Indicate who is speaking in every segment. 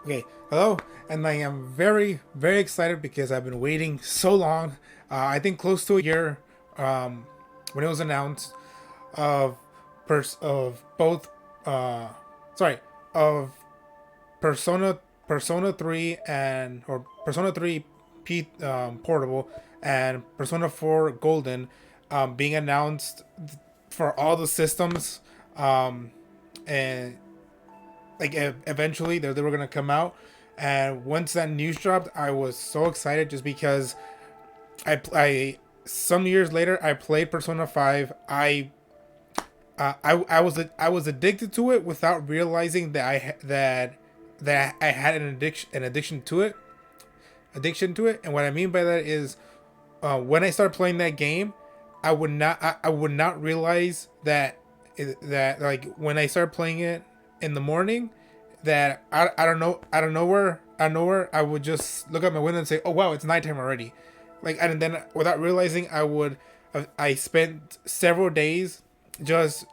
Speaker 1: Okay, hello, and I am very, very excited because I've been waiting so long. I think close to a year, um, when it was announced of of both, uh, sorry, of Persona Persona 3 and or Persona 3 Portable and Persona 4 Golden, being announced for all the systems, um, and like eventually they were gonna come out. And once that news dropped, I was so excited just because I some years later I played Persona 5. I was addicted to it without realizing that I had an addiction to it. And what I mean by that is, when I started playing that game, I would not realize that like when I started playing it in the morning, that I don't know, I don't know where I would just look out my window and say, oh wow, it's nighttime already. Like, and then without realizing, I spent several days just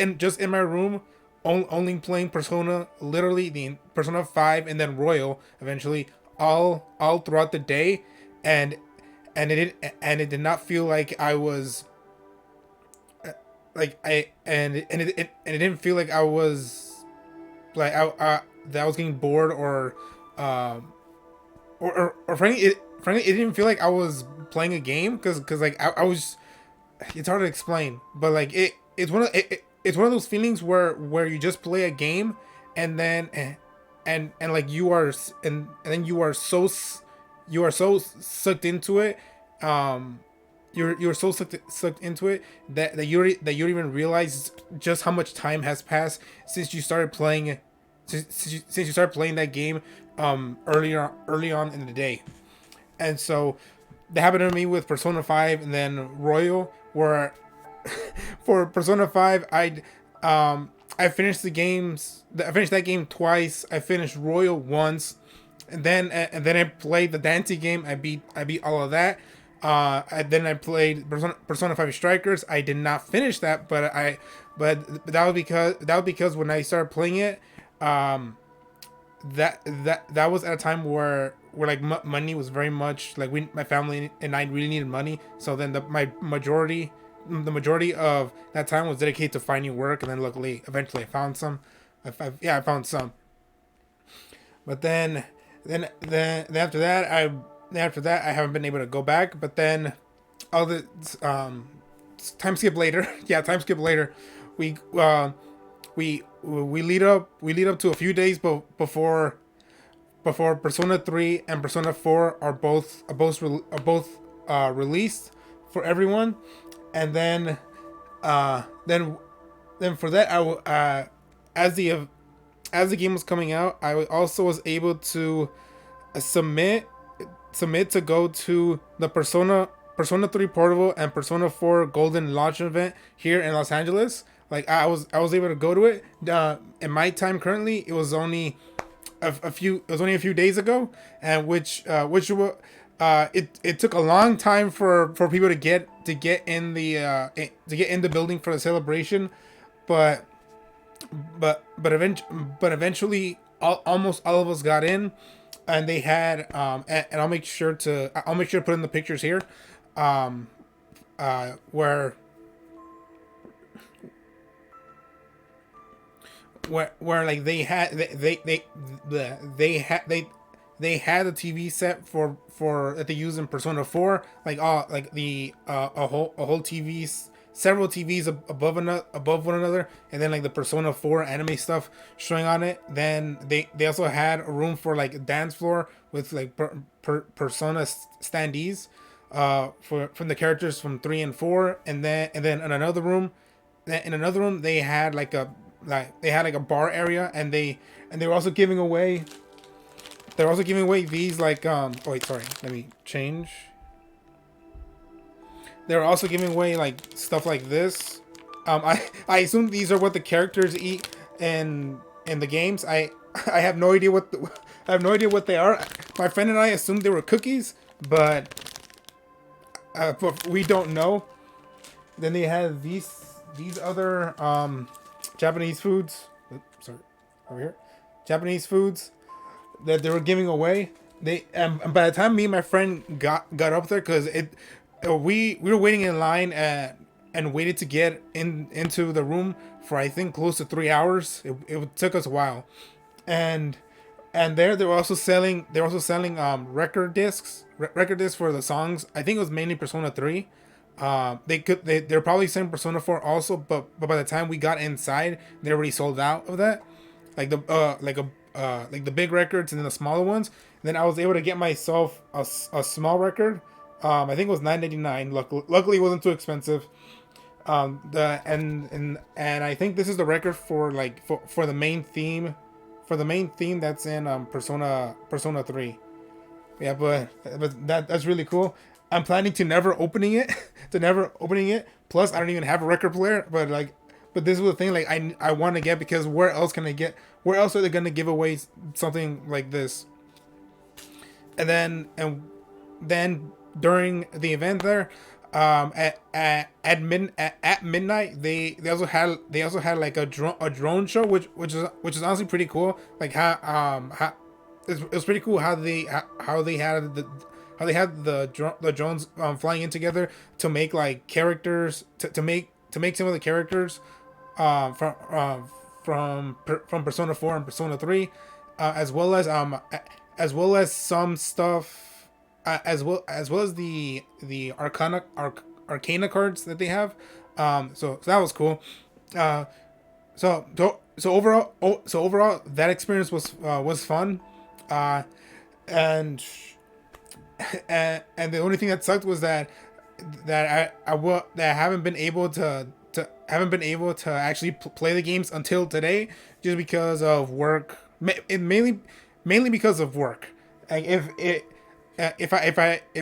Speaker 1: in my room, only playing Persona, literally the Persona 5 and then Royal eventually, all throughout the day. And and it did and it did not feel like I was, like I and it didn't feel like I was, like that I was getting bored, um or frankly, it didn't feel like I was playing a game, because like I was. It's hard to explain, but like it's one of those feelings where you just play a game, and then and like and then you are so sucked into it. um you're so sucked into it that you don't even realize just how much time has passed since you started playing, since you started playing that game, early on in the day. And so that happened to me with Persona 5 and then Royal, where for Persona 5, I finished I finished that game twice. I finished Royal once, and then I played the Dante game. I beat all of that. Then I played Persona 5 Strikers. I did not finish that, but that was because when I started playing it, um that was at a time where like money was very much like, my family and I really needed money. So then the majority of that time was dedicated to finding work, and then luckily eventually I found some. I found some. But then after that I haven't been able to go back. But then all the time skip later. Yeah, time skip later. We uh we we lead up we lead up to a few days before Persona 3 and Persona 4 are both released for everyone. And uh then then for that, as the as the game was coming out, I also was able to submit to go to the Persona 3 Portable and Persona 4 Golden launch event here in Los Angeles. Like, I was able to go to it. In my time currently, it was only a few days ago, and it took a long time for people to get in the building for the celebration. but but eventually, almost all of us got in. And they had, and I'll make sure to put in the pictures here, um where like they had a TV set for that they use in Persona 4, like all like the a whole TVs, several TVs above one another, and then like the Persona 4 anime stuff showing on it. Then they also had a room for like a dance floor with like Persona standees, for from the characters from 3 and 4. And then in another room they had like a bar area, and they were also giving away these, like, oh wait, sorry, let me change. They were also giving away like stuff like this. I assume these are what the characters eat in the games. I have no idea I have no idea what they are. My friend and I assumed they were cookies, but we don't know. Then they have these other, Japanese foods. Oops, sorry, over here. Japanese foods. that they were giving away. They and by the time me and my friend got up there, because it we were waiting in line and waited to get into the room for I think close to 3 hours. It took us a while, and there they were also selling record discs for the songs. I think it was mainly Persona 3. They're probably selling Persona 4 also, but by the time we got inside, they already sold out of that. Like the like the big records and then the smaller ones. And then I was able to get myself a small record. I think it was $9.99. Luckily, it wasn't too expensive. The and I think this is the record for like for the main theme, that's in Persona 3. Yeah, but that's really cool. I'm planning to never opening it, Plus, I don't even have a record player, but this is the thing. Like, I want to get, because where else can I get? Where else are they gonna give away something like this? And then during the event there, at midnight, they also had like a drone show, which is honestly pretty cool. Like how it was pretty cool how they had the drones flying in together to make like characters, to make some of the characters from Persona 4 and Persona 3, as well as some stuff, as well as the Arcana cards that they have. So that was cool. Uh, so overall, that experience was fun. Uh, and and the only thing that sucked was that I haven't been able to actually play the games until today, just because of work. Mainly because of work. Like, if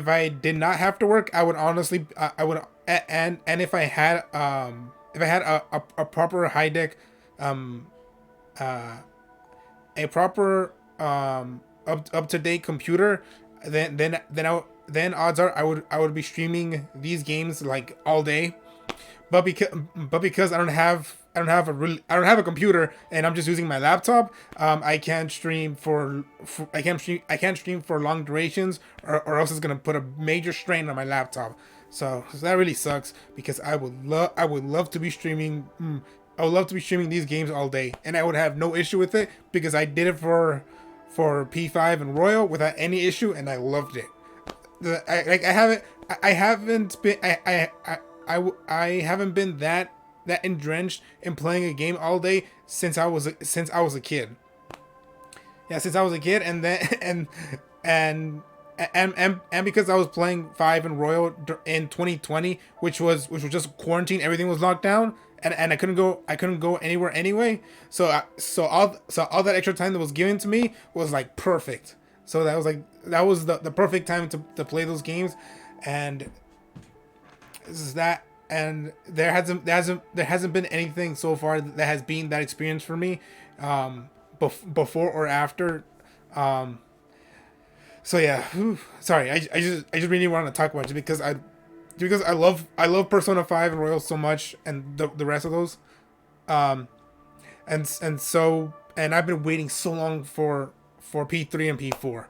Speaker 1: I did not have to work, I would honestly, I would, and if I had a proper high deck, uh a proper up to date computer, then odds are I would be streaming these games like all day. But because I don't have a computer, and I'm just using my laptop, I can't stream I can't stream for long durations, or else it's gonna put a major strain on my laptop. So that really sucks, because I would love to be streaming. I would love to be streaming these games all day, and I would have no issue with it, because I did it for P5 and Royal without any issue, and I loved it. I haven't been I haven't been that entrenched in playing a game all day since I was a kid. Yeah, since I was a kid, and then and because I was playing 5 and Royal in 2020, which was just quarantine, everything was locked down, and I couldn't go anywhere anyway. So all that extra time that was given to me was like perfect. So that was the perfect time to play those games. And this is that. And there hasn't been anything so far that has been that experience for me, before or after. So yeah, sorry, I just really want to talk about it, because I love Persona 5 and Royal so much, and the rest of those. And I've been waiting so long for P3 and P4.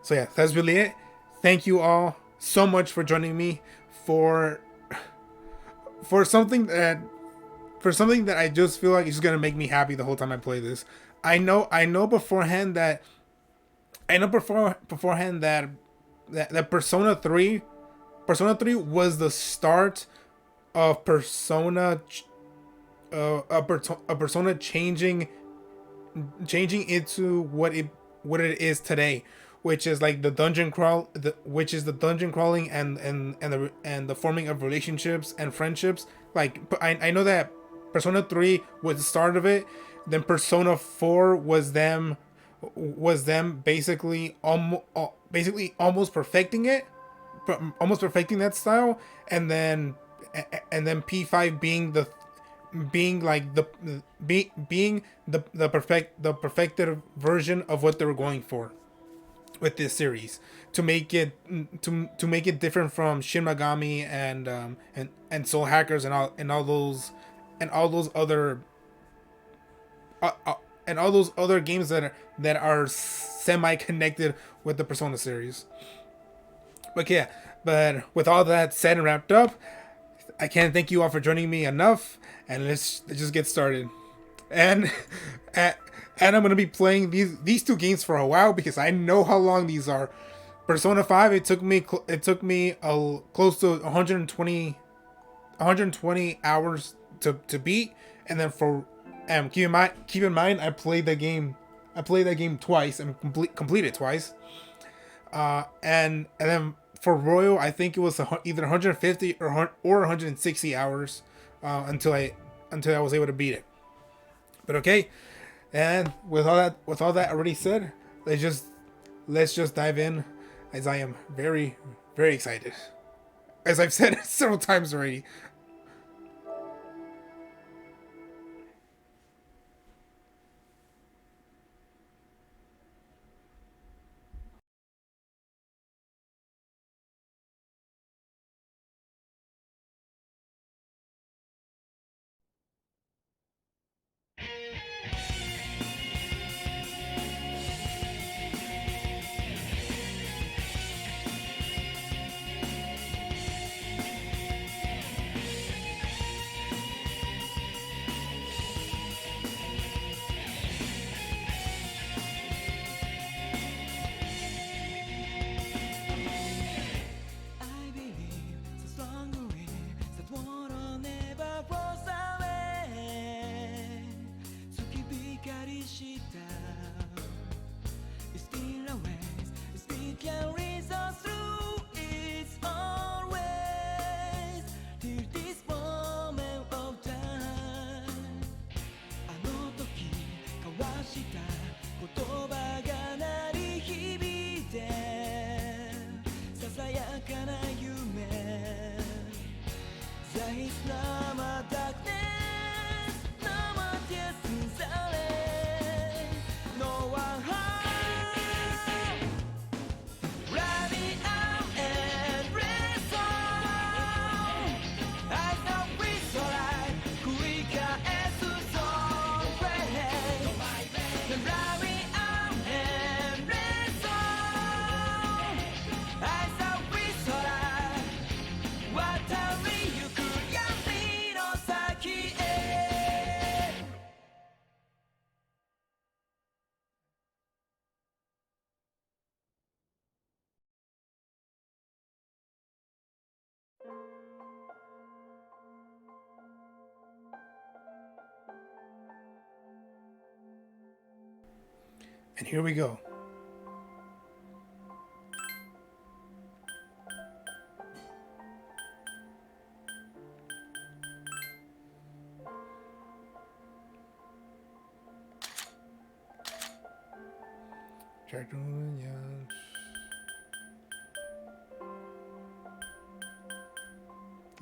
Speaker 1: So yeah, that's really it. Thank you all so much for joining me for something that I just feel like is gonna make me happy the whole time I play this. I know beforehand that that Persona 3 was the start of Persona, a Persona changing into what it is today, which is like the dungeon crawling, and the forming of relationships and friendships. Like, I know that Persona 3 was the start of it. Then Persona 4 was them basically almost perfecting it, almost perfecting that style. And then P5 being the perfected version of what they were going for with this series, to make it different from Shin Megami and Soul Hackers and all those other games that are semi connected with the Persona series. But yeah, but with all that said and wrapped up, I can't thank you all for joining me enough, and let's just get started. And and I'm gonna be playing these two games for a while because I know how long these are. Persona 5, it took me close to 120 hours to beat, and then for keep in mind I played that game twice and completed twice. And then for Royal, I think it was either 150 or 160 hours until I was able to beat it. But okay, and with all that already said, let's just dive in, as I am very very excited, as I've said several times already.
Speaker 2: I believe so strongly that water never flows away. 月光した It's still a ways. Still can reach us through. It's always till this moment of time. あの時交わした言葉が鳴り響いてささやかな夢 There is no more darkness, no more tears inside. No one home. Running out and rest on. I know it's alright. 繰り返す phrase. Running out and rest on. I know it's alright. 渡りゆく闇の先へ
Speaker 1: And here we go.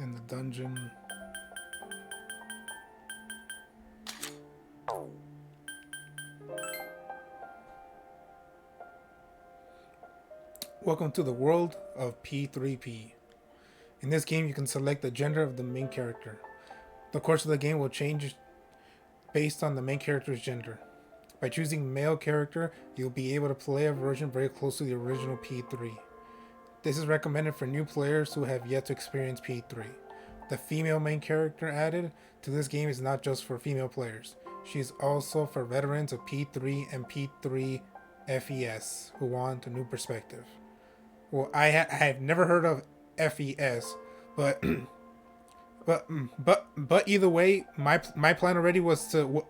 Speaker 1: In the dungeon. Welcome to the world of P3P. In this game, you can select the gender of the main character. The course of the game will change based on the main character's gender. By choosing male character, you'll be able to play a version very close to the original P3. This is recommended for new players who have yet to experience P3. The female main character added to this game is not just for female players. She is also for veterans of P3 and P3 FES who want a new perspective. Well, I have never heard of FES, but but either way, my plan already was to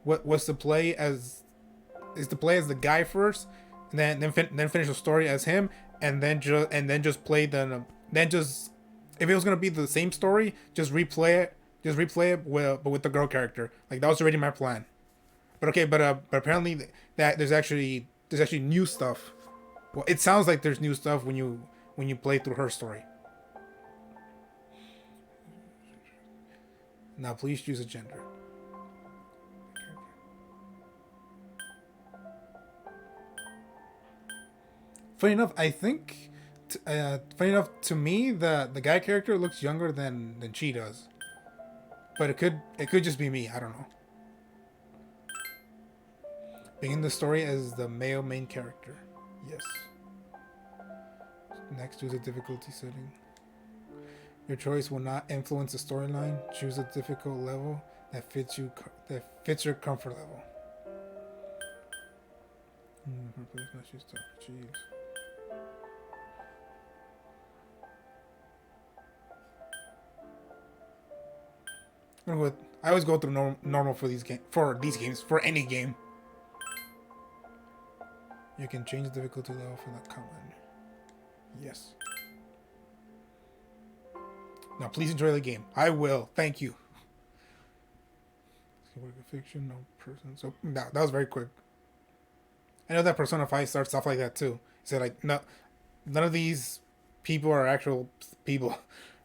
Speaker 1: was to play as the guy first, and then finish the story as him, and then just play then just if it was gonna be the same story, just replay it with the girl character. Like, that was already my plan. But okay, but apparently that there's actually new stuff. Well, it sounds like there's new stuff when you play through her story. Now please choose a gender. Funny enough, I think, funny enough to me, the guy character looks younger than she does. But it could just be me. I don't know. Begin the story as the male main character. Yes. Next, choose a difficulty setting. Your choice will not influence the storyline. Choose a difficult level that fits your comfort level. Jeez. I always go through normal for these games for any game. You can change the difficulty level for that common. Yes. Now please enjoy the game. I will. Thank you. Fiction, no person. So that was very quick. I know that Persona 5 starts off like that too. He said like no, none of these people are actual people.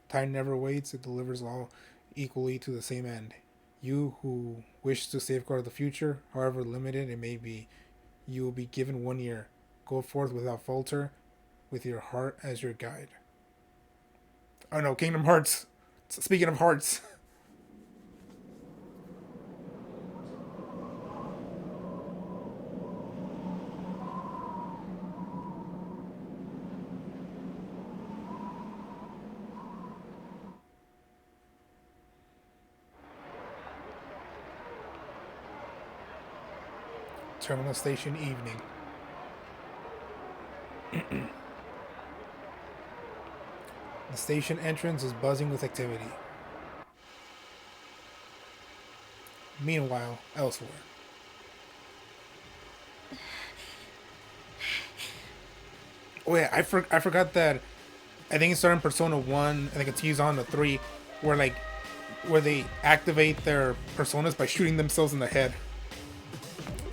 Speaker 1: Time never waits. It delivers all equally to the same end. You who wish to safeguard the future, however limited it may be, you will be given 1 year. Go forth without falter, with your heart as your guide. Oh no, Kingdom Hearts. Speaking of hearts. Terminal Station evening. The station entrance is buzzing with activity. Meanwhile, elsewhere. Oh yeah, I forgot that. I think it started in Persona 1, and it continues on to 3, where they activate their personas by shooting themselves in the head.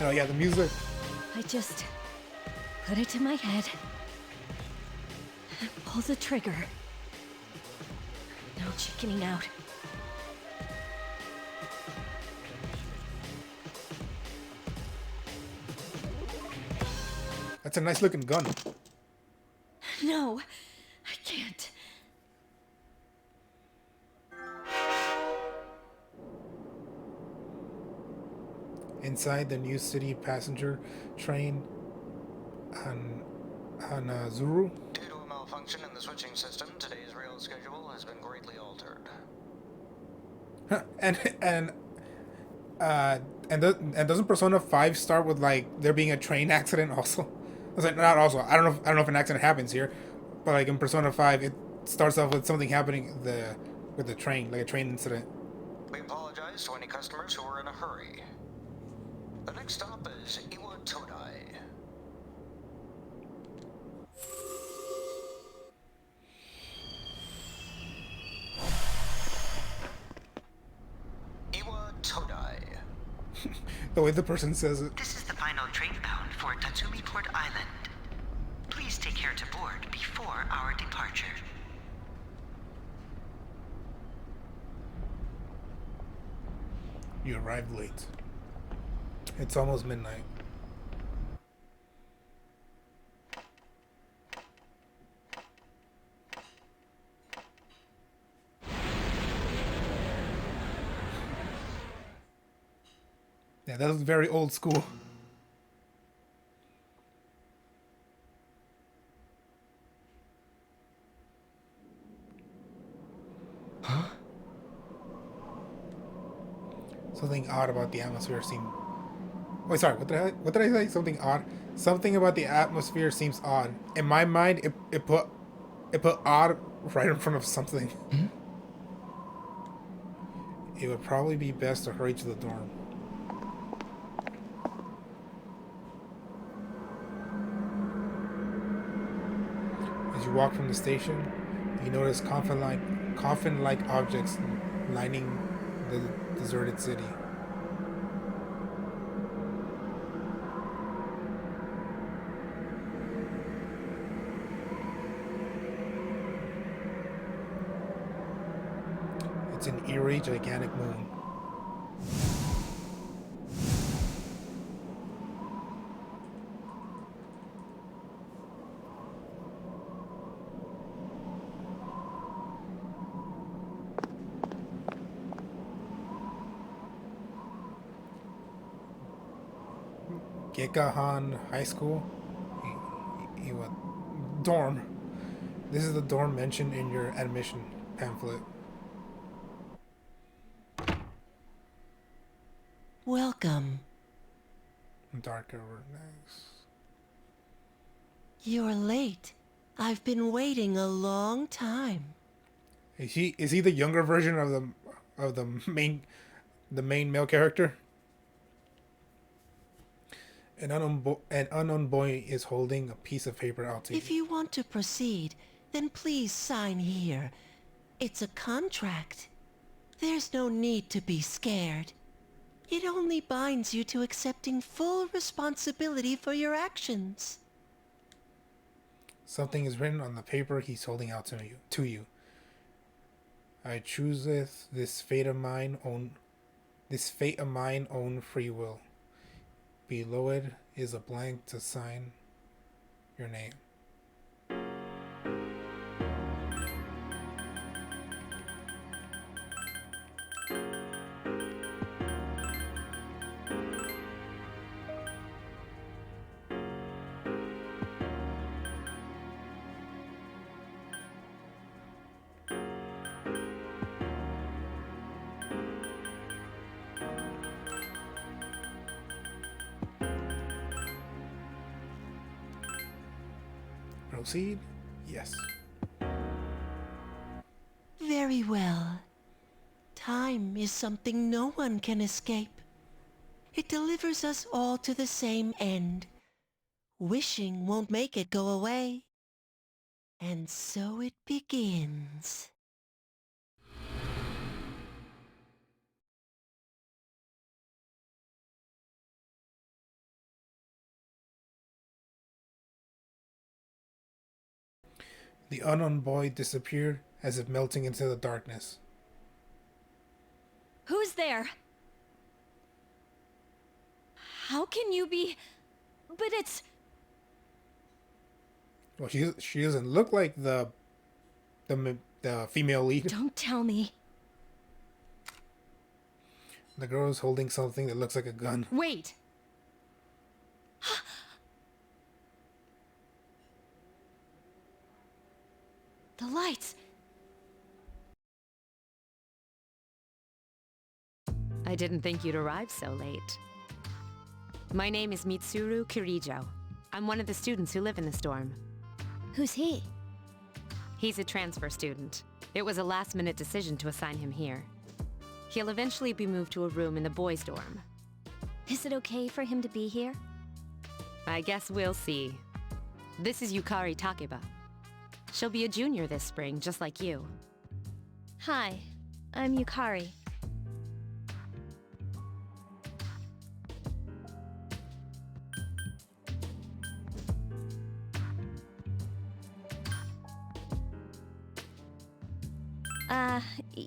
Speaker 1: Oh yeah, the music.
Speaker 3: I just put it to my head, pull the trigger. No chickening out.
Speaker 1: That's a nice looking gun.
Speaker 3: No, I can't.
Speaker 1: Inside the New City passenger train on Zuru.
Speaker 4: Due to a malfunction in the switching system, today's rail schedule has been greatly altered.
Speaker 1: And doesn't Persona 5 start with like there being a train accident also? I was like, not also. I don't know if an accident happens here, but like in Persona 5 it starts off with something happening with the train, like a train incident.
Speaker 4: We apologize to any customers who were in a hurry. The next stop is Iwa Todai. Iwa Todai.
Speaker 1: The way the person says it.
Speaker 5: This is the final train bound for Tatsumi Port Island. Please take care to board before our departure.
Speaker 1: You arrived late. It's almost midnight. Yeah, that was very old school.
Speaker 2: Huh?
Speaker 1: Something odd about the atmosphere seemed... Wait, sorry, what did I say? Something odd? Something about the atmosphere seems odd. In my mind, it put odd right in front of something.
Speaker 2: Hmm?
Speaker 1: It would probably be best to hurry to the dorm. As you walk from the station, you notice coffin-like objects lining the deserted city. It's an eerie, gigantic moon. Gekahan High School. What? Dorm. This is the dorm mentioned in your admission pamphlet.
Speaker 5: Welcome.
Speaker 1: Darker next.
Speaker 5: You're late. I've been waiting a long time.
Speaker 1: Is he the younger version of the main male character? An unknown boy is holding a piece of paper out to
Speaker 5: If
Speaker 1: you.
Speaker 5: you want to proceed, then please sign here. It's a contract. There's no need to be scared. It only binds you to accepting full responsibility for your actions.
Speaker 1: Something is written on the paper he's holding out to you. I chooseth this fate of mine own free will. Below it is a blank to sign your name. Proceed? Yes.
Speaker 5: Very well. Time is something no one can escape. It delivers us all to the same end. Wishing won't make it go away. And so it begins.
Speaker 1: The unknown boy disappeared as if melting into the darkness.
Speaker 3: Who's there? How can you be... But it's...
Speaker 1: Well, she doesn't look like the female lead.
Speaker 3: Don't tell me.
Speaker 1: The girl is holding something that looks like a gun.
Speaker 3: Wait. The lights.
Speaker 6: I didn't think you'd arrive so late. My name is Mitsuru Kirijo. I'm one of the students who live in this dorm.
Speaker 3: Who's he?
Speaker 6: He's a transfer student. It was a last-minute decision to assign him here. He'll eventually be moved to a room in the boys' dorm.
Speaker 3: Is it okay for him to be here?
Speaker 6: I guess we'll see. This is Yukari Takeba. She'll be a junior this spring, just like you.
Speaker 3: Hi, I'm Yukari.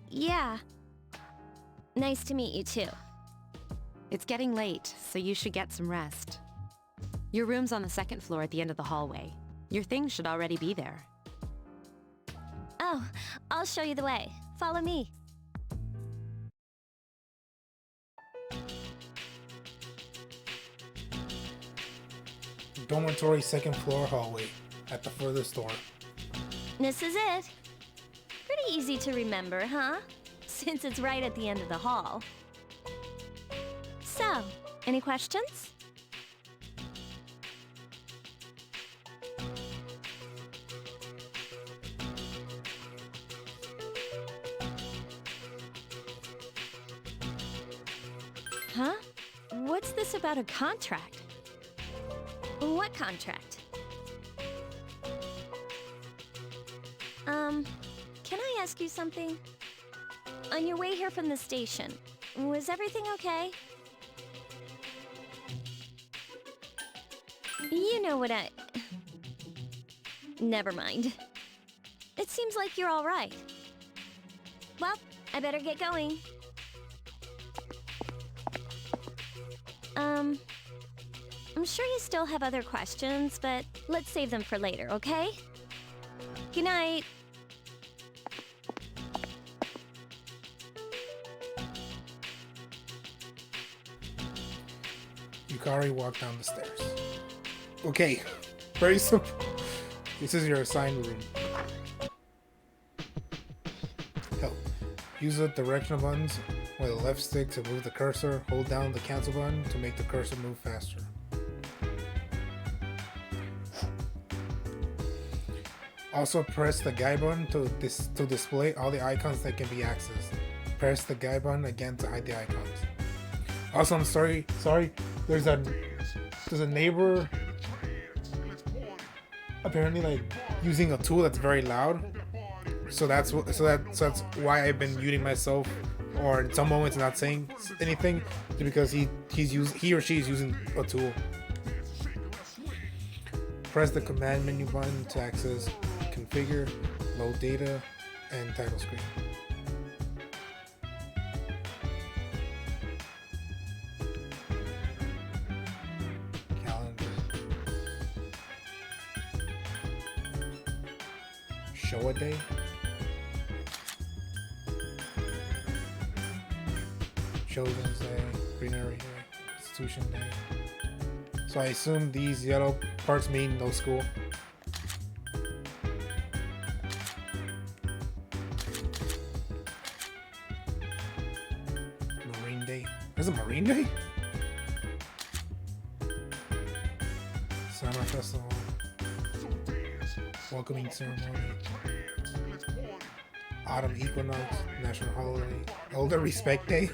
Speaker 3: Yeah. Nice to meet you too.
Speaker 6: It's getting late, so you should get some rest. Your room's on the second floor at the end of the hallway. Your things should already be there.
Speaker 3: Oh, I'll show you the way. Follow me.
Speaker 1: Dormitory second floor hallway at the furthest door.
Speaker 3: This is it. Pretty easy to remember, huh? Since it's right at the end of the hall. So, any questions? Huh? What's this about a contract? What contract? Can I ask you something? On your way here from the station, was everything okay? You know what I... Never mind. It seems like you're all right. Well, I better get going. I'm sure you still have other questions, but let's save them for later, okay? Good night.
Speaker 1: Yukari walked down the stairs. Okay, very simple. This is your assigned room. Help. Use the directional buttons with the left stick to move the cursor. Hold down the cancel button to make the cursor move faster. Also press the guide button to display all the icons that can be accessed. Press the guide button again to hide the icons. Also, I'm sorry. There's a neighbor apparently like using a tool that's very loud. So that's why I've been muting myself, or in some moments not saying anything, because he or she is using a tool. Press the command menu button to access configure, load data, and title screen. Calendar. Show a day. Children's Day, Greenery Day, Institution Day. So I assume these yellow parts mean no school. Marine Day. There's a Marine Day? Summer Festival. Welcoming Ceremony. Autumn Equinox, National Holiday. Elder Respect Day.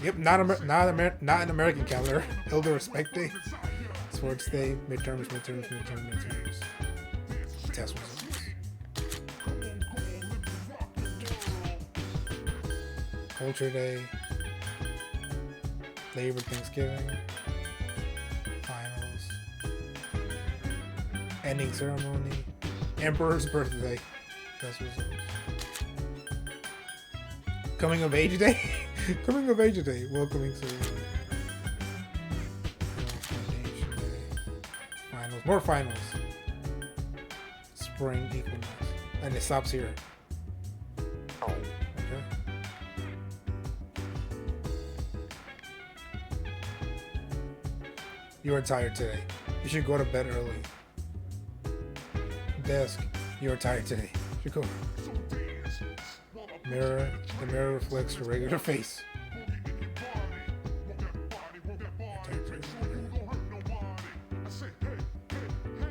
Speaker 1: Yep, not an American calendar. Elder Respect Day. Sports Day. Midterms. Test results. Culture Day. Labor Thanksgiving. Finals. Ending Ceremony. Emperor's Birthday. Test results. Coming of Age Day. Coming of Age Day. Welcoming Ceremony. Foundation Day. Finals. More finals. Spring Equinox. And it stops here. Okay. You are tired today. You should go to bed early. Desk. You are tired today. You should go. Mirror. The mirror reflects your regular face.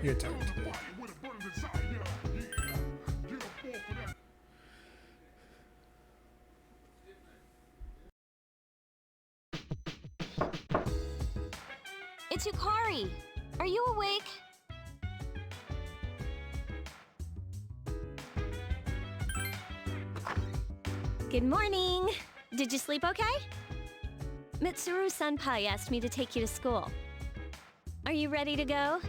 Speaker 1: You're tired today.
Speaker 3: It's Yukari. Are you awake? Good morning. Did you sleep okay? Mitsuru Senpai asked me to take you to school. Are you ready to go?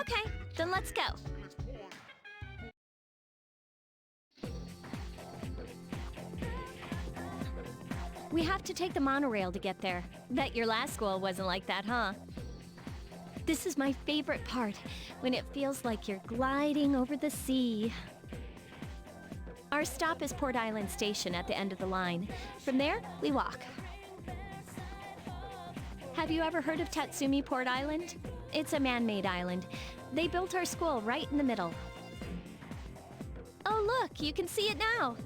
Speaker 3: Okay, then let's go. We have to take the monorail to get there. Bet your last school wasn't like that, huh? This is my favorite part, when it feels like you're gliding over the sea. Our stop is Port Island Station at the end of the line. From there, we walk. Have you ever heard of Tatsumi Port Island? It's a man-made island. They built our school right in the middle. Oh look, you can see it now.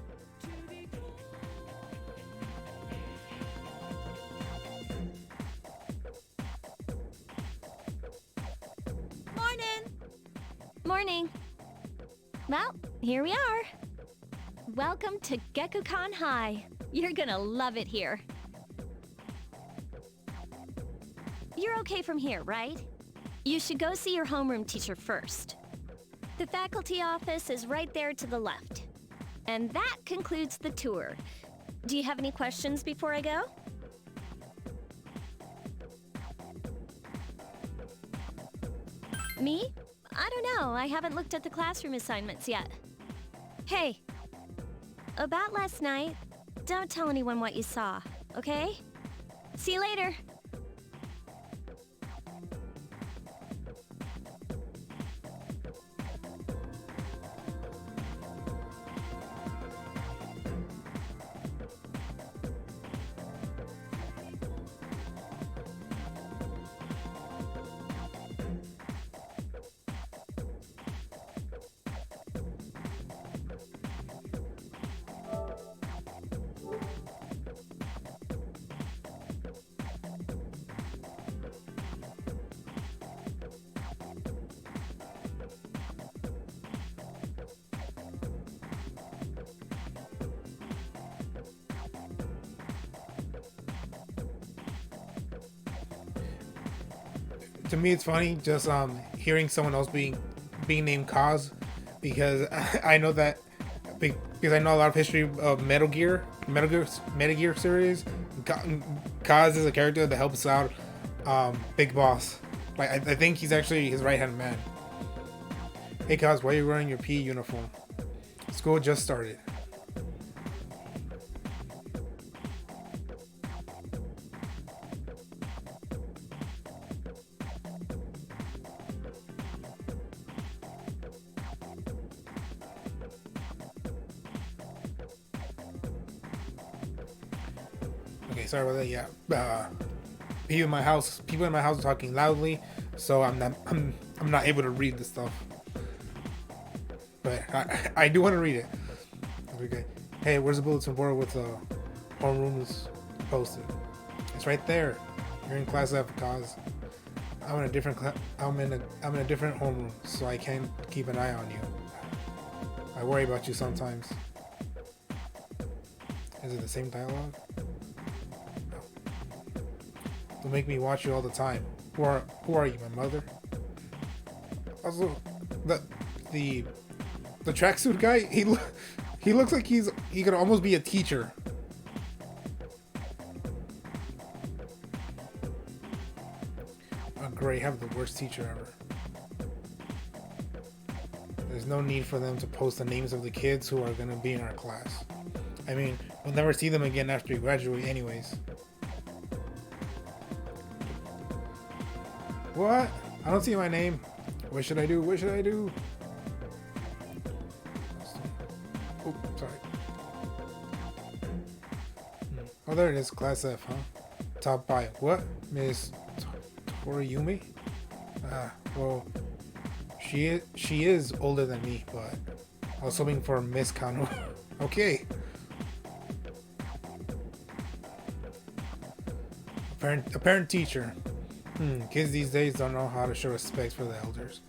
Speaker 3: Morning. Well, here we are. Welcome to Gekukan High. You're gonna love it here. You're okay from here, right? You should go see your homeroom teacher first. The faculty office is right there to the left. And that concludes the tour. Do you have any questions before I go? Me? I don't know. I haven't looked at the classroom assignments yet. Hey, about last night, don't tell anyone what you saw, okay? See you later.
Speaker 1: to me it's funny just hearing someone else being named Kaz, because I know that because I know a lot of history of Metal Gear series. Kaz is a character that helps out Big Boss. Like I think he's actually his right hand man. Hey Kaz, why are you wearing your PE uniform? School just started. Okay, sorry about that. Yeah, people in my house are talking loudly, so I'm not able to read the stuff. But I do want to read it. Okay. Hey, where's the bulletin board with the homerooms posted? It's right there. You're in class F, cause I'm in a different I'm in a different homeroom, so I can't keep an eye on you. I worry about you sometimes. Is it the same dialogue? No. Don't make me watch you all the time. Who are you, my mother? Also, the tracksuit guy, he looks like he could almost be a teacher. Oh, great, have the worst teacher ever. There's no need for them to post the names of the kids who are gonna be in our class. I mean, we'll never see them again after we graduate anyways. What? I don't see my name. What should I do? What should I do? Oh, sorry. Oh, there it is. Class F, huh? Top by what? Miss Toriyumi? Well, she is older than me, but I was hoping for Miss Kano. Okay. A parent teacher. Kids these days don't know how to show respect for the elders.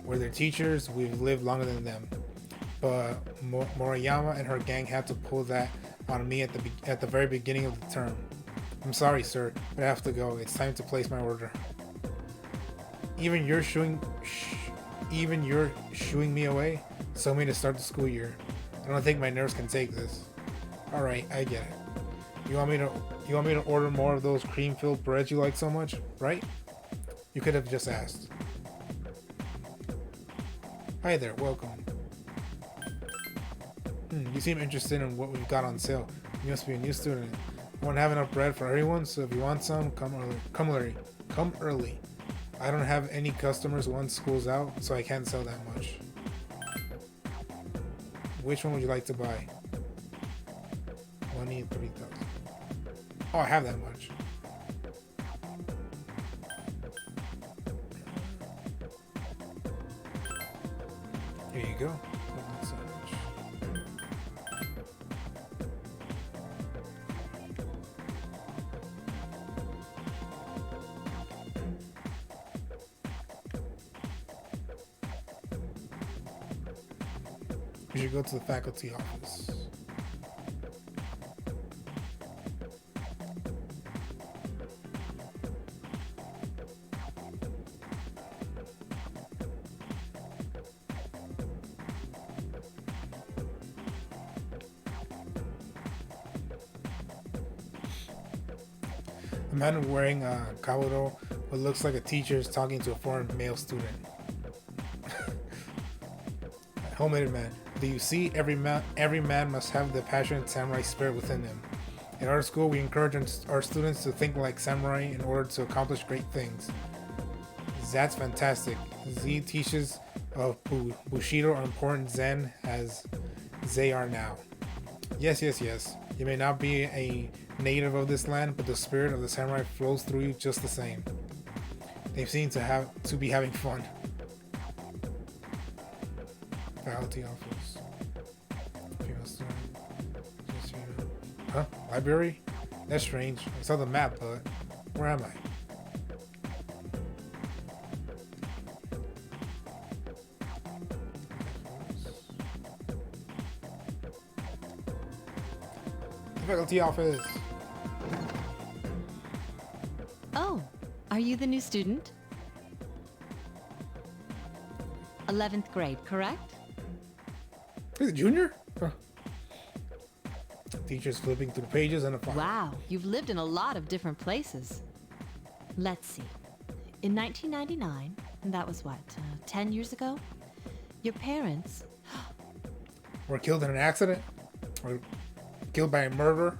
Speaker 1: We're their teachers. We've lived longer than them. But Moriyama and her gang had to pull that on me at the very beginning of the term. I'm sorry, sir, but I have to go. It's time to place my order. Even you're shooing me away? So me to start the school year. I don't think my nerves can take this. All right, I get it. You want me to order more of those cream-filled breads you like so much, right? You could have just asked. Hi there, welcome. You seem interested in what we've got on sale. You must be a new student. I won't have enough bread for everyone, so if you want some, come early. I don't have any customers once school's out, so I can't sell that much. Which one would you like to buy? 23,000. Oh, I have that much. Here you go. Not so much. You should go to the faculty office. A man wearing a kabuto, what looks like a teacher, is talking to a foreign male student. Helmeted man. Do you see? Every man must have the passionate samurai spirit within him. In our school, we encourage our students to think like samurai in order to accomplish great things. That's fantastic. Z teaches of Bushido are important Zen as they are now. Yes. You may not be a native of this land, but the spirit of the samurai flows through you just the same. They seem to be having fun. Faculty office. Female student. Just female. Huh? Library? That's strange. I saw the map, but where am I? The faculty office.
Speaker 6: Oh, are you the new student?
Speaker 7: 11th grade, correct?
Speaker 1: He's a junior? Huh. Teacher's flipping through the pages and a file.
Speaker 7: Wow, you've lived in a lot of different places. Let's see. In 1999, and that was what, 10 years ago? Your parents...
Speaker 1: Were killed in an accident? Or killed by a murderer?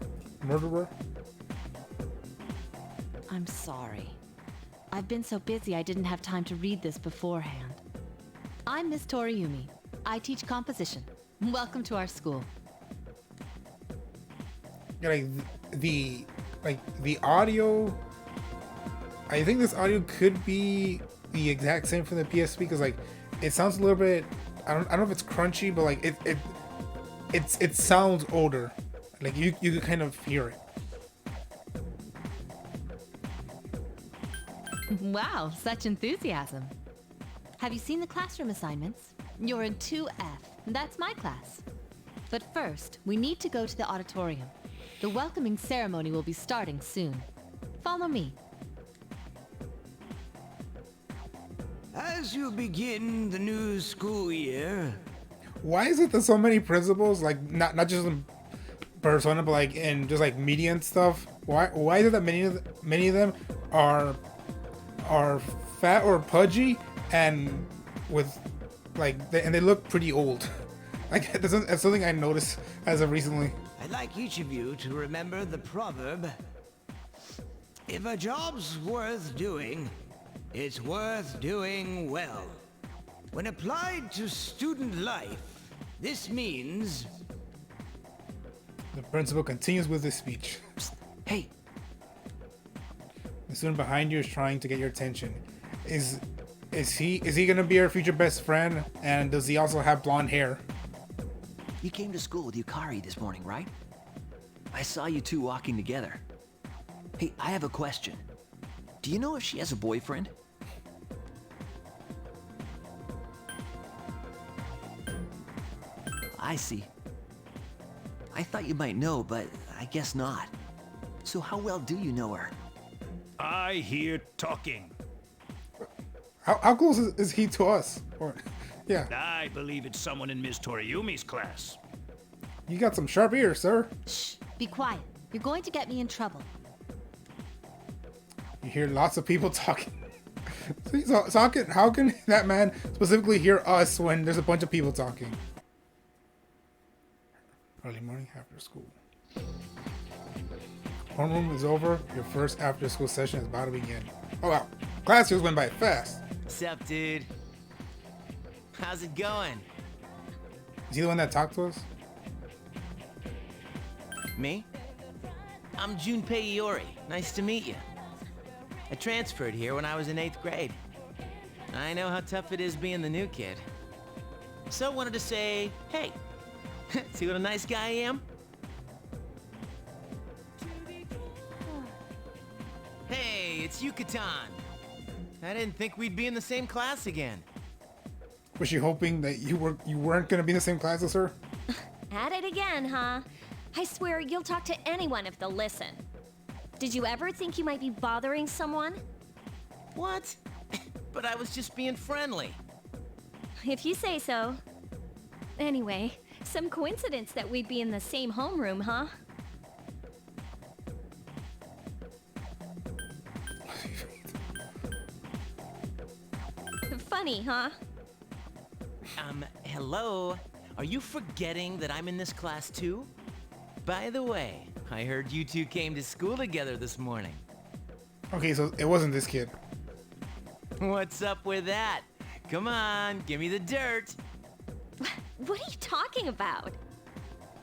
Speaker 7: I'm sorry. I've been so busy I didn't have time to read this beforehand. I'm Miss Toriumi. I teach composition. Welcome to our school.
Speaker 1: Yeah, the audio. I think this audio could be the exact same from the PSP because like it sounds a little bit. I don't know if it's crunchy, but like it sounds older. Like you can kind of hear it.
Speaker 7: Wow, such enthusiasm. Have you seen the classroom assignments? You're in 2F. That's my class. But first, we need to go to the auditorium. The welcoming ceremony will be starting soon. Follow me.
Speaker 2: As you begin the new school year,
Speaker 1: Why is it that so many principals, like not just in Persona, but like in just like media and stuff? Why is it that many of them are fat or pudgy and with like they look pretty old? Like that's something I noticed as of recently.
Speaker 2: I'd like each of you to remember the proverb, if a job's worth doing, it's worth doing well. When applied to student life, this means...
Speaker 1: The principal continues with his speech.
Speaker 2: Hey,
Speaker 1: The student behind you is trying to get your attention. Is he gonna be our future best friend? And does he also have blonde hair?
Speaker 8: You came to school with Yukari this morning, right? I saw you two walking together. Hey, I have a question. Do you know if she has a boyfriend? I see. I thought you might know, but I guess not. So how well do you know her?
Speaker 9: I hear talking.
Speaker 1: How close is he to us? Or, yeah,
Speaker 9: I believe it's someone in Ms. Toriumi's class.
Speaker 1: you got some sharp ears, sir.
Speaker 7: Shh, be quiet. You're going to get me in trouble.
Speaker 1: You hear lots of people talking. So how can that man specifically hear us when there's a bunch of people talking? Early morning after school. Homeroom is over. Your first after school session is about to begin. Oh wow, class just went by fast.
Speaker 10: What's up, dude? How's it going?
Speaker 1: Is he the one that talked to us?
Speaker 10: Me? I'm Junpei Iori. Nice to meet you. I transferred here when I was in 8th grade. I know how tough it is being the new kid. So wanted to say, hey, see what a nice guy I am? Hey, it's Yucatan. I didn't think we'd be in the same class again.
Speaker 1: Was she hoping that you weren't gonna be in the same class as her?
Speaker 3: At it again, huh? I swear you'll talk to anyone if they'll listen. Did you ever think you might be bothering someone?
Speaker 10: What? But I was just being friendly.
Speaker 3: If you say so. Anyway, some coincidence that we'd be in the same homeroom, huh? Funny, huh?
Speaker 10: Hello? Are you forgetting that I'm in this class too? By the way, I heard you two came to school together this morning.
Speaker 1: Okay, so it wasn't this kid.
Speaker 10: What's up with that? Come on, give me the dirt.
Speaker 3: What are you talking about?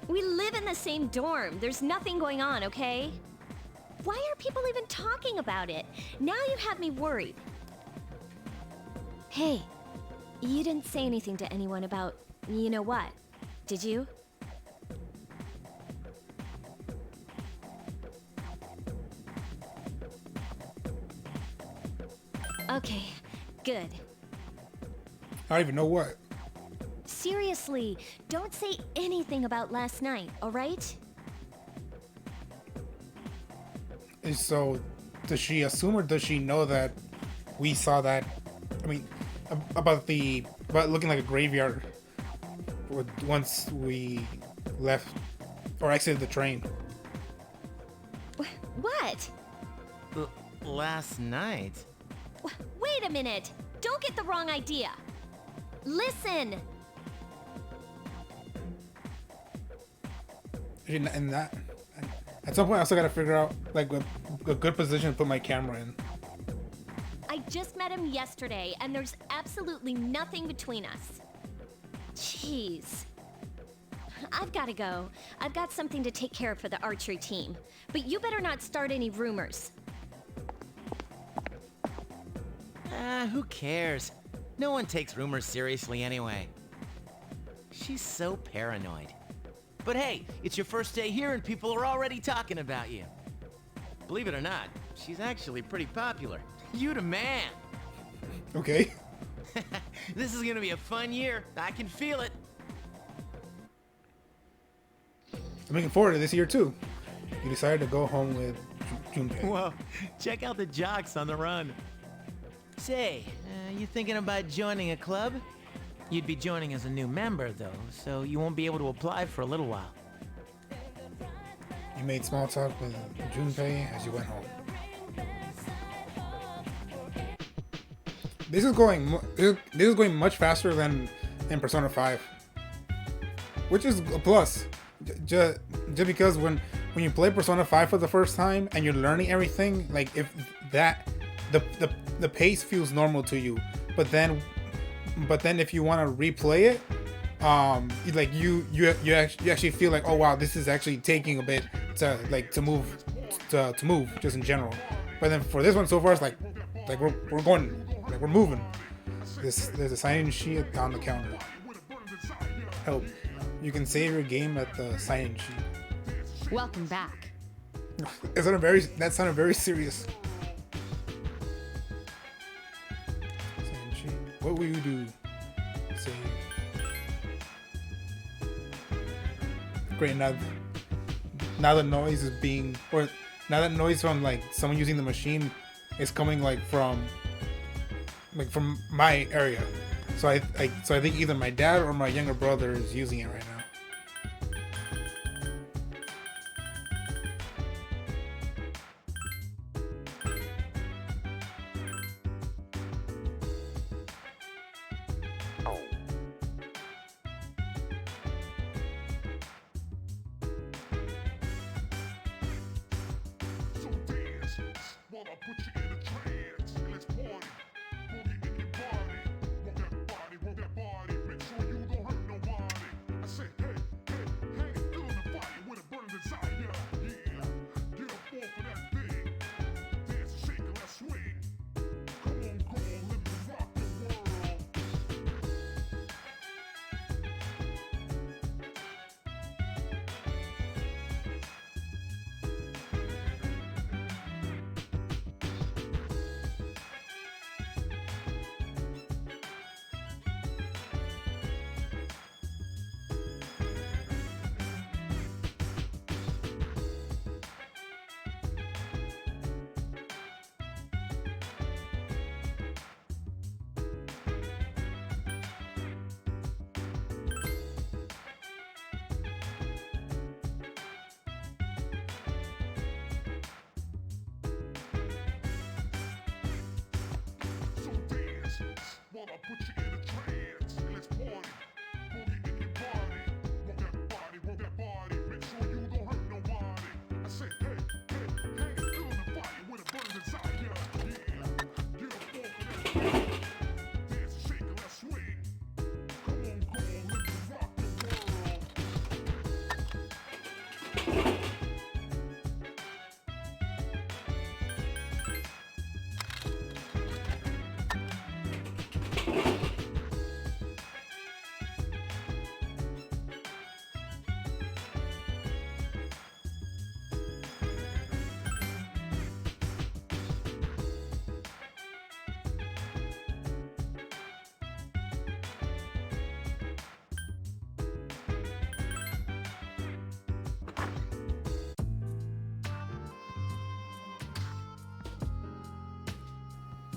Speaker 3: We live in the same dorm. There's nothing going on, okay? Why are people even talking about it? Now you have me worried. Hey, you didn't say anything to anyone about you know what, did you? Okay, good.
Speaker 1: I don't even know what.
Speaker 3: Seriously, don't say anything about last night, alright?
Speaker 1: So, does she assume or does she know that we saw that? I mean, about the about looking like a graveyard once we left or exited the train.
Speaker 3: What?
Speaker 10: Last night?
Speaker 3: Wait a minute! Don't get the wrong idea! Listen!
Speaker 1: And that, at some point, I also gotta figure out like a good position to put my camera in.
Speaker 3: I just met him yesterday, and there's absolutely nothing between us. Jeez. I've gotta go. I've got something to take care of for the archery team. But you better not start any rumors.
Speaker 10: Who cares? No one takes rumors seriously anyway. She's so paranoid. But hey, it's your first day here and people are already talking about you. Believe it or not, she's actually pretty popular. You the man.
Speaker 1: Okay.
Speaker 10: This is gonna be a fun year. I can feel it.
Speaker 1: I'm looking forward to this year too. You decided to go home with Junpei.
Speaker 10: Whoa, check out the jocks on the run. Say, you thinking about joining a club? You'd be joining as a new member, though, so you won't be able to apply for a little while.
Speaker 1: You made small talk with Junpei as you went home. This is going much faster than in Persona 5, which is a plus. Just because when you play Persona 5 for the first time and you're learning everything, like if that the pace feels normal to you, but then if you want to replay it, like you actually feel like, oh wow, this is actually taking a bit to move just in general. But then for this one so far, it's like we're going, like we're moving. There's a sign-in sheet on the counter. Help. You can save your game at the sign-in sheet.
Speaker 7: Welcome back.
Speaker 1: That sounded very serious. Sign-in sheet. What will you do? Save. Great. Now the noise is being, or now that noise from like someone using the machine is coming from my area. So I think either my dad or my younger brother is using it right now.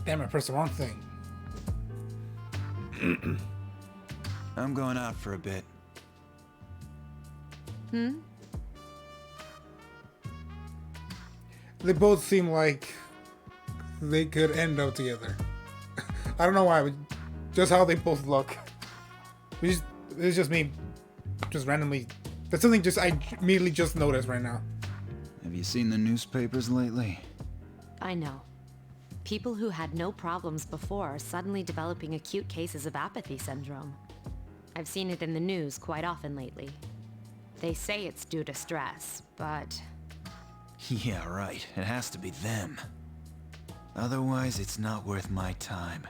Speaker 1: Damn, I pressed the wrong thing.
Speaker 11: I'm going out for a bit.
Speaker 1: They both seem like they could end up together. I don't know why, but just how they both look. It's just me, just randomly. That's something just I immediately just noticed right now.
Speaker 11: Have you seen the newspapers lately?
Speaker 6: I know. People who had no problems before are suddenly developing acute cases of apathy syndrome. I've seen it in the news quite often lately. They say it's due to stress, but...
Speaker 11: Yeah, right. It has to be them. Otherwise, it's not worth my time.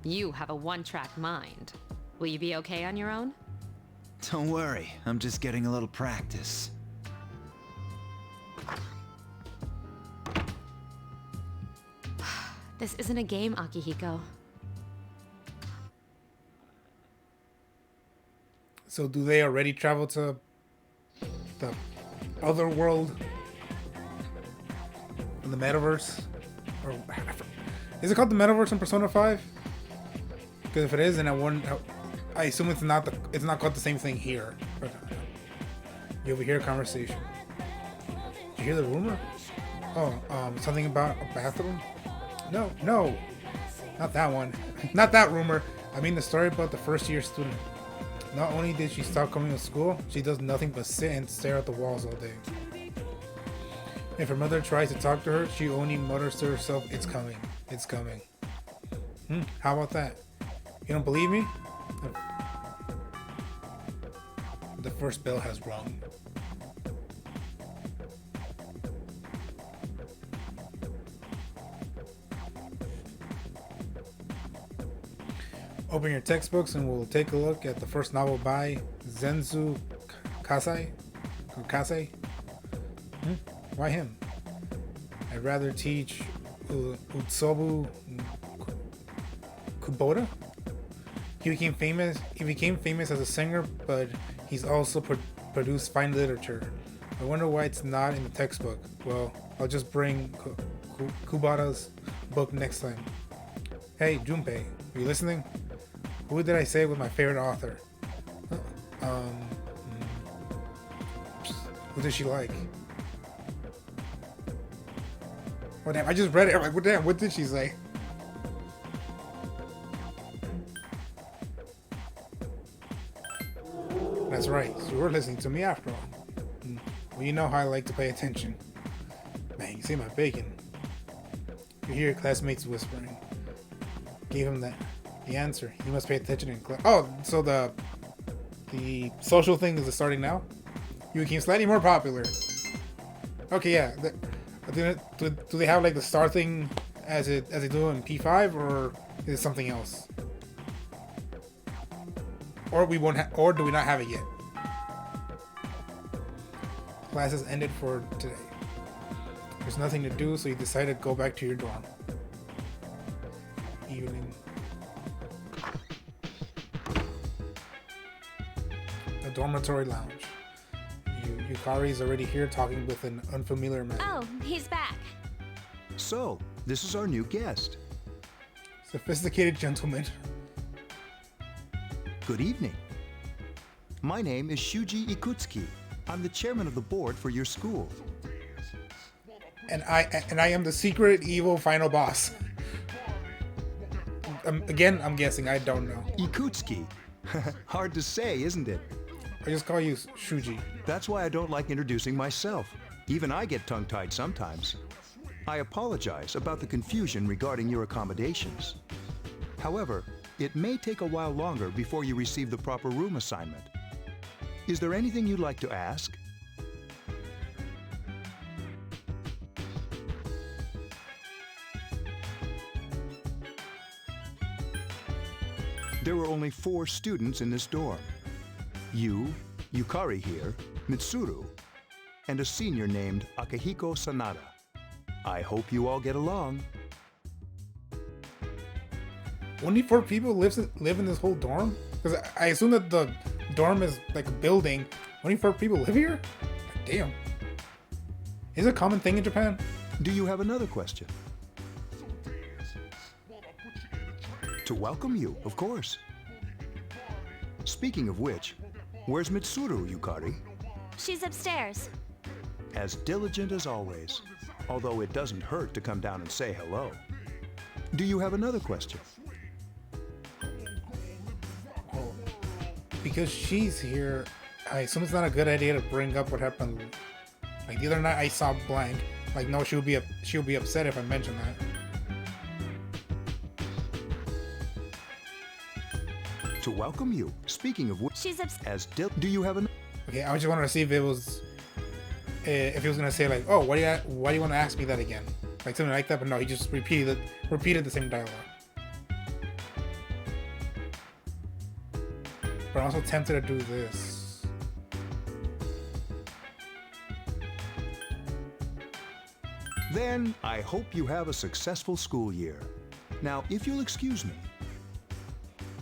Speaker 6: You have a one-track mind. Will you be okay on your own?
Speaker 11: Don't worry, I'm just getting a little practice.
Speaker 6: This isn't a game, Akihiko.
Speaker 1: So do they already travel to the other world? In the metaverse? Or is it called the metaverse in Persona 5? Because if it is, then I assume it's not called the same thing here. But you overhear a conversation. Did you hear the rumor? Oh, something about a bathroom? No, not that one. Not that rumor. I mean the story about the first-year student. Not only did she stop coming to school, she does nothing but sit and stare at the walls all day. If her mother tries to talk to her, she only mutters to herself, "It's coming, it's coming." How about that? You don't believe me? The first bell has rung. Open your textbooks and we'll take a look at the first novel by Zenzu Kasai. Kasei? Why him? I'd rather teach Utsobu Kubota. He became famous as a singer, but he's also produced fine literature. I wonder why it's not in the textbook. Well, I'll just bring Kubata's book next time. Hey, Junpei, are you listening? Who did I say was my favorite author? Who does she like? Oh damn, I just read it. I'm like, damn, what did she say? That's right, so you were listening to me after all. Well, you know how I like to pay attention. Man, you see my bacon. You hear your classmates whispering. Gave him the answer. You must pay attention in class. Oh, so the social thing is starting now? You became slightly more popular. Okay, yeah. Do they have like the star thing as they do in P5, or is it something else? Or or do we not have it yet? Classes ended for today. There's nothing to do, so you decide to go back to your dorm. Evening. The dormitory lounge. Yukari's already here talking with an unfamiliar man.
Speaker 3: Oh, he's back.
Speaker 12: So, this is our new guest.
Speaker 1: Sophisticated gentleman.
Speaker 12: Good evening. My name is Shuji Ikutsuki. I'm the chairman of the board for your school.
Speaker 1: And I am the secret evil final boss. Again, I'm guessing. I don't know.
Speaker 12: Ikutsuki. Hard to say, isn't it?
Speaker 1: I just call you Shuji.
Speaker 12: That's why I don't like introducing myself. Even I get tongue-tied sometimes. I apologize about the confusion regarding your accommodations. However, it may take a while longer before you receive the proper room assignment. Is there anything you'd like to ask? There were only 4 students in this dorm. You, Yukari here, Mitsuru, and a senior named Akihiko Sanada. I hope you all get along.
Speaker 1: Only 4 people live in this whole dorm? Because I assume that the dorm is like a building. Only 4 people live here? Damn. Is it a common thing in Japan?
Speaker 12: Do you have another question? To welcome you, of course. Speaking of which, where's Mitsuru, Yukari?
Speaker 3: She's upstairs.
Speaker 12: As diligent as always, although it doesn't hurt to come down and say hello. Do you have another question?
Speaker 1: Well, because she's here, I assume it's not a good idea to bring up what happened. Like the other night, I saw blank. Like, no, she'll be upset if I mention that.
Speaker 12: To welcome you. Speaking of which,
Speaker 3: She's upstairs.
Speaker 12: do you have an?
Speaker 1: Okay, I just wanted to see if it was, if he was gonna say like, oh, why do you want to ask me that again? Like something like that, but no, he just repeated the same dialogue. But I'm also tempted to do this.
Speaker 12: Then I hope you have a successful school year. Now, if you'll excuse me,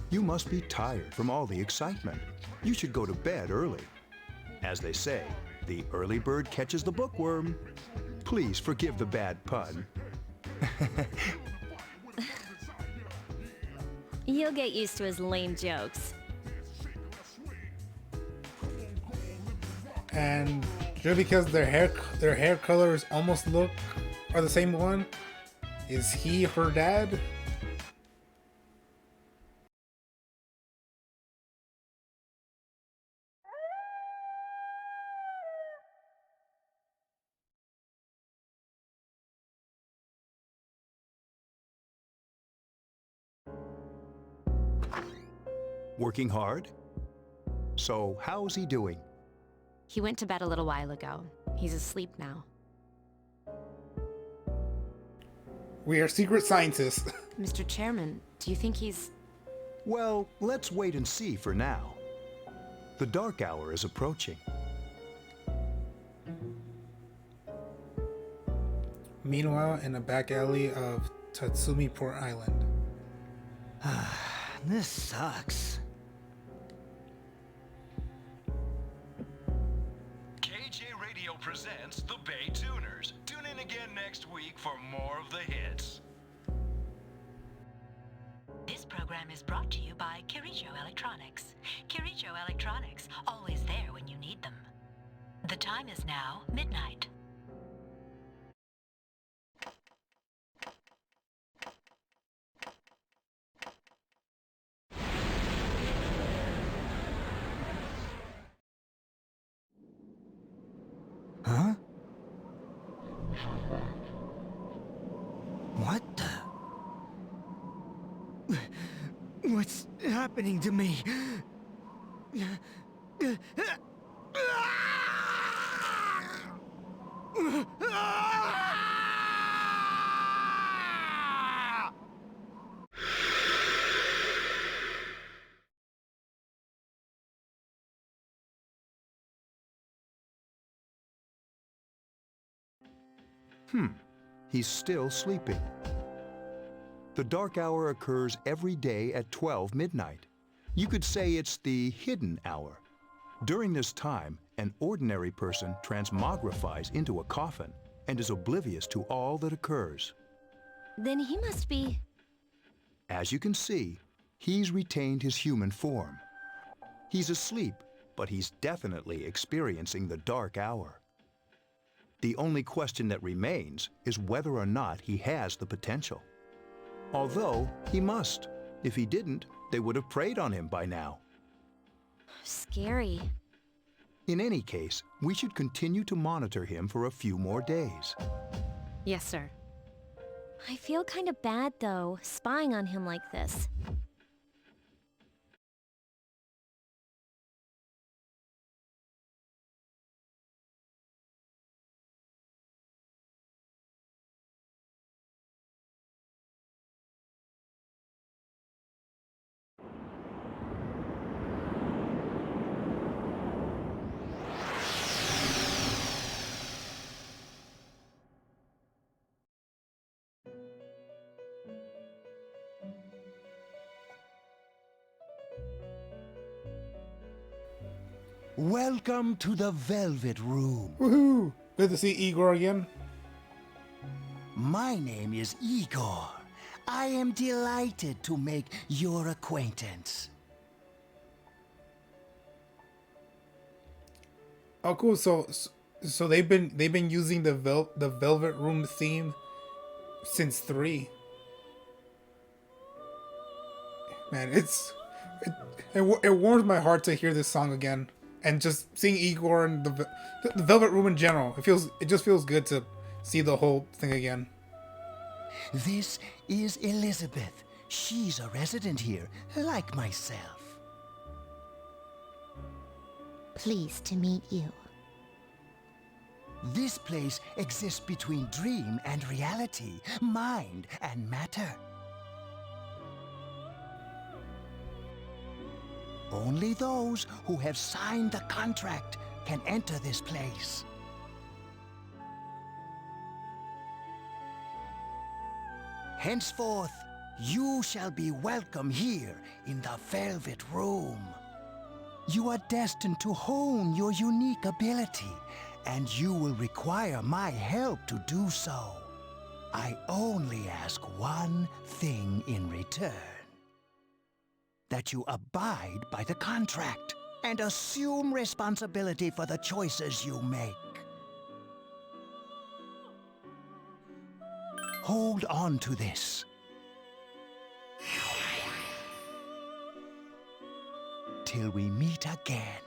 Speaker 12: you must be tired from all the excitement. You should go to bed early. As they say, the early bird catches the bookworm. Please forgive the bad pun.
Speaker 3: You'll get used to his lame jokes.
Speaker 1: And just because their hair colors almost are the same one, is he her dad?
Speaker 12: Working hard? So, how's he doing?
Speaker 6: He went to bed a little while ago. He's asleep now.
Speaker 1: We are secret scientists.
Speaker 6: Mr. Chairman, do you think he's...
Speaker 12: Well, let's wait and see for now. The dark hour is approaching.
Speaker 1: Meanwhile, in a back alley of Tatsumi Port Island.
Speaker 2: This sucks.
Speaker 13: KJ Radio presents the Bay Tuners. Tune in again next week for more of the hits.
Speaker 14: This program is brought to you by Kirijo Electronics. Kirijo Electronics, always there when you need them. The time is now midnight.
Speaker 2: Huh? What the? What's happening to me?
Speaker 12: He's still sleeping. The dark hour occurs every day at 12 midnight. You could say it's the hidden hour. During this time, an ordinary person transmogrifies into a coffin and is oblivious to all that occurs.
Speaker 3: Then he must be...
Speaker 12: As you can see, he's retained his human form. He's asleep, but he's definitely experiencing the dark hour. The only question that remains is whether or not he has the potential. Although, he must. If he didn't, they would have preyed on him by now.
Speaker 3: Scary.
Speaker 12: In any case, we should continue to monitor him for a few more days.
Speaker 6: Yes, sir.
Speaker 3: I feel kind of bad, though, spying on him like this.
Speaker 2: Welcome to the Velvet Room.
Speaker 1: Woohoo! Good to see Igor again.
Speaker 2: My name is Igor. I am delighted to make your acquaintance.
Speaker 1: Oh, cool. So they've been using the Velvet Room theme since 3. Man, it warms my heart to hear this song again, and just seeing Igor and the Velvet Room in general. It just feels good to see the whole thing again.
Speaker 15: This is Elizabeth. She's a resident here, like myself.
Speaker 16: Pleased to meet you.
Speaker 15: This place exists between dream and reality, mind and matter. Only those who have signed the contract can enter this place. Henceforth, you shall be welcome here in the Velvet Room. You are destined to hone your unique ability, and you will require my help to do so. I only ask one thing in return. That you abide by the contract and assume responsibility for the choices you make. Hold on to this. Till we meet again.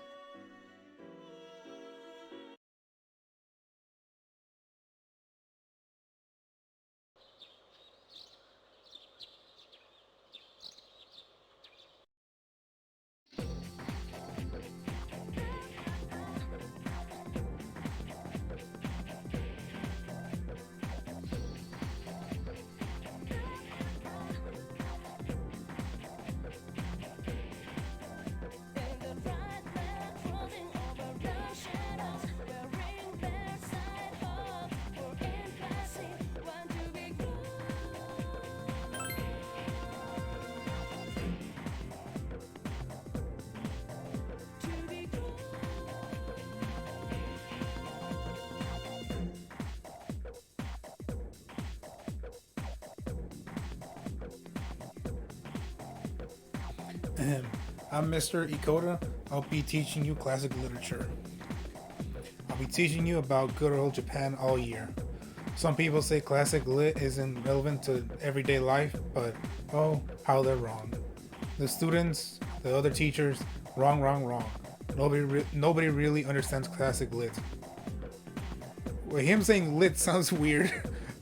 Speaker 1: I'm Mr. Ikoda. I'll be teaching you classic literature. I'll be teaching you about good old Japan all year. Some people say classic lit isn't relevant to everyday life, but oh, how they're wrong. The students, the other teachers, wrong. Nobody really understands classic lit. Well, him saying lit sounds weird.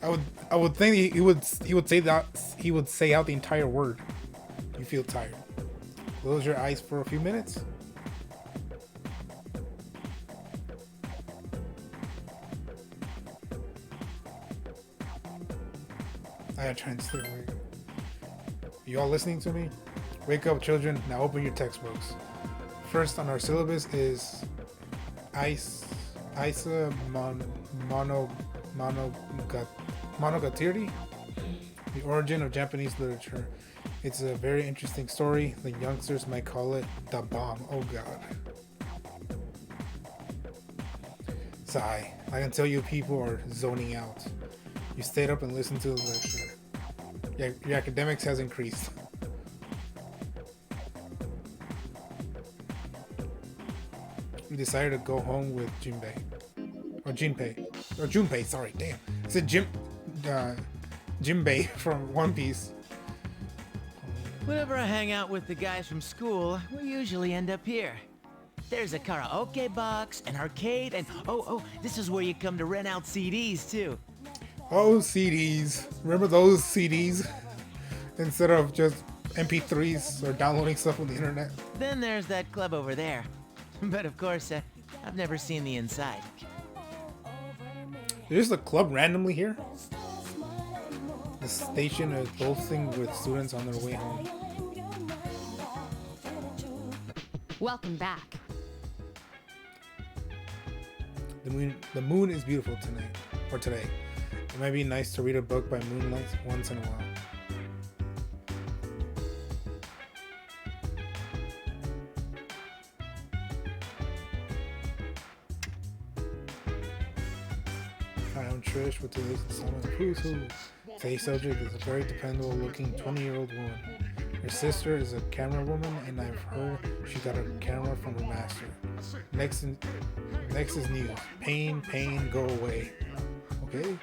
Speaker 1: I would think he would say out the entire word. You feel tired. Close your eyes for a few minutes. I gotta try and stay awake. You all listening to me? Wake up, children. Now open your textbooks. First on our syllabus is Monogatari, the origin of Japanese literature. It's a very interesting story. The youngsters might call it the bomb. Oh god. Sigh. I can tell you people are zoning out. You stayed up and listened to the lecture. Your academics has increased. We decided to go home with Junpei, sorry, damn. I said Jinbei from One Piece.
Speaker 10: Whenever I hang out with the guys from school, we usually end up here. There's a karaoke box, an arcade, and oh, this is where you come to rent out CDs too.
Speaker 1: Oh, CDs. Remember those CDs? Instead of just MP3s or downloading stuff on the internet.
Speaker 10: Then there's that club over there. But of course, I've never seen the inside.
Speaker 1: There's a club randomly here? The station is boasting with students on their way home.
Speaker 6: Welcome back.
Speaker 1: The moon is beautiful tonight, or today. It might be nice to read a book by moonlight once in a while. Hi, I'm Trish with today's installment of Who's Who. Today's subject is a very dependable looking 20-year-old woman. Her sister is a camera woman, and I've heard she got her camera from her master. Next is news. Pain, pain, go away. Okay.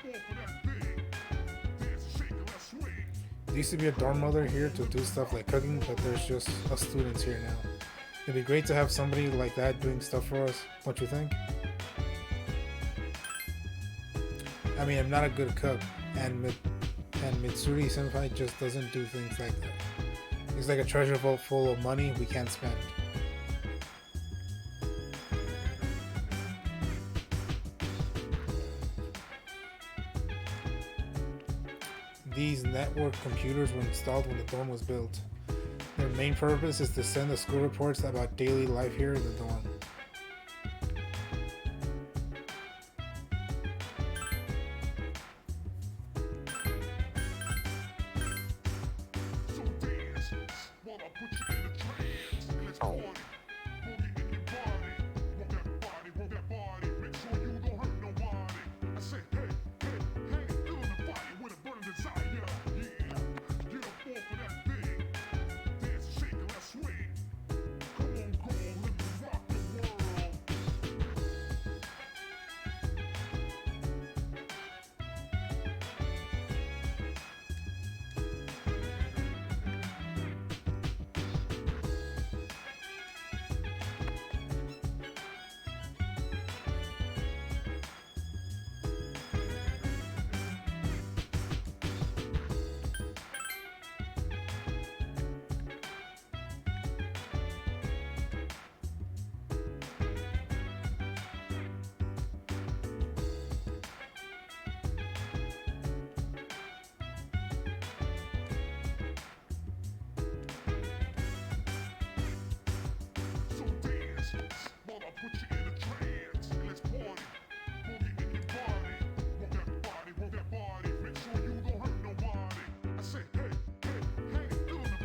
Speaker 1: There used to be a dorm mother here to do stuff like cooking, but there's just us students here now. It'd be great to have somebody like that doing stuff for us, don't you think? I mean, I'm not a good cook, and Mitsuri Senpai just doesn't do things like that. He's like a treasure vault full of money we can't spend. These network computers were installed when the dorm was built. Their main purpose is to send the school reports about daily life here in the dorm.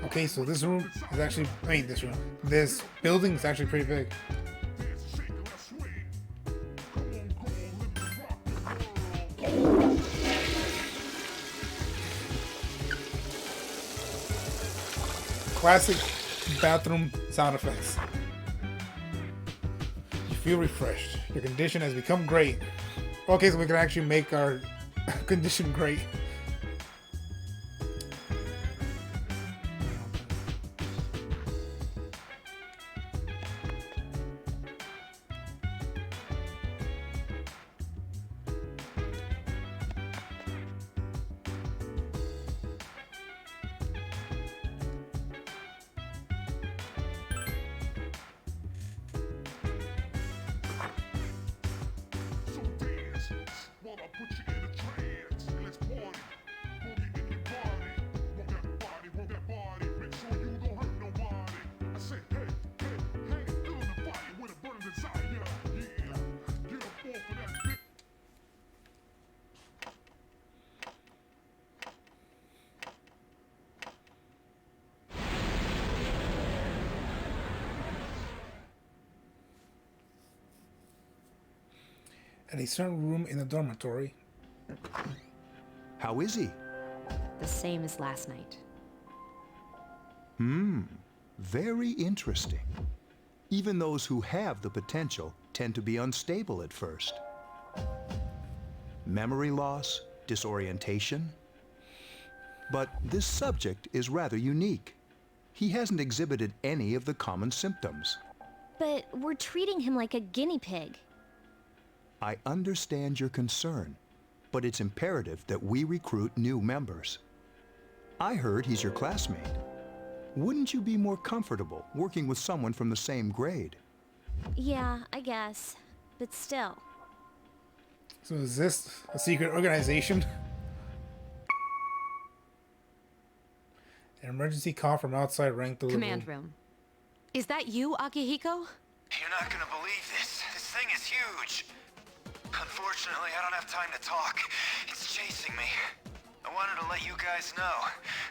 Speaker 1: Okay, so this room is actually, this building is actually pretty big. Classic bathroom sound effects. You feel refreshed. Your condition has become great. Okay, so we can actually make our condition great. At a certain room in the dormitory.
Speaker 12: How is he?
Speaker 6: The same as last night.
Speaker 12: Very interesting. Even those who have the potential tend to be unstable at first. Memory loss, disorientation. But this subject is rather unique. He hasn't exhibited any of the common symptoms.
Speaker 3: But we're treating him like a guinea pig.
Speaker 12: I understand your concern, but it's imperative that we recruit new members. I heard he's your classmate. Wouldn't you be more comfortable working with someone from the same grade?
Speaker 3: Yeah, I guess. But still.
Speaker 1: So is this a secret organization? An emergency call from outside rang through the
Speaker 6: Command room. Is that you, Akihiko?
Speaker 11: You're not gonna believe this. This thing is huge. Unfortunately, I don't have time to talk. It's chasing me. I wanted to let you guys know.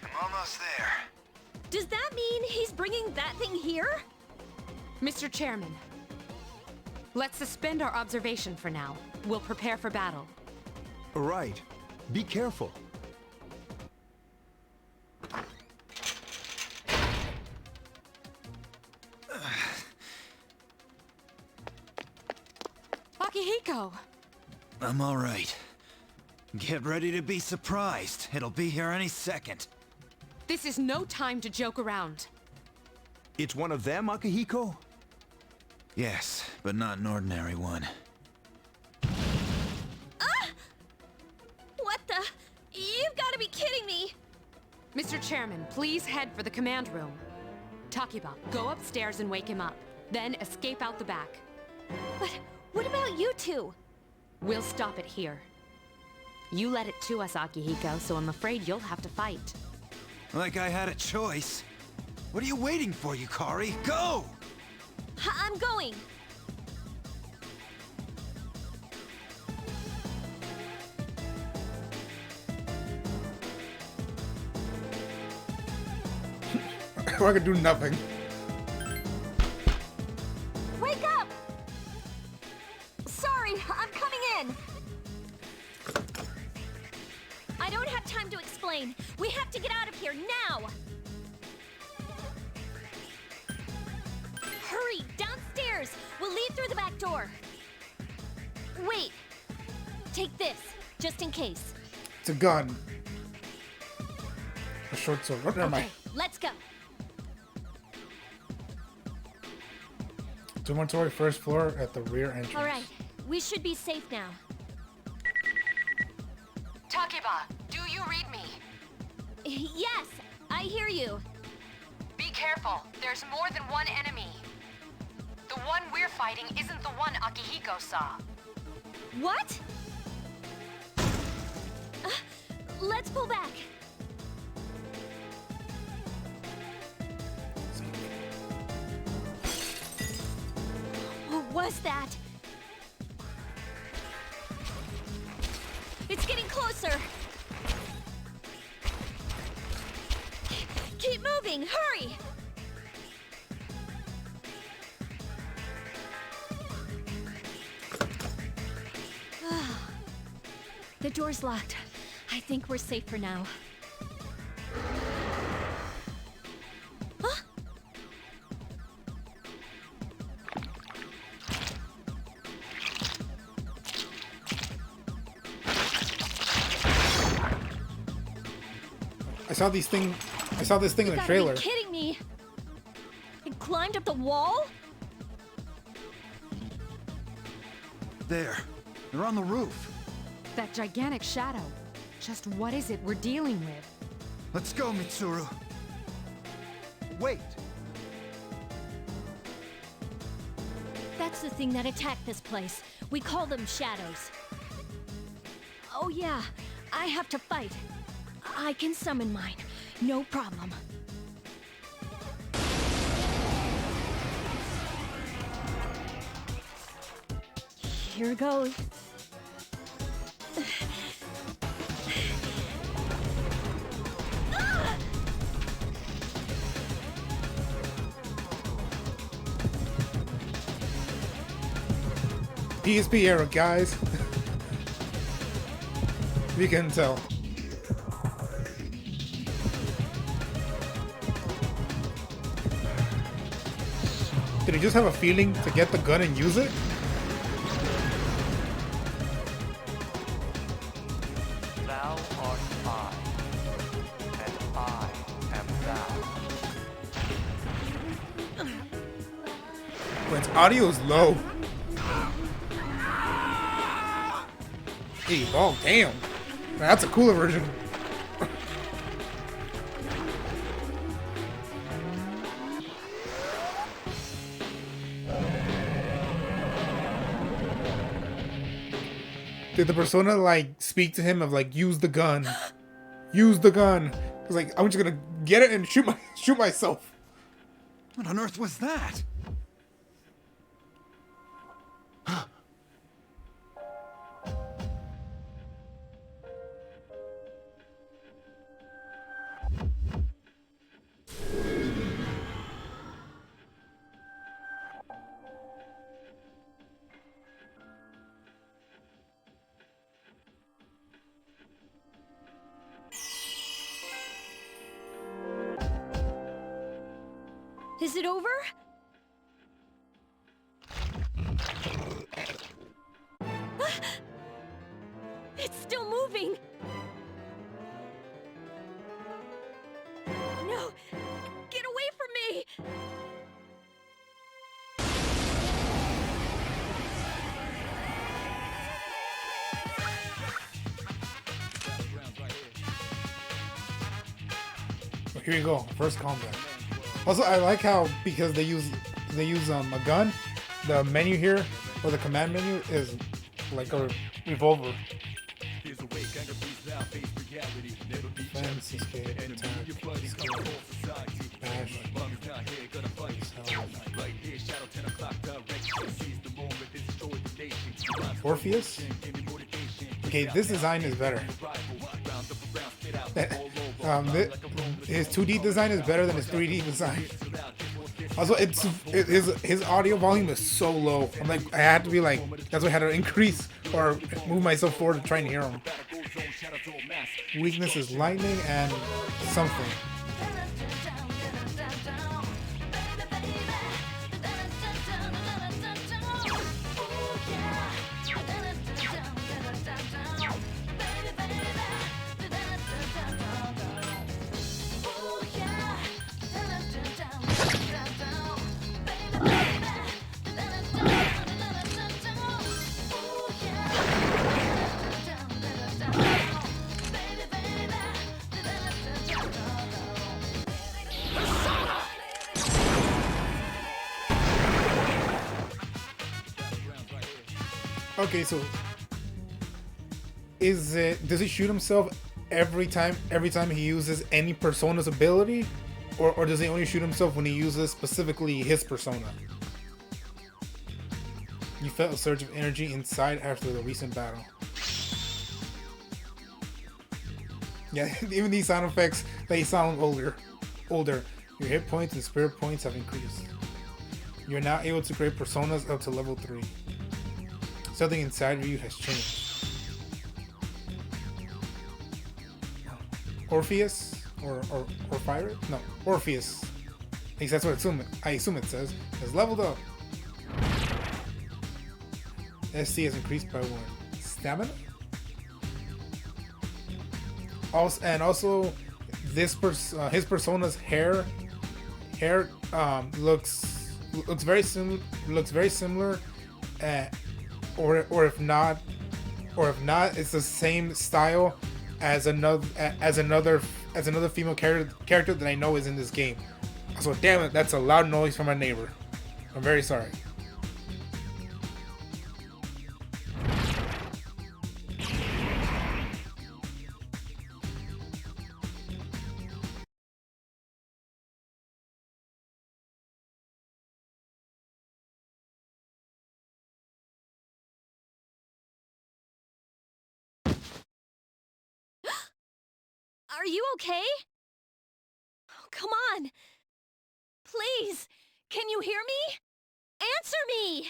Speaker 11: I'm almost there.
Speaker 3: Does that mean he's bringing that thing here?
Speaker 6: Mr. Chairman, let's suspend our observation for now. We'll prepare for battle.
Speaker 12: Right. Be careful.
Speaker 6: Akihiko!
Speaker 11: I'm all right. Get ready to be surprised. It'll be here any second.
Speaker 6: This is no time to joke around.
Speaker 12: It's one of them, Akihiko?
Speaker 11: Yes, but not an ordinary one.
Speaker 3: What the? You've got to be kidding me!
Speaker 6: Mr. Chairman, please head for the command room. Takiba, go upstairs and wake him up. Then escape out the back.
Speaker 3: But what about you two?
Speaker 6: We'll stop it here. You led it to us, Akihiko, so I'm afraid you'll have to fight.
Speaker 11: Like I had a choice. What are you waiting for, Yukari? Go!
Speaker 3: I'm going!
Speaker 1: I could do nothing.
Speaker 3: Wake up! Sorry, I'm coming in! I don't have time to explain. We have to get out of here now! Hurry, downstairs! We'll leave through the back door. Wait. Take this, just in case.
Speaker 1: It's a gun. A short sword. What am I?
Speaker 3: Okay, let's go.
Speaker 1: Dormitory first floor at the rear entrance.
Speaker 3: All right, we should be safe now.
Speaker 6: Takiba, do you read me?
Speaker 3: Yes, I hear you.
Speaker 6: Be careful. There's more than one enemy. The one we're fighting isn't the one Akihiko saw.
Speaker 3: What? Let's pull back. What was that? It's getting closer. Keep moving, hurry! The door's locked. I think we're safe for now. Huh?
Speaker 1: I saw this thing in the trailer.
Speaker 3: You gotta be kidding me! It climbed up the wall?
Speaker 11: There. They're on the roof.
Speaker 6: That gigantic shadow. Just what is it we're dealing with?
Speaker 11: Let's go, Mitsuru.
Speaker 12: Wait!
Speaker 3: That's the thing that attacked this place. We call them shadows. Oh yeah, I have to fight. I can summon mine. No problem. Here goes.
Speaker 1: PSP era, guys. We can tell. Did he just have a feeling to get the gun and use it?
Speaker 17: Thou art I, and I am thou.
Speaker 1: But its audio is low. Hey, oh damn. That's a cooler version. Did the persona like speak to him of like use the gun? Use the gun. Cause like I'm just gonna get it and shoot myself.
Speaker 11: What on earth was that?
Speaker 3: Is it over? moving! No! Get away from me!
Speaker 1: Well, here you go, first combat. Also, I like how because they use a gun, the menu here or the command menu is like a revolver. Defense, escape, attack, bash, Orpheus? Okay, this design is better. His 2D design is better than his 3D design. Also, his audio volume is so low. I'm like, I had to be like, that's why I had to increase or move myself forward to try and hear him. Weakness is lightning and something. Okay, so does he shoot himself every time he uses any persona's ability, or does he only shoot himself when he uses specifically his persona? You felt a surge of energy inside after the recent battle. Yeah, even these sound effects, they sound older. Your hit points and spirit points have increased. You're now able to create personas up to level 3. Something inside of you has changed. Orpheus? Or Fire? No, Orpheus. At least that's what I assume it says. Has leveled up. SC has increased by 1. Stamina? Also, his persona's hair looks very similar. Or if not, it's the same style as another female character that I know is in this game. So damn it, that's a loud noise from my neighbor. I'm very sorry.
Speaker 3: Are you okay? Oh, come on! Please! Can you hear me? Answer me!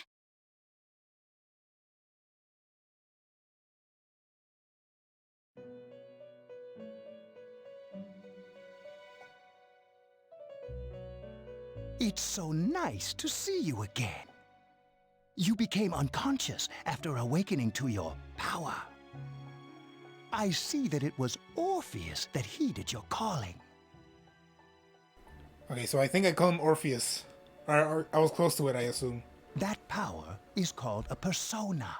Speaker 15: It's so nice to see you again. You became unconscious after awakening to your power. I see that it was Orpheus that heeded your calling.
Speaker 1: Okay, so I think I call him Orpheus. Or I was close to it, I assume.
Speaker 15: That power is called a persona.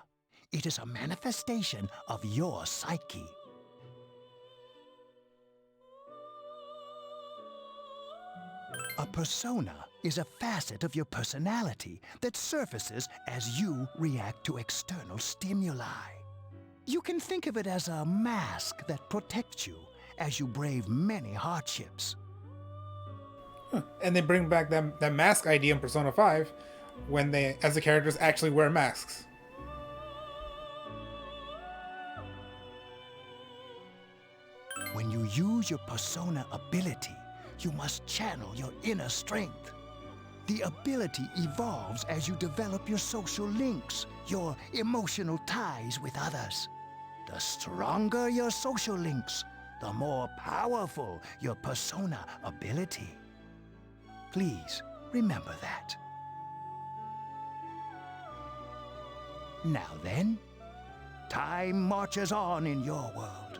Speaker 15: It is a manifestation of your psyche. A persona is a facet of your personality that surfaces as you react to external stimuli. You can think of it as a mask that protects you as you brave many hardships.
Speaker 1: And they bring back that mask idea in Persona 5 when as the characters actually wear masks.
Speaker 15: When you use your persona ability, you must channel your inner strength. The ability evolves as you develop your social links, your emotional ties with others. The stronger your social links, the more powerful your persona ability. Please remember that. Now then, Time marches on in your world.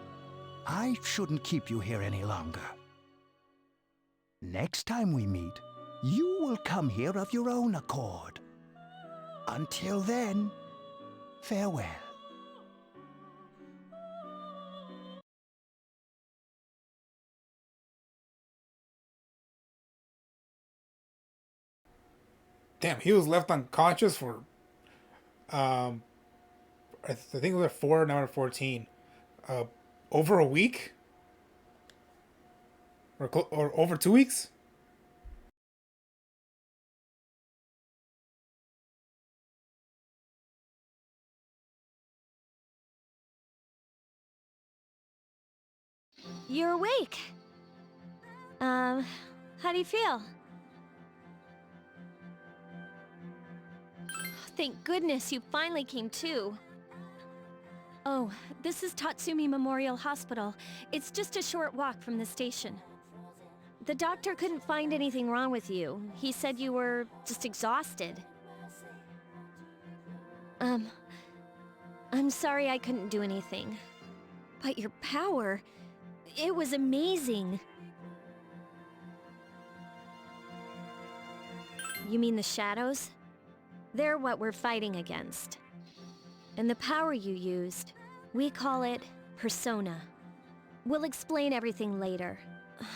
Speaker 15: I shouldn't keep you here any longer. Next time we meet, you will come here of your own accord. Until then, farewell.
Speaker 1: Damn, he was left unconscious for I think it was at 4, now at 14. Over a week? Or over 2 weeks?
Speaker 3: You're awake. How do you feel? Thank goodness you finally came to. Oh, this is Tatsumi Memorial Hospital. It's just a short walk from the station. The doctor couldn't find anything wrong with you. He said you were just exhausted. I'm sorry I couldn't do anything. But your power, it was amazing. You mean the shadows? They're what we're fighting against. And the power you used, we call it persona. We'll explain everything later.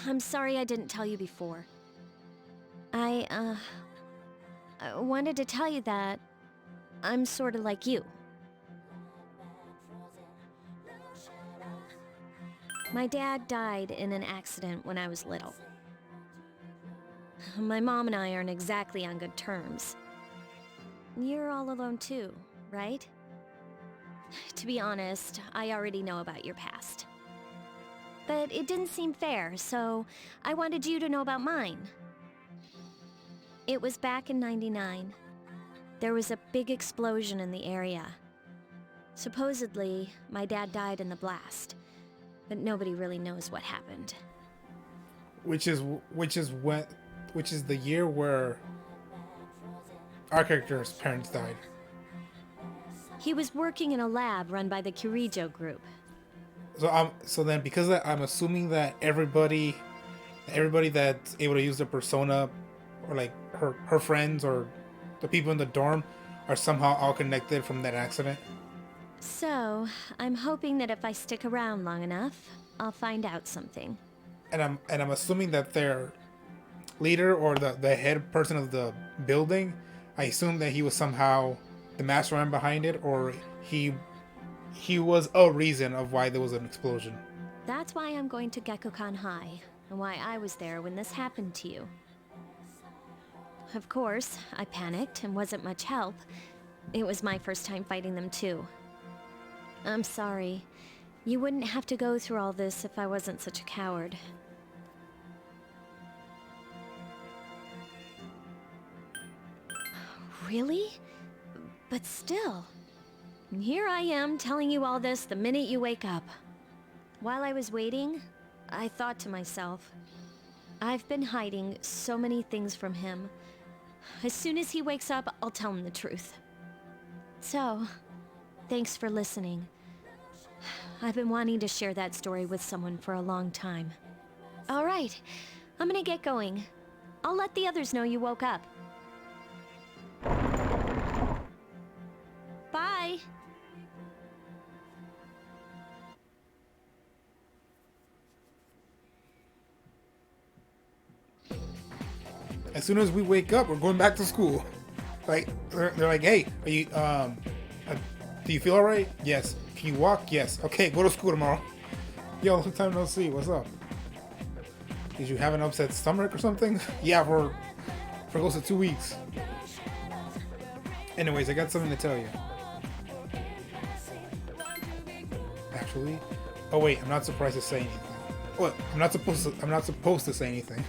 Speaker 3: I'm sorry I didn't tell you before. I wanted to tell you that I'm sort of like you. My dad died in an accident when I was little. My mom and I aren't exactly on good terms. You're all alone too, right? To be honest, I already know about your past. But it didn't seem fair, so I wanted you to know about mine. It was back in '99. There was a big explosion in the area. Supposedly, my dad died in the blast, but nobody really knows what happened.
Speaker 1: Which is the year where our character's parents died.
Speaker 3: He was working in a lab run by the Kirijo group.
Speaker 1: So then because of that, I'm assuming that everybody that's able to use their persona, or like her friends or the people in the dorm, are somehow all connected from that accident.
Speaker 3: So, I'm hoping that if I stick around long enough, I'll find out something.
Speaker 1: And I'm assuming that their leader or the head person of the building, I assume that he was somehow the mastermind behind it, or he was a reason of why there was an explosion.
Speaker 3: That's why I'm going to Gekukan High, and why I was there when this happened to you. Of course, I panicked and wasn't much help. It was my first time fighting them too. I'm sorry. You wouldn't have to go through all this if I wasn't such a coward. Really? But still. Here I am telling you all this the minute you wake up. While I was waiting, I thought to myself, I've been hiding so many things from him. As soon as he wakes up, I'll tell him the truth. So, thanks for listening. I've been wanting to share that story with someone for a long time. All right, I'm gonna get going. I'll let the others know you woke up. Bye!
Speaker 1: As soon as we wake up, we're going back to school. Like they're like, hey, are you do you feel alright? Yes. Can you walk? Yes. Okay, go to school tomorrow. Yo, long time no see. What's up? Did you have an upset stomach or something? Yeah, for close to 2 weeks. Anyways, I got something to tell you. Actually, oh wait, I'm not surprised to say anything. What? I'm not supposed to say anything.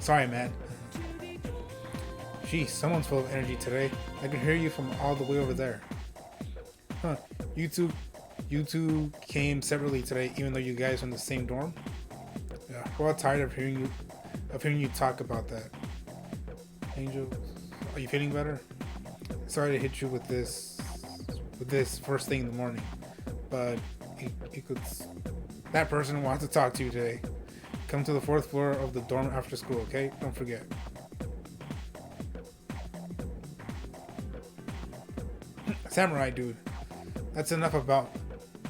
Speaker 1: Sorry, man. Geez, someone's full of energy today. I can hear you from all the way over there. Huh? You two came separately today, even though you guys are in the same dorm. Yeah, we're all tired of hearing you talk about that. Angel, are you feeling better? Sorry to hit you with this with this first thing in the morning, but that person wants to talk to you today. Come to the 4th floor of the dorm after school, okay? Don't forget. Samurai dude. That's enough about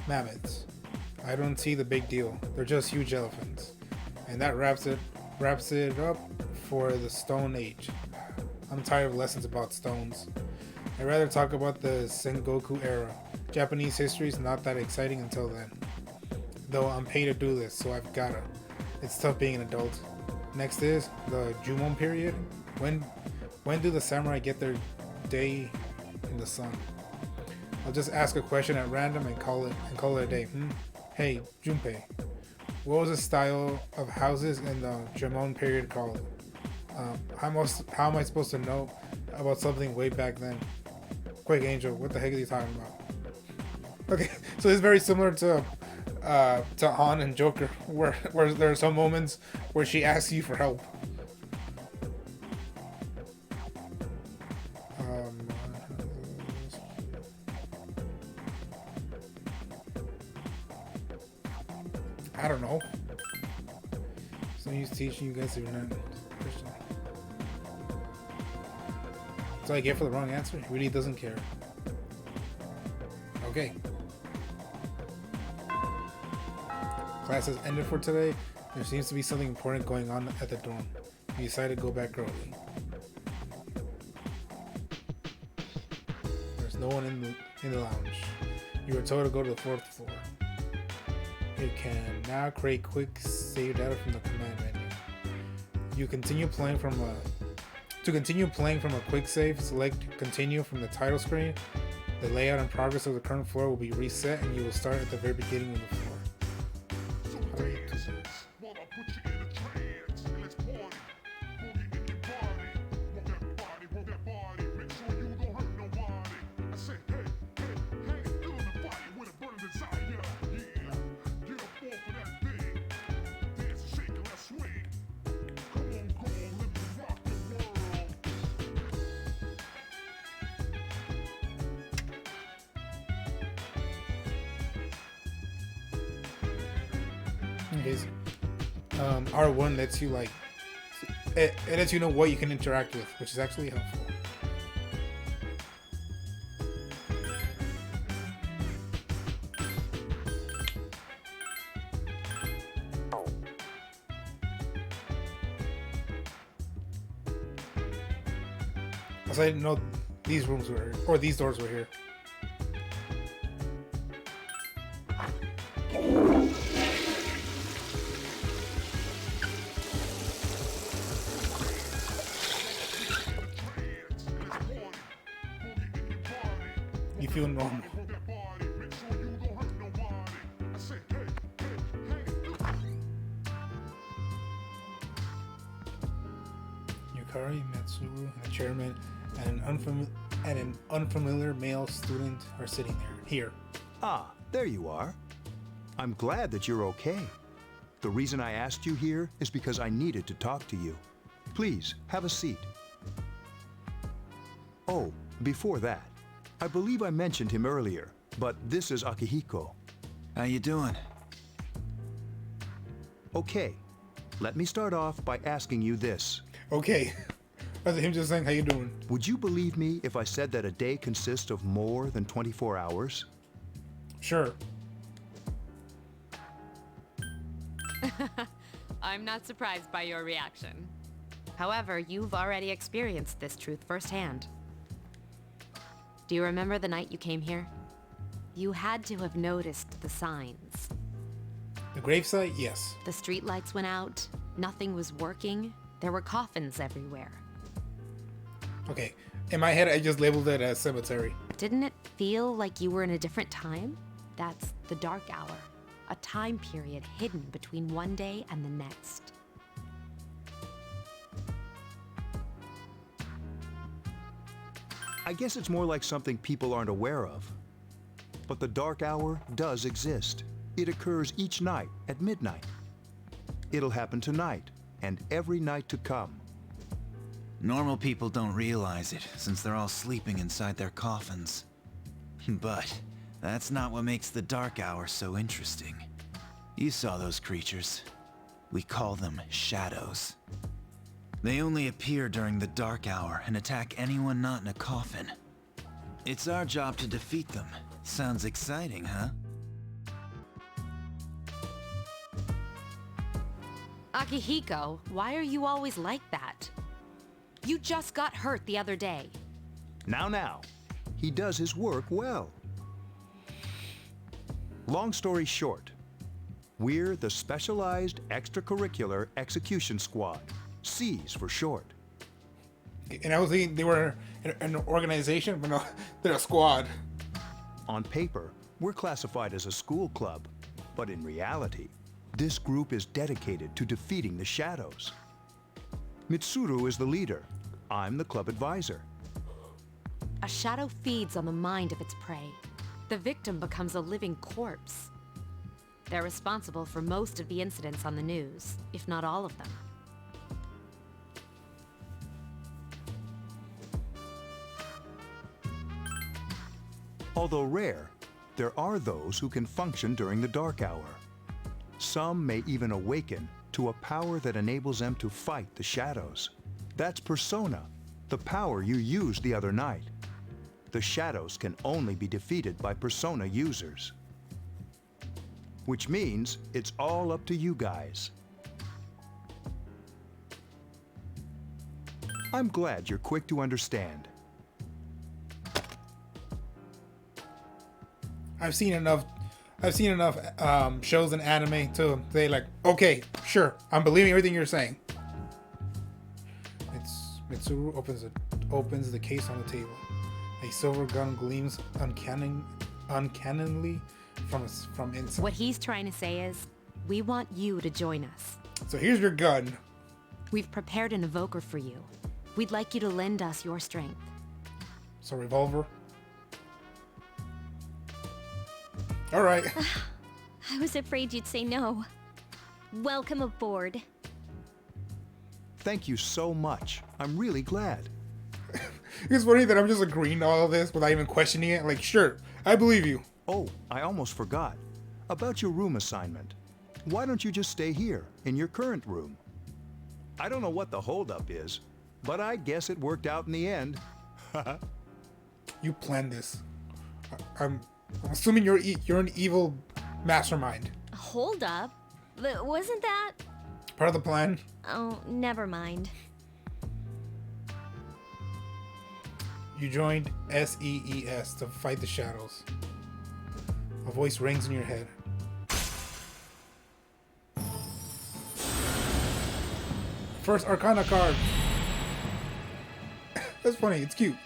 Speaker 1: mammoths. I don't see the big deal. They're just huge elephants. And that wraps it up for the Stone Age. I'm tired of lessons about stones. I'd rather talk about the Sengoku era. Japanese history is not that exciting until then. Though I'm paid to do this, so I've gotta. It's tough being an adult. Next is the Jumon period. When do the samurai get their day in the sun? I'll just ask a question at random and call it a day. Hey, Junpei, what was the style of houses in the Jumon period called? How am I supposed to know about something way back then? Quick, Angel, what the heck is he talking about? Okay, so it's very similar to Han and Joker, where there are some moments where she asks you for help. I don't know. So he's teaching you guys if you're not Christian. So I get for the wrong answer? He really doesn't care. Okay. Class has ended for today. There seems to be something important going on at the dorm. We decided to go back early. There's no one in the lounge. You were told to go to the 4th floor. You can now create quick save data from the command menu. To continue playing from a quick save, select continue from the title screen. The layout and progress of the current floor will be reset and you will start at the very beginning of the floor. R1 lets you it lets you know what you can interact with, which is actually helpful. Also, I didn't know these rooms were here, or these doors were here. You feel normal. Yukari, Matsuru, the chairman, and an unfamiliar male student are sitting there. Here.
Speaker 12: Ah, there you are. I'm glad that you're okay. The reason I asked you here is because I needed to talk to you. Please, have a seat. Oh, before that, I believe I mentioned him earlier, but this is Akihiko.
Speaker 11: How you doing?
Speaker 12: Okay, let me start off by asking you this.
Speaker 1: Okay. That's him just saying, how you doing?
Speaker 12: Would you believe me if I said that a day consists of more than 24 hours?
Speaker 1: Sure.
Speaker 6: I'm not surprised by your reaction. However, you've already experienced this truth firsthand. Do you remember the night you came here? You had to have noticed the signs.
Speaker 1: The gravesite? Yes.
Speaker 6: The streetlights went out, nothing was working, there were coffins everywhere.
Speaker 1: Okay, in my head I just labeled it as cemetery.
Speaker 6: Didn't it feel like you were in a different time? That's the dark hour, a time period hidden between one day and the next.
Speaker 12: I guess it's more like something people aren't aware of. But the dark hour does exist. It occurs each night at midnight. It'll happen tonight and every night to come.
Speaker 11: Normal people don't realize it, since they're all sleeping inside their coffins.
Speaker 18: But that's not what makes the dark hour so interesting. You saw those creatures. We call them shadows. They only appear during the dark hour and attack anyone not in a coffin. It's our job to defeat them. Sounds exciting, huh?
Speaker 6: Akihiko, why are you always like that? You just got hurt the other day.
Speaker 12: Now. He does his work well. Long story short, we're the Specialized Extracurricular Execution Squad. C's for short.
Speaker 1: And I was thinking they were an organization, but no, they're a squad.
Speaker 12: On paper, we're classified as a school club, but in reality, this group is dedicated to defeating the shadows. Mitsuru is the leader. I'm the club advisor.
Speaker 6: A shadow feeds on the mind of its prey. The victim becomes a living corpse. They're responsible for most of the incidents on the news, if not all of them.
Speaker 12: Although rare, there are those who can function during the dark hour. Some may even awaken to a power that enables them to fight the shadows. That's Persona, the power you used the other night. The shadows can only be defeated by Persona users. Which means it's all up to you guys. I'm glad you're quick to understand.
Speaker 1: I've seen enough shows and anime to say like, okay, sure, I'm believing everything you're saying. Mitsuru opens the case on the table. A silver gun gleams uncannily from inside.
Speaker 6: What he's trying to say is, we want you to join us.
Speaker 1: So here's your gun.
Speaker 6: We've prepared an evoker for you. We'd like you to lend us your strength.
Speaker 1: So revolver. All right.
Speaker 3: I was afraid you'd say no. Welcome aboard.
Speaker 12: Thank you so much. I'm really glad.
Speaker 1: It's funny that I'm just agreeing to all of this without even questioning it. Like, sure, I believe you.
Speaker 12: Oh, I almost forgot. About your room assignment. Why don't you just stay here, in your current room? I don't know what the holdup is, but I guess it worked out in the end.
Speaker 1: You planned this. I'm assuming you're an evil mastermind.
Speaker 3: Hold up. Wasn't that...
Speaker 1: Part of the plan?
Speaker 3: Oh, never mind.
Speaker 1: You joined SEES to fight the shadows. A voice rings in your head. First Arcana card. That's funny, it's cute.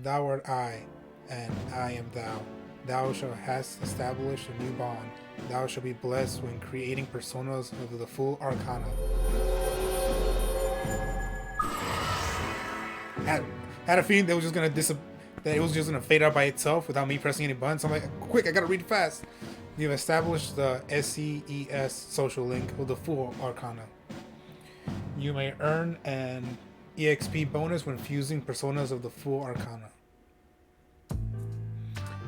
Speaker 1: Thou art I, and I am thou. Thou shalt hast established a new bond. Thou shalt be blessed when creating personas of the full Arcana. Had a feeling that it was just gonna fade out by itself without me pressing any buttons. So I'm like, quick, I gotta read fast. You've established the SCES social link of the full Arcana. You may earn an EXP bonus when fusing personas of the full Arcana.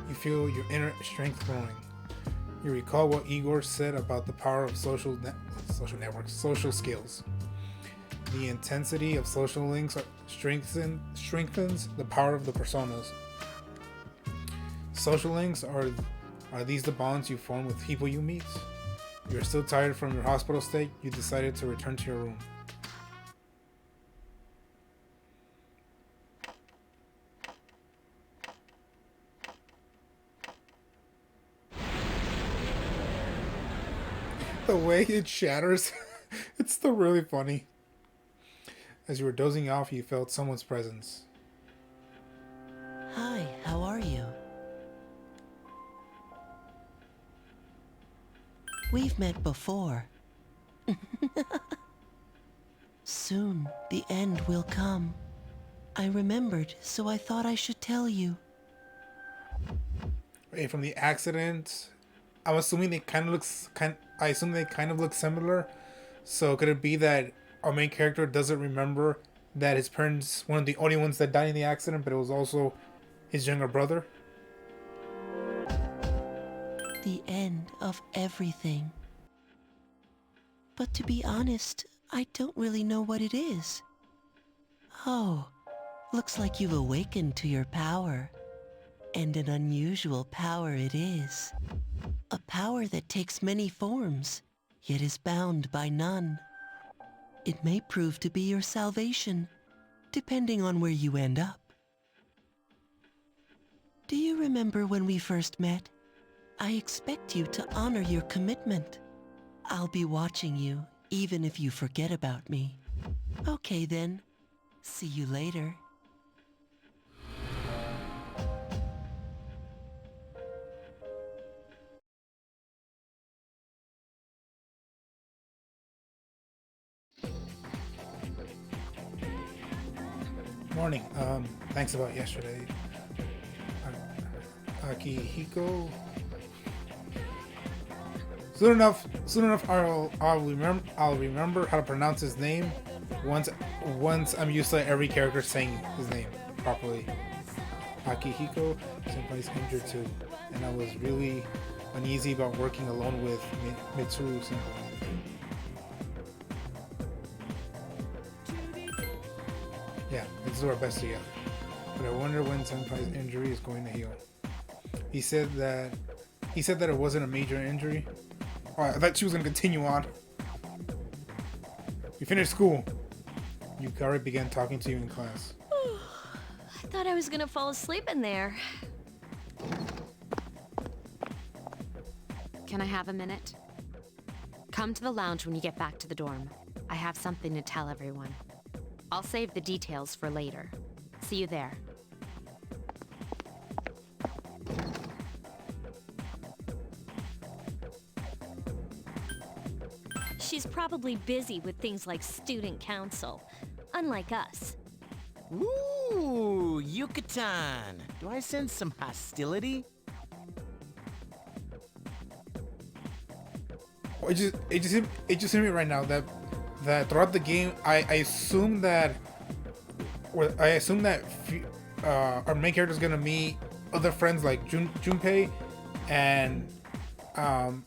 Speaker 1: You feel your inner strength growing. You recall what Igor said about the power of social networks, social skills. The intensity of social links strengthens the power of the personas. Social links are these the bonds you form with people you meet? You're still tired from your hospital stay, you decided to return to your room. The way it shatters, it's still really funny. As you were dozing off, you felt someone's presence.
Speaker 5: Hi, how are you? We've met before. Soon, the end will come. I remembered, so I thought I should tell you.
Speaker 1: Hey, from the accident, I'm assuming they kind of look similar. So could it be that our main character doesn't remember that his parents, one of the only ones that died in the accident, but it was also his younger brother?
Speaker 5: the end of everything. But to be honest, I don't really know what it is. Oh, looks like you've awakened to your power. And an unusual power it is. A power that takes many forms, yet is bound by none. It may prove to be your salvation, depending on where you end up. Do you remember when we first met? I expect you to honor your commitment. I'll be watching you, even if you forget about me. Okay then. See you later.
Speaker 1: Morning. Thanks about yesterday. Akihiko. Soon enough, I'll remember how to pronounce his name. Once I'm used to every character saying his name properly. Akihiko. Senpai's injured too, and I was really uneasy about working alone with Mitsuru Senpai. Yeah, let's do our best together. But I wonder when Senpai's injury is going to heal. He said that it wasn't a major injury. Oh, I thought she was gonna continue on. You finished school. Yukari began talking to you in class.
Speaker 3: I thought I was gonna fall asleep in there.
Speaker 6: Can I have a minute? Come to the lounge when you get back to the dorm. I have something to tell everyone. I'll save the details for later. See you there.
Speaker 3: She's probably busy with things like student council, unlike us.
Speaker 10: Ooh, Yucatan. Do I sense some hostility?
Speaker 1: It just hit me right now that throughout the game I assume that our main character is gonna meet other friends like Junpei and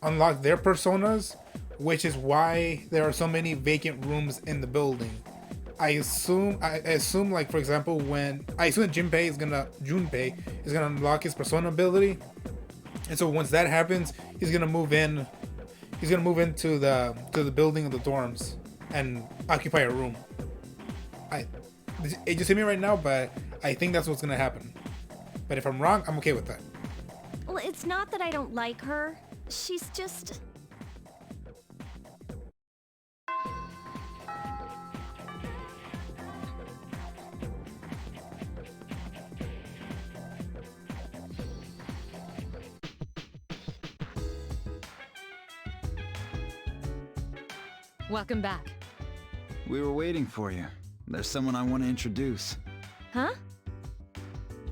Speaker 1: unlock their personas, which is why there are so many vacant rooms in the building. I assume like, for example, when I assume that Junpei is gonna unlock his persona ability, and so once that happens, he's gonna move into the building of the dorms and occupy a room. It just hit me right now, but I think that's what's gonna happen. But if I'm wrong, I'm okay with that.
Speaker 3: Well, it's not that I don't like her. She's just...
Speaker 6: Welcome back.
Speaker 18: We were waiting for you. There's someone I want to introduce.
Speaker 3: Huh?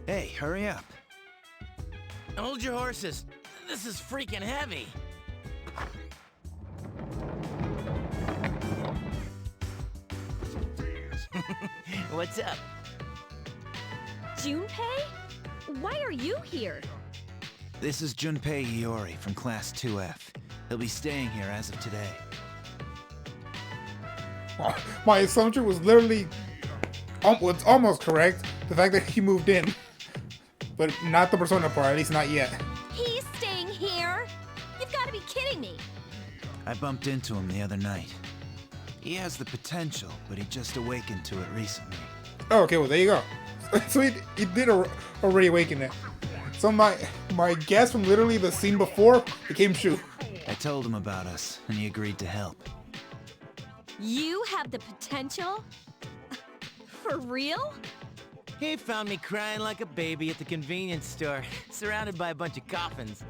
Speaker 10: Hey, hurry up. Hold your horses. This is freaking heavy. What's up?
Speaker 3: Junpei? Why are you here?
Speaker 18: This is Junpei Iori from Class 2F. He'll be staying here as of today.
Speaker 1: My assumption was literally it's almost correct. The fact that he moved in, but not the persona part, at least not yet.
Speaker 3: He's staying here? You've got to be kidding me.
Speaker 18: I bumped into him the other night. He has the potential, but he just awakened to it recently.
Speaker 1: Oh, okay, well there you go. So he did already awaken it. So my guess from literally the scene before became true.
Speaker 18: I told him about us, and he agreed to help.
Speaker 3: You have the potential? For real?
Speaker 10: He found me crying like a baby at the convenience store, surrounded by a bunch of coffins.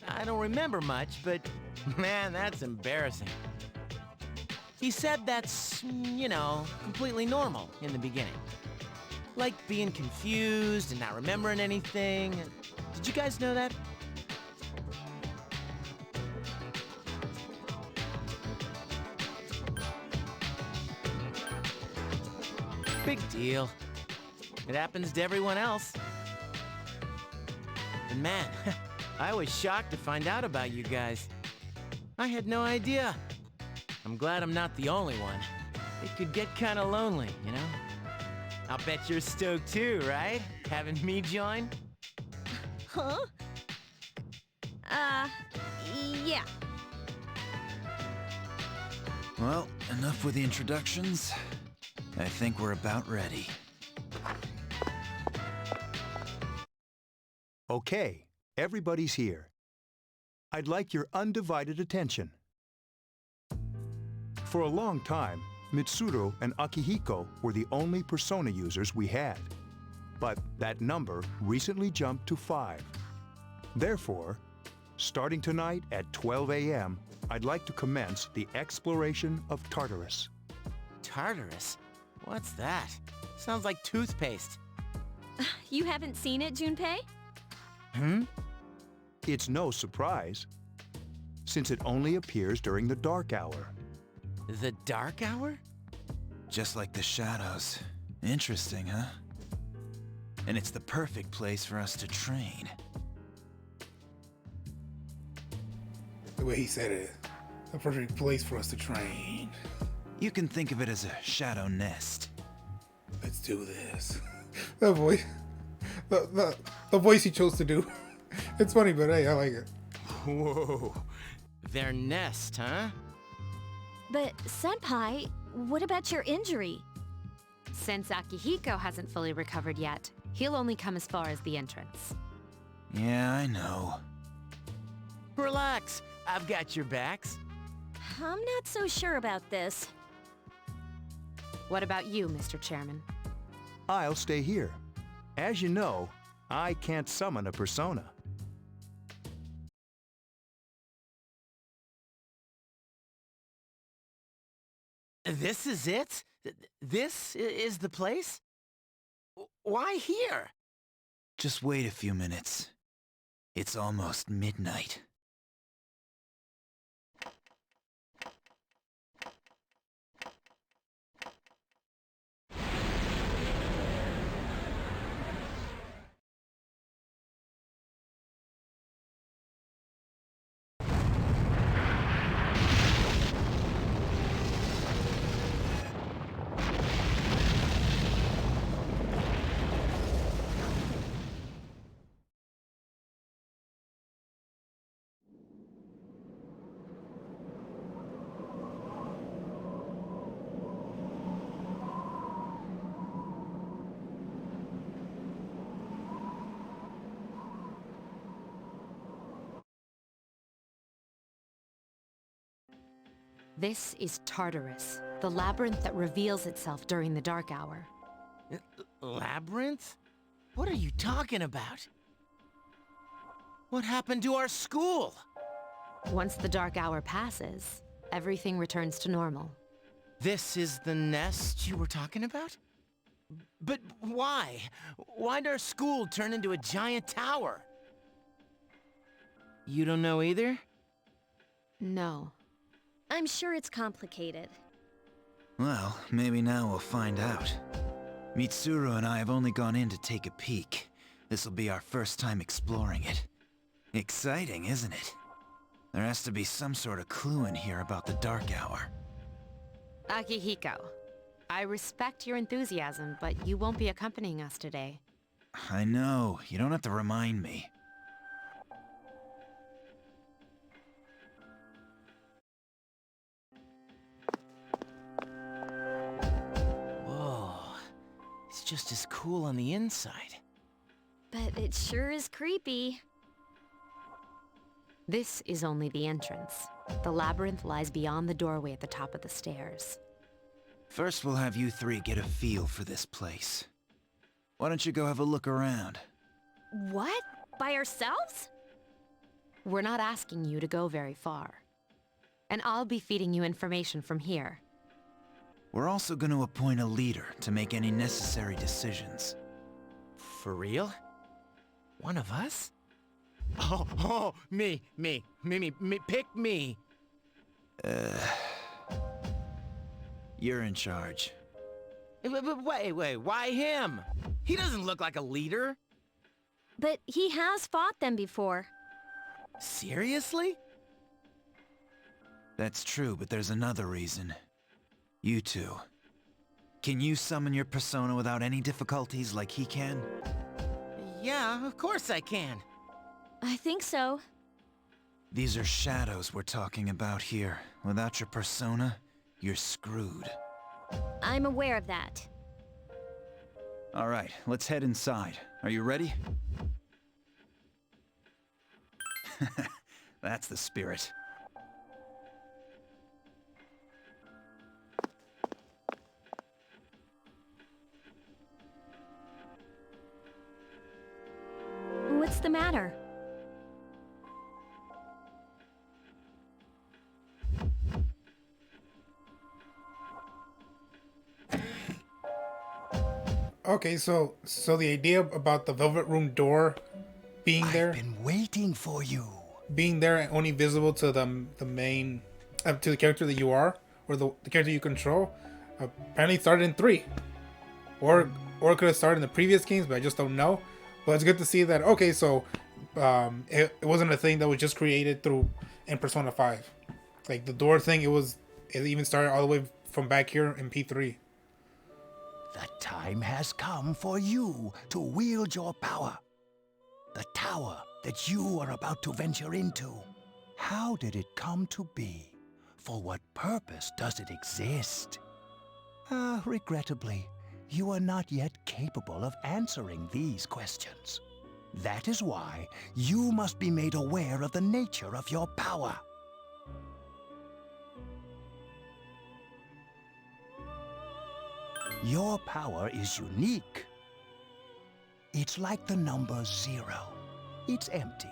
Speaker 10: I don't remember much, but man, that's embarrassing. He said that's, completely normal in the beginning. Like being confused and not remembering anything. Did you guys know that? Big deal. It happens to everyone else. And man, I was shocked to find out about you guys. I had no idea. I'm glad I'm not the only one. It could get kinda lonely, you know? I'll bet you're stoked too, right? Having me join?
Speaker 3: Huh? Yeah.
Speaker 18: Well, enough with the introductions. I think we're about ready.
Speaker 12: Okay, everybody's here. I'd like your undivided attention. For a long time, Mitsuru and Akihiko were the only persona users we had. But that number recently jumped to 5. Therefore, starting tonight at 12 a.m., I'd like to commence the exploration of Tartarus.
Speaker 10: Tartarus? What's that? Sounds like toothpaste.
Speaker 3: You haven't seen it, Junpei?
Speaker 12: It's no surprise, since it only appears during the dark hour.
Speaker 10: The dark hour?
Speaker 18: Just like the shadows. Interesting, huh? And it's the perfect place for us to train.
Speaker 1: The way he said it, a perfect place for us to train.
Speaker 18: You can think of it as a shadow nest.
Speaker 1: Let's do this. That voice, the voice he chose to do. It's funny, but hey, I like it.
Speaker 10: Whoa. Their nest, huh?
Speaker 3: But, Senpai, what about your injury?
Speaker 6: Since Akihiko hasn't fully recovered yet, he'll only come as far as the entrance.
Speaker 18: Yeah, I know.
Speaker 10: Relax, I've got your backs.
Speaker 3: I'm not so sure about this.
Speaker 6: What about you, Mr. Chairman?
Speaker 12: I'll stay here. As you know, I can't summon a persona.
Speaker 10: This is it? This is the place? Why here?
Speaker 18: Just wait a few minutes. It's almost midnight.
Speaker 6: This is Tartarus, the labyrinth that reveals itself during the dark hour.
Speaker 10: Labyrinth? What are you talking about? What happened to our school?
Speaker 6: Once the dark hour passes, everything returns to normal.
Speaker 10: This is the nest you were talking about? But why? Why'd our school turn into a giant tower? You don't know either?
Speaker 6: No.
Speaker 3: I'm sure it's complicated.
Speaker 18: Well, maybe now we'll find out. Mitsuru and I have only gone in to take a peek. This'll be our first time exploring it. Exciting, isn't it? There has to be some sort of clue in here about the dark hour.
Speaker 6: Akihiko, I respect your enthusiasm, but you won't be accompanying us today.
Speaker 18: I know, you don't have to remind me.
Speaker 10: Whoa. It's just as cool on the inside.
Speaker 3: But it sure is creepy.
Speaker 6: This is only the entrance. The labyrinth lies beyond the doorway at the top of the stairs.
Speaker 18: First, we'll have you three get a feel for this place. Why don't you go have a look around?
Speaker 3: What? By ourselves?
Speaker 6: We're not asking you to go very far. And I'll be feeding you information from here.
Speaker 18: We're also going to appoint a leader to make any necessary decisions.
Speaker 10: For real? One of us? Oh, me, pick me.
Speaker 18: You're in charge.
Speaker 10: But wait, why him? He doesn't look like a leader.
Speaker 3: But he has fought them before.
Speaker 10: Seriously?
Speaker 18: That's true, but there's another reason. You two. Can you summon your persona without any difficulties like he can?
Speaker 10: Yeah, of course I can.
Speaker 3: I think so.
Speaker 18: These are shadows we're talking about here. Without your persona, you're screwed.
Speaker 3: I'm aware of that.
Speaker 18: Alright, let's head inside. Are you ready? That's the spirit.
Speaker 3: What's the matter?
Speaker 1: Okay, so the idea about the Velvet Room door being there,
Speaker 15: I've been waiting for you.
Speaker 1: being there and only visible to the main, to the character that you are, or the character you control, apparently started in 3, or it could have started in the previous games, but I just don't know. But it's good to see that. Okay, so it wasn't a thing that was just created through in Persona 5, like the door thing. It even started all the way from back here in P3.
Speaker 15: The time has come for you to wield your power. The tower that you are about to venture into. How did it come to be? For what purpose does it exist? Regrettably, you are not yet capable of answering these questions. That is why you must be made aware of the nature of your power. Your power is unique. It's like the number 0. It's empty,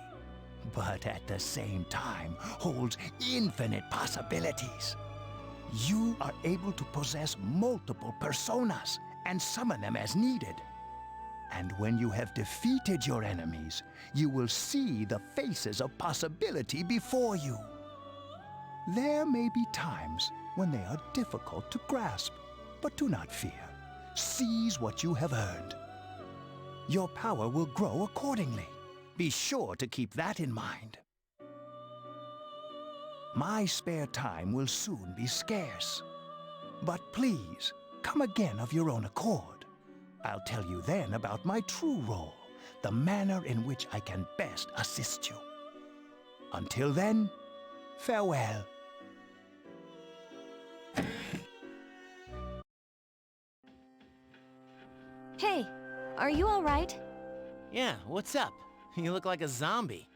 Speaker 15: but at the same time holds infinite possibilities. You are able to possess multiple personas and summon them as needed. And when you have defeated your enemies, you will see the faces of possibility before you. There may be times when they are difficult to grasp, but do not fear. Seize what you have earned. Your power will grow accordingly. Be sure to keep that in mind. My spare time will soon be scarce. But please, come again of your own accord. I'll tell you then about my true role, the manner in which I can best assist you. Until then, farewell.
Speaker 3: Hey, are you all right?
Speaker 10: Yeah, what's up? You look like a zombie.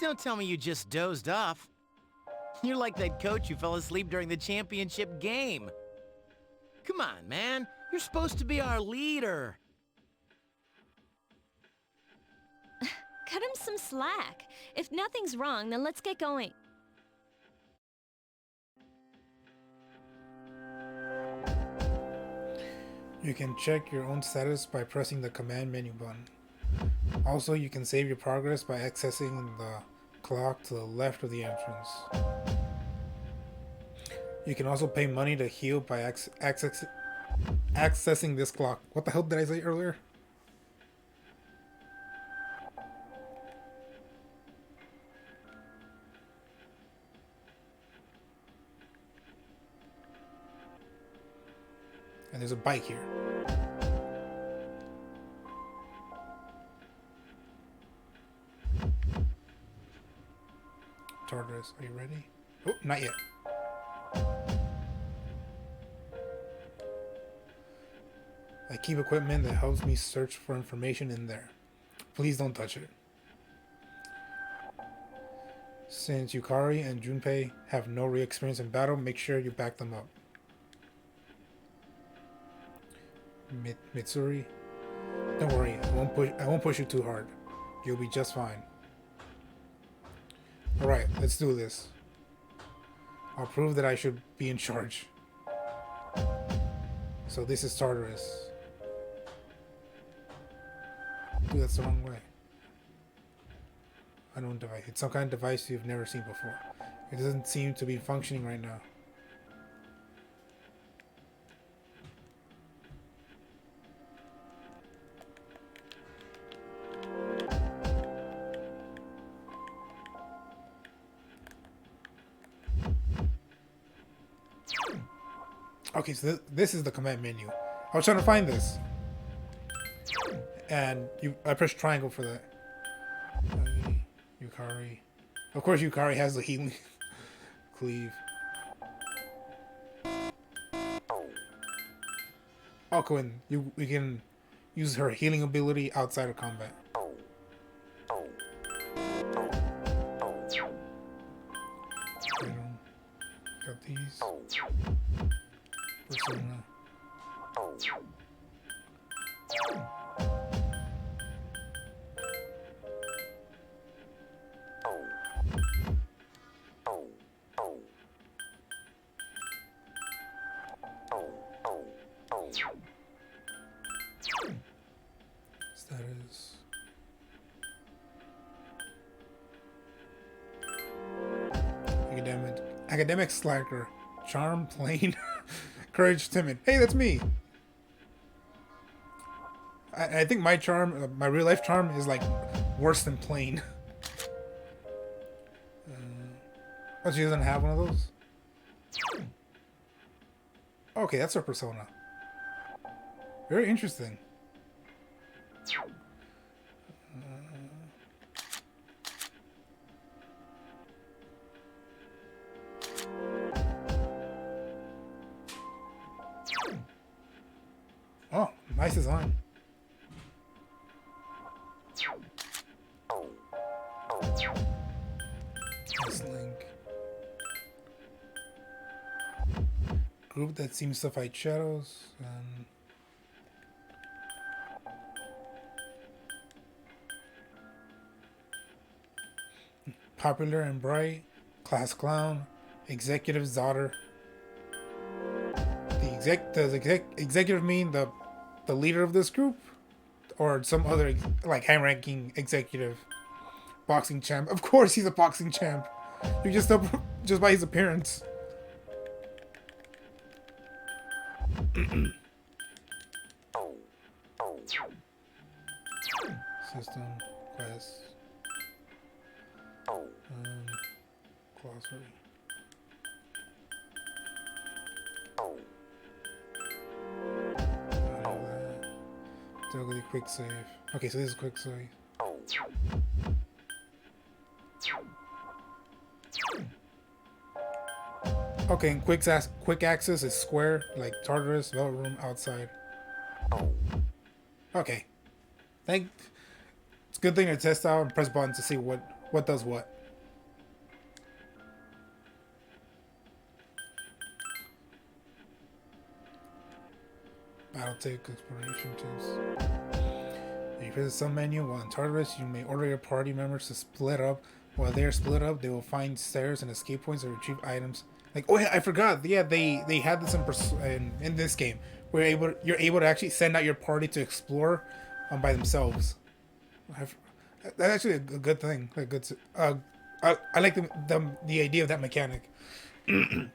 Speaker 10: Don't tell me you just dozed off. You're like that coach who fell asleep during the championship game. Come on, man. You're supposed to be our leader.
Speaker 3: Cut him some slack. If nothing's wrong, then let's get going.
Speaker 1: You can check your own status by pressing the command menu button. Also, you can save your progress by accessing the clock to the left of the entrance. You can also pay money to heal by accessing this clock. What the hell did I say earlier? And there's a bike here. Tartarus, are you ready? Oh, not yet. I keep equipment that helps me search for information in there. Please don't touch it. Since Yukari and Junpei have no real experience in battle, make sure you back them up. Mitsuri, don't worry, I won't push you too hard. You'll be just fine. Alright, let's do this. I'll prove that I should be in charge. So this is Tartarus. Dude, that's the wrong way. Unknown device. It's some kind of device you've never seen before. It doesn't seem to be functioning right now. Okay, so this is the command menu. I was trying to find this, and I pressed triangle for that. Yukari. Of course, Yukari has the healing cleave. Okay, and we can use her healing ability outside of combat. Got these. Persona. Status. Academic slacker. Charm, plain. Courage, timid. Hey, that's me. I think my charm, my real life charm, is like worse than plain. Oh, she doesn't have one of those? Okay, that's her persona. Very interesting. Oh, nice design. Nice link. Group that seems to fight shadows. Popular and bright. Class clown. Executive's daughter. Does executive mean the leader of this group, or some other like high-ranking executive? Boxing champ. Of course, he's a boxing champ. You just know just by his appearance. System quest. Glossary. Totally quick save. Okay, so this is quick save. Okay, and quick access is square, like Tartarus, Velvet Room, outside. Okay. It's a good thing to test out and press buttons to see what does what. Battle Tech Exploration Tips. If you visit some menu while in Tartarus, you may order your party members to split up. While they are split up, they will find stairs and escape points to retrieve items. Like, oh yeah, I forgot. Yeah, they had this in this game, where you're able to actually send out your party to explore by themselves. That's actually a good thing. A good. I like the idea of that mechanic. If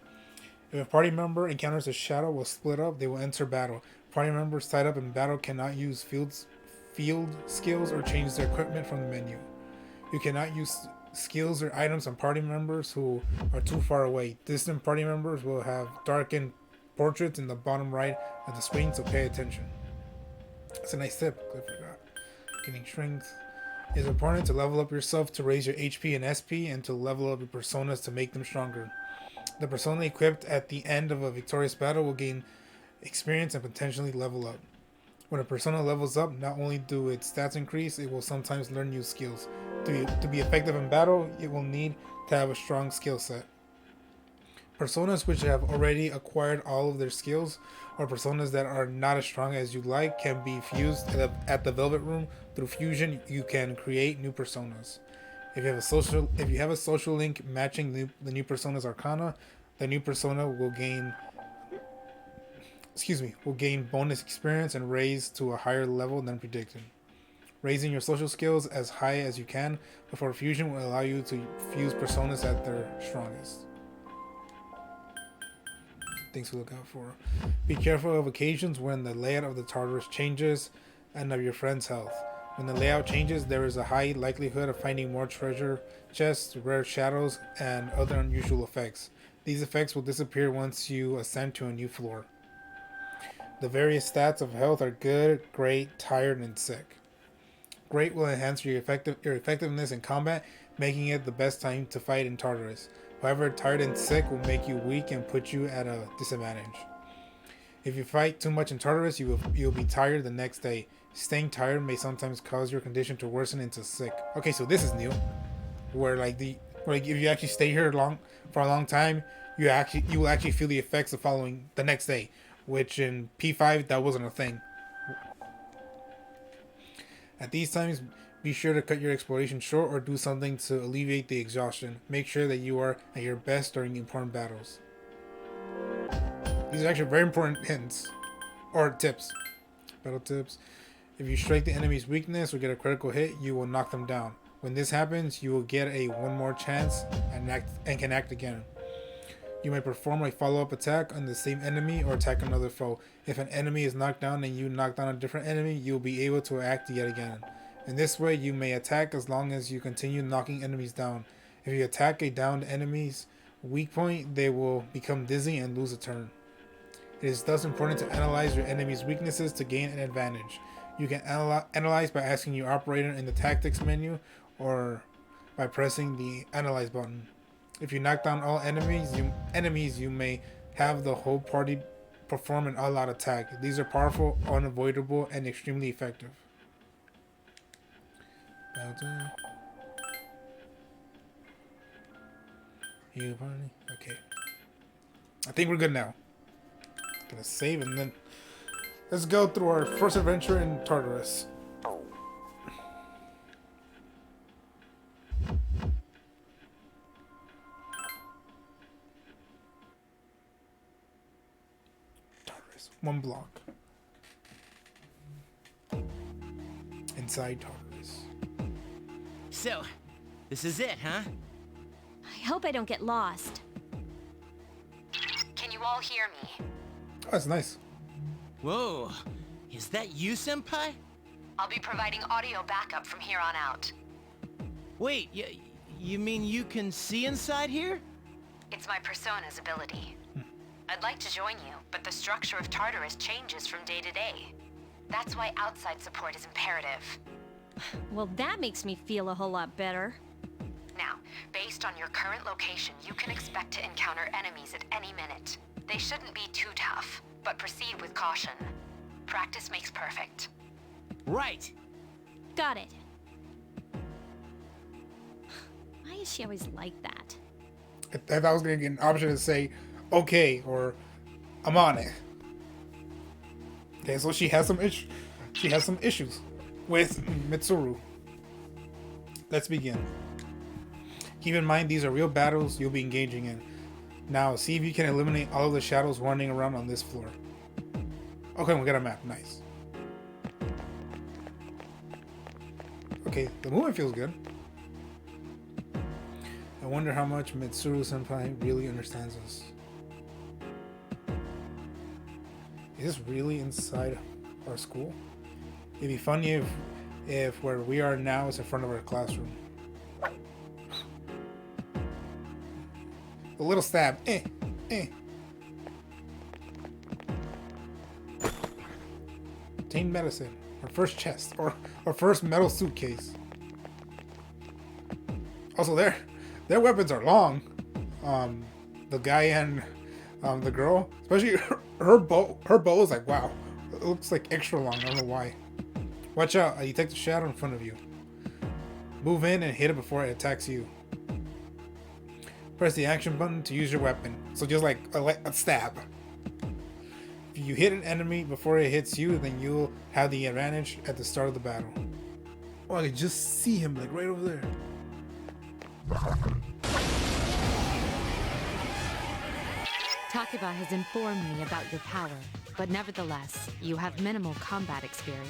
Speaker 1: a party member encounters a shadow while split up, they will enter battle. Party members tied up in battle cannot use field skills or change their equipment from the menu. You cannot use skills or items on party members who are too far away. Distant party members will have darkened portraits in the bottom right of the screen, so pay attention. That's a nice tip. I forgot. Getting strength. It's important to level up yourself to raise your HP and SP, and to level up your personas to make them stronger. The persona equipped at the end of a victorious battle will gain experience and potentially level up. When a persona levels up, not only do its stats increase, it will sometimes learn new skills. To be effective in battle, it will need to have a strong skill set. Personas which have already acquired all of their skills, or personas that are not as strong as you like, can be fused at the Velvet Room. Through fusion, you can create new personas. If you have a social link matching the new persona's arcana, the new persona will gain bonus experience and raise to a higher level than predicted. Raising your social skills as high as you can before fusion will allow you to fuse personas at their strongest. Things to look out for. Be careful of occasions when the layout of the Tartarus changes and of your friend's health. When the layout changes, there is a high likelihood of finding more treasure chests, rare shadows, and other unusual effects. These effects will disappear once you ascend to a new floor. The various stats of health are good, great, tired, and sick. Great will enhance your effectiveness in combat, making it the best time to fight in Tartarus. However, tired and sick will make you weak and put you at a disadvantage. If you fight too much in Tartarus, you'll be tired the next day. Staying tired may sometimes cause your condition to worsen into sick. Okay, so this is new, where if you actually stay here for a long time, you will actually feel the effects of following the next day, which in P5 that wasn't a thing. At these times, be sure to cut your exploration short or do something to alleviate the exhaustion. Make sure that you are at your best during important battles. These are actually very important hints. Or tips. Battle tips. If you strike the enemy's weakness or get a critical hit, you will knock them down. When this happens, you will get a one more chance and can act again. You may perform a follow-up attack on the same enemy or attack another foe. If an enemy is knocked down and you knock down a different enemy, you will be able to act yet again. In this way, you may attack as long as you continue knocking enemies down. If you attack a downed enemy's weak point, they will become dizzy and lose a turn. It is thus important to analyze your enemy's weaknesses to gain an advantage. You can analyze by asking your operator in the tactics menu or by pressing the analyze button. If you knock down all enemies, you may have the whole party perform an all-out attack. These are powerful, unavoidable, and extremely effective. Okay. I think we're good now. Gonna save and then let's go through our first adventure in Tartarus. Tartarus, one block. Inside Tartarus.
Speaker 10: So, this is it, huh?
Speaker 3: I hope I don't get lost.
Speaker 6: Can you all hear me?
Speaker 1: Oh, that's nice.
Speaker 10: Whoa, is that you, Senpai?
Speaker 6: I'll be providing audio backup from here on out.
Speaker 10: Wait, you mean you can see inside here?
Speaker 6: It's my persona's ability. I'd like to join you, but the structure of Tartarus changes from day to day. That's why outside support is imperative.
Speaker 3: Well, that makes me feel a whole lot better.
Speaker 6: Now, based on your current location, you can expect to encounter enemies at any minute. They shouldn't be too tough, but proceed with caution. Practice makes perfect.
Speaker 10: Right.
Speaker 3: Got it. Why is she always like that?
Speaker 1: If I was going to get an option to say, okay, or I'm on it. Okay, so she has some issues with Mitsuru. Let's begin. Keep in mind these are real battles you'll be engaging in. Now, see if you can eliminate all of the shadows running around on this floor. Okay, we got a map. Nice. Okay, the movement feels good. I wonder how much Mitsuru-senpai really understands us. Is this really inside our school? It'd be funny if where we are now is in front of our classroom. A little stab. Obtain medicine. Our first chest. Or our first metal suitcase. Also, their weapons are long. The guy and the girl, especially her bow is like, wow. It looks like extra long. I don't know why. Watch out. I detect a shadow in front of you. Move in and hit it before it attacks you. Press the action button to use your weapon. So just like a stab. If you hit an enemy before it hits you, then you'll have the advantage at the start of the battle. Oh, I can just see him like right over there.
Speaker 6: Takeba has informed me about your power, but nevertheless, you have minimal combat experience.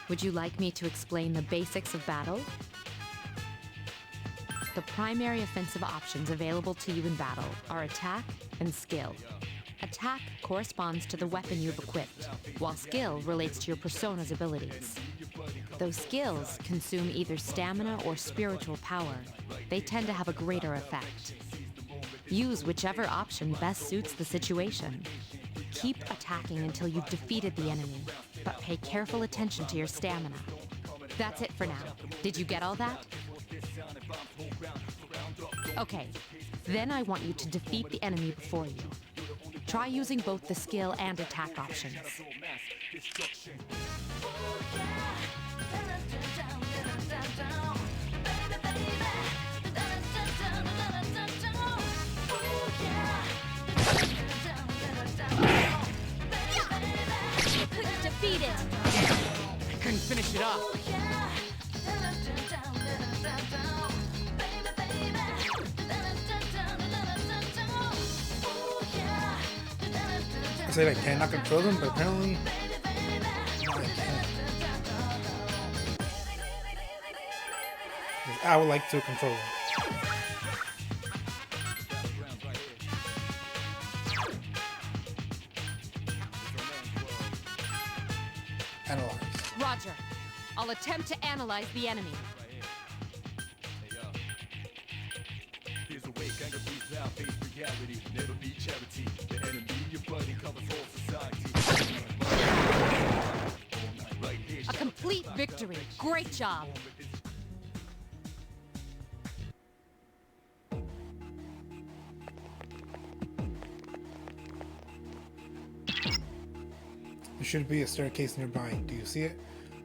Speaker 6: Would you like me to explain the basics of battle? The primary offensive options available to you in battle are attack and skill. Attack corresponds to the weapon you've equipped, while skill relates to your persona's abilities. Though skills consume either stamina or spiritual power, they tend to have a greater effect. Use whichever option best suits the situation. Keep attacking until you've defeated the enemy, but pay careful attention to your stamina. That's it for now. Did you get all that? Okay, then I want you to defeat the enemy before you. Try using both the skill and attack options.
Speaker 3: Couldn't defeat it.
Speaker 10: I couldn't finish it off.
Speaker 1: I said I cannot control them, but apparently I can. I would like to control them. Analyze.
Speaker 6: Roger. I'll attempt to analyze the enemy. A complete victory. Great job.
Speaker 1: There should be a staircase nearby. Do you see it?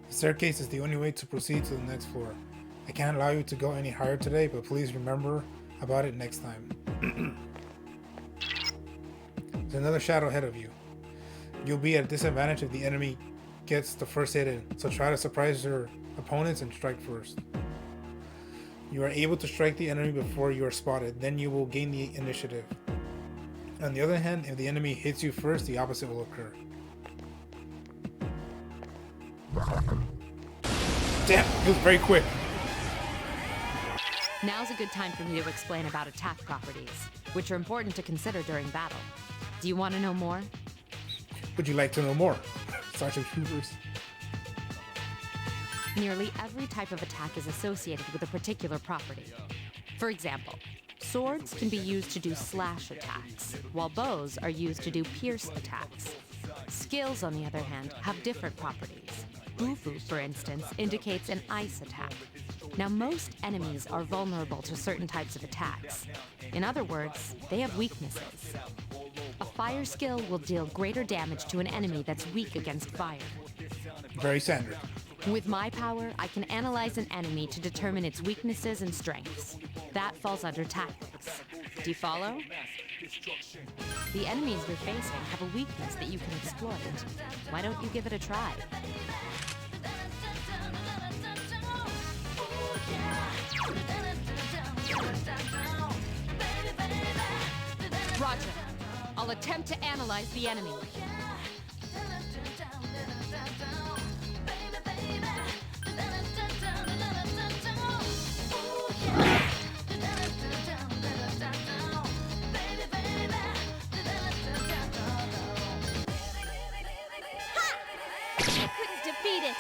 Speaker 1: The staircase is the only way to proceed to the next floor. I can't allow you to go any higher today, but please remember about it next time. There's another shadow ahead of you. You'll be at a disadvantage if the enemy gets the first hit in, so try to surprise your opponents and strike first. You are able to strike the enemy before you are spotted, then you will gain the initiative. On the other hand, if the enemy hits you first, the opposite will occur. Damn, it was very quick.
Speaker 6: Now's a good time for me to explain about attack properties, which are important to consider during battle. Do you want to know more?
Speaker 1: Would you like to know more? Sergeant Hoovers.
Speaker 6: Nearly every type of attack is associated with a particular property. For example, swords can be used to do slash attacks, while bows are used to do pierce attacks. Skills, on the other hand, have different properties. Bufu, for instance, indicates an ice attack. Now, most enemies are vulnerable to certain types of attacks. In other words, they have weaknesses. A fire skill will deal greater damage to an enemy that's weak against fire.
Speaker 1: Very standard.
Speaker 6: With my power, I can analyze an enemy to determine its weaknesses and strengths. That falls under tactics. Do you follow? The enemies you're facing have a weakness that you can exploit. Why don't you give it a try? Roger. I'll attempt to analyze the enemy.
Speaker 3: I couldn't defeat it.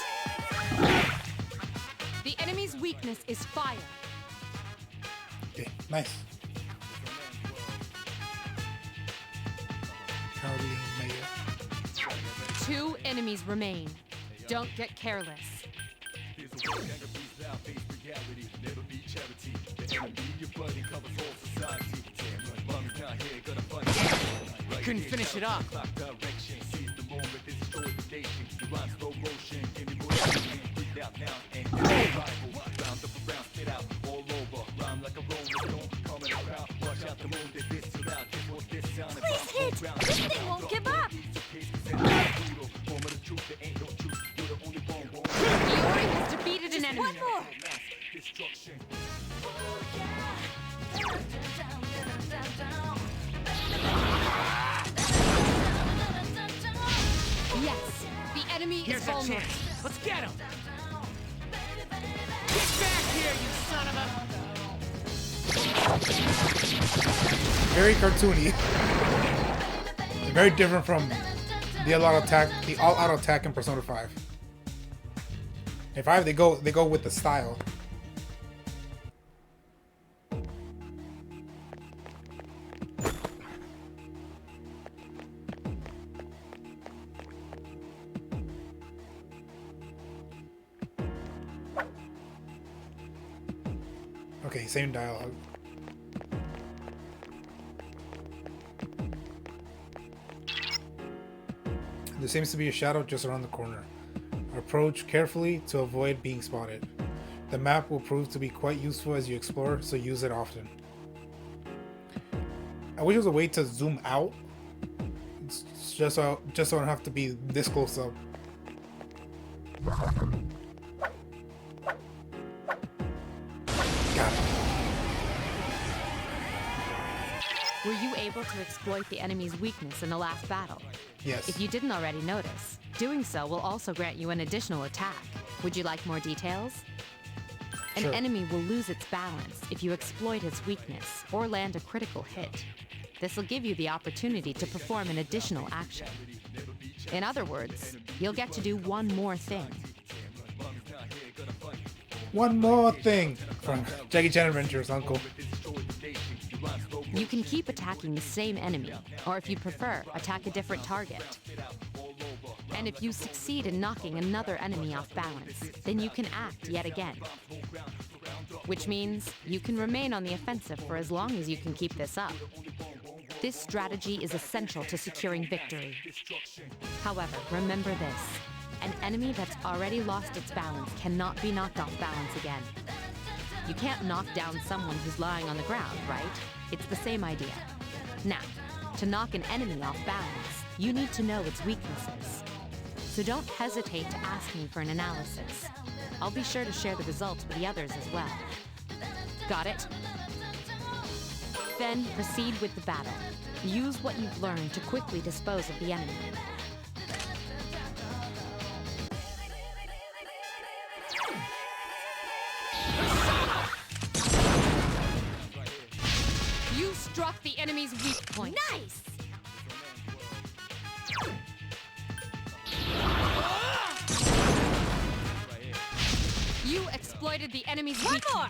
Speaker 6: The enemy's weakness is fire.
Speaker 1: Okay, nice. Caroline Meza.
Speaker 6: 2 enemies remain. Don't get careless.
Speaker 10: Couldn't finish it off.
Speaker 3: Please hit! This thing won't give up!
Speaker 6: Iori has defeated an enemy.
Speaker 3: One more!
Speaker 6: Yes, the enemy
Speaker 10: Here's
Speaker 6: is
Speaker 10: a
Speaker 6: vulnerable.
Speaker 10: chance. Let's get him. Get back here, you son of a...
Speaker 1: Very cartoony. Very different from the all-out attack in Persona 5. In 5, they go with the style. Okay, same dialogue. There seems to be a shadow just around the corner. Approach carefully to avoid being spotted. The map will prove to be quite useful as you explore, so use it often. I wish there was a way to zoom out. It's just so I don't have to be this close up. Got it.
Speaker 6: Were you able to exploit the enemy's weakness in the last battle?
Speaker 1: Yes.
Speaker 6: If you didn't already notice, doing so will also grant you an additional attack. Would you like more details? An
Speaker 1: Sure.
Speaker 6: enemy will lose its balance if you exploit its weakness or land a critical hit. This will give you the opportunity to perform an additional action. In other words, you'll get to do one more thing.
Speaker 1: One more thing from Jackie Chan Adventures, Uncle.
Speaker 6: You can keep attacking the same enemy, or if you prefer, attack a different target. And if you succeed in knocking another enemy off balance, then you can act yet again. Which means you can remain on the offensive for as long as you can keep this up. This strategy is essential to securing victory. However, remember this. An enemy that's already lost its balance cannot be knocked off balance again. You can't knock down someone who's lying on the ground, right? It's the same idea. Now, to knock an enemy off balance, you need to know its weaknesses. So don't hesitate to ask me for an analysis. I'll be sure to share the results with the others as well. Got it? Then proceed with the battle. Use what you've learned to quickly dispose of the enemy. You struck the enemy's weak point.
Speaker 3: Nice!
Speaker 6: You exploited the enemy's
Speaker 3: One
Speaker 6: weakness.
Speaker 3: more!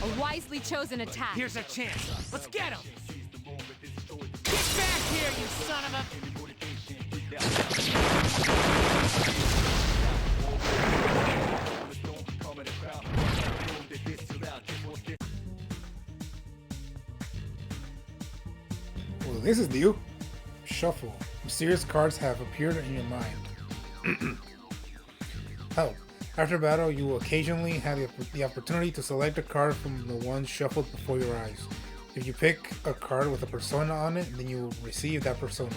Speaker 6: A wisely chosen attack.
Speaker 10: Here's our chance. Let's get him! Get back here, you son of a...
Speaker 1: Well, this is new. Shuffle. Mysterious cards have appeared in your mind. Help. After battle, you will occasionally have the opportunity to select a card from the ones shuffled before your eyes. If you pick a card with a persona on it, then you will receive that persona.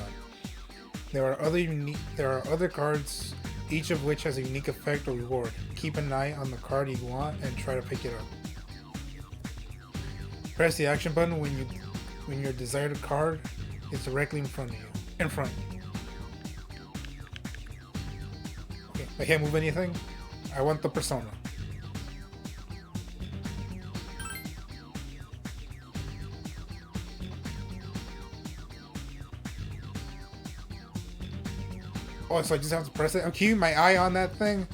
Speaker 1: There are other cards, each of which has a unique effect or reward. Keep an eye on the card you want and try to pick it up. Press the action button when your desired card is directly in front of you. Okay, I can't move anything. I want the persona. Oh, so I just have to press it? I'm keeping my eye on that thing.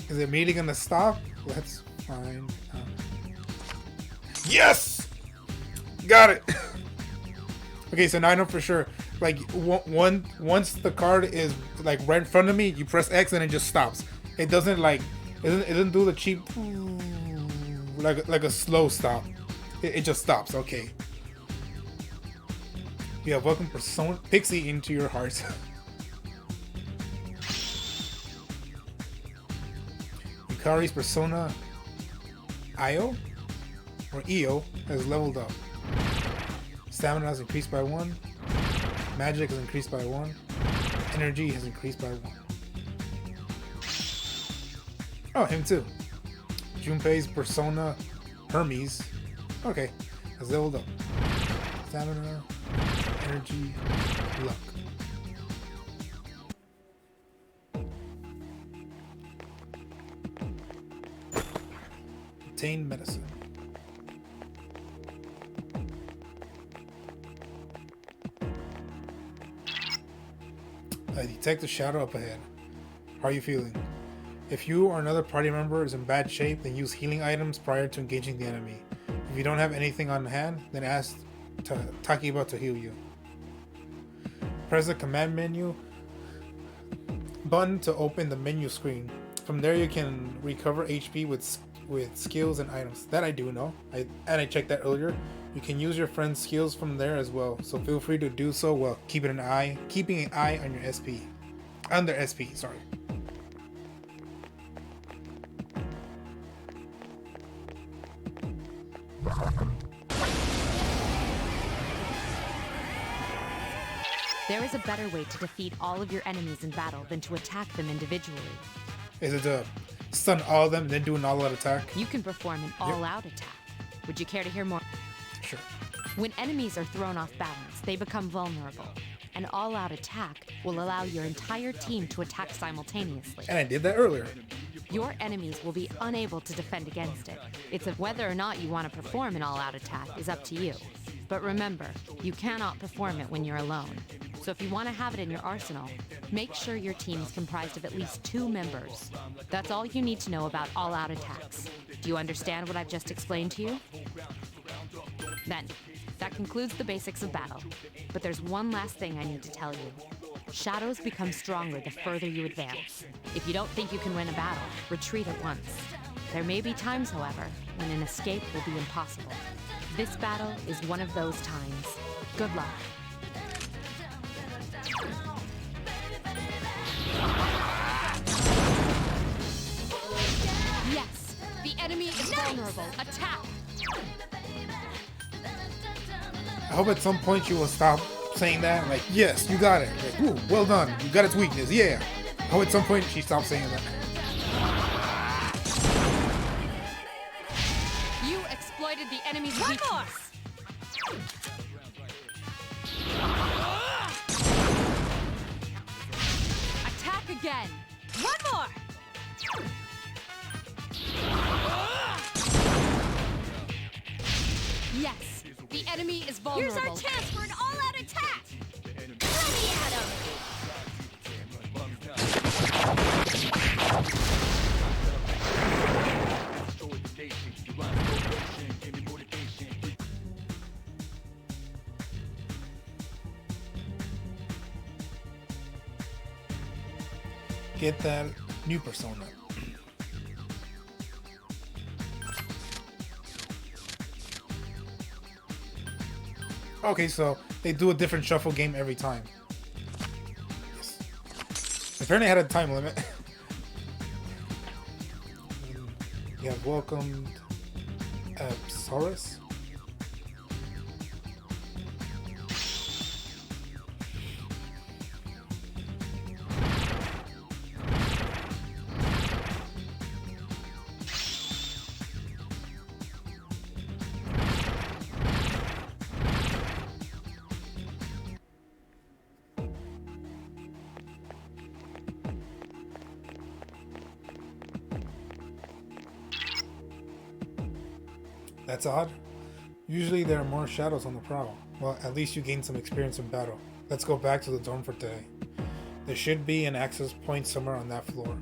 Speaker 1: Is it immediately gonna stop? Let's find out. Yes! Got it! Okay, so now I know for sure. Like, once the card is like right in front of me, you press X and it just stops. It doesn't like, it doesn't do the cheap, like a slow stop. It just stops. Okay. You have welcomed Persona Pixie into your heart. Yukari's persona Io or Io has leveled up. Stamina has increased by 1. Magic has increased by 1. Energy has increased by 1. Oh, him too. Junpei's persona Hermes, okay, has leveled up. Stamina, energy, luck. Obtain medicine. I detect a shadow up ahead. How are you feeling? If you or another party member is in bad shape, then use healing items prior to engaging the enemy. If you don't have anything on hand, then ask Takiba to heal you. Press the command menu button to open the menu screen. From there, you can recover HP with skills and items. That I do know. I checked that earlier. You can use your friend's skills from there as well. So feel free to do so while keeping an eye on your SP, on their SP. Sorry.
Speaker 6: There is a better way to defeat all of your enemies in battle than to attack them individually.
Speaker 1: Is it to stun all of them and then do an all-out attack?
Speaker 6: You can perform an all-out attack. Would you care to hear more?
Speaker 1: Sure.
Speaker 6: When enemies are thrown off balance, they become vulnerable. An all-out attack will allow your entire team to attack simultaneously.
Speaker 1: And I did that earlier.
Speaker 6: Your enemies will be unable to defend against it. Whether or not you want to perform an all-out attack is up to you. But remember, you cannot perform it when you're alone. So if you want to have it in your arsenal, make sure your team is comprised of at least 2 members. That's all you need to know about all-out attacks. Do you understand what I've just explained to you? Then, that concludes the basics of battle. But there's one last thing I need to tell you. Shadows become stronger the further you advance. If you don't think you can win a battle, retreat at once. There may be times, however, when an escape will be impossible. This battle is one of those times. Good luck. Yes, the enemy is vulnerable. Attack!
Speaker 1: I hope at some point you will stop saying that. Like, yes, you got it. Like, ooh, well done. You got its weakness. Yeah. I hope at some point she stops saying that.
Speaker 6: You exploited the enemy's weakness. Attack again. One more. Yes, the enemy is vulnerable.
Speaker 3: Here's our chance for an all-out attack! Throw me at him!
Speaker 1: Get that new persona. Okay, so they do a different shuffle game every time. Yes. Apparently, I had a time limit. You have welcomed Saurus. That's odd. Usually there are more shadows on the prowl. Well, at least you gain some experience in battle. Let's go back to the dorm for today. There should be an access point somewhere on that floor.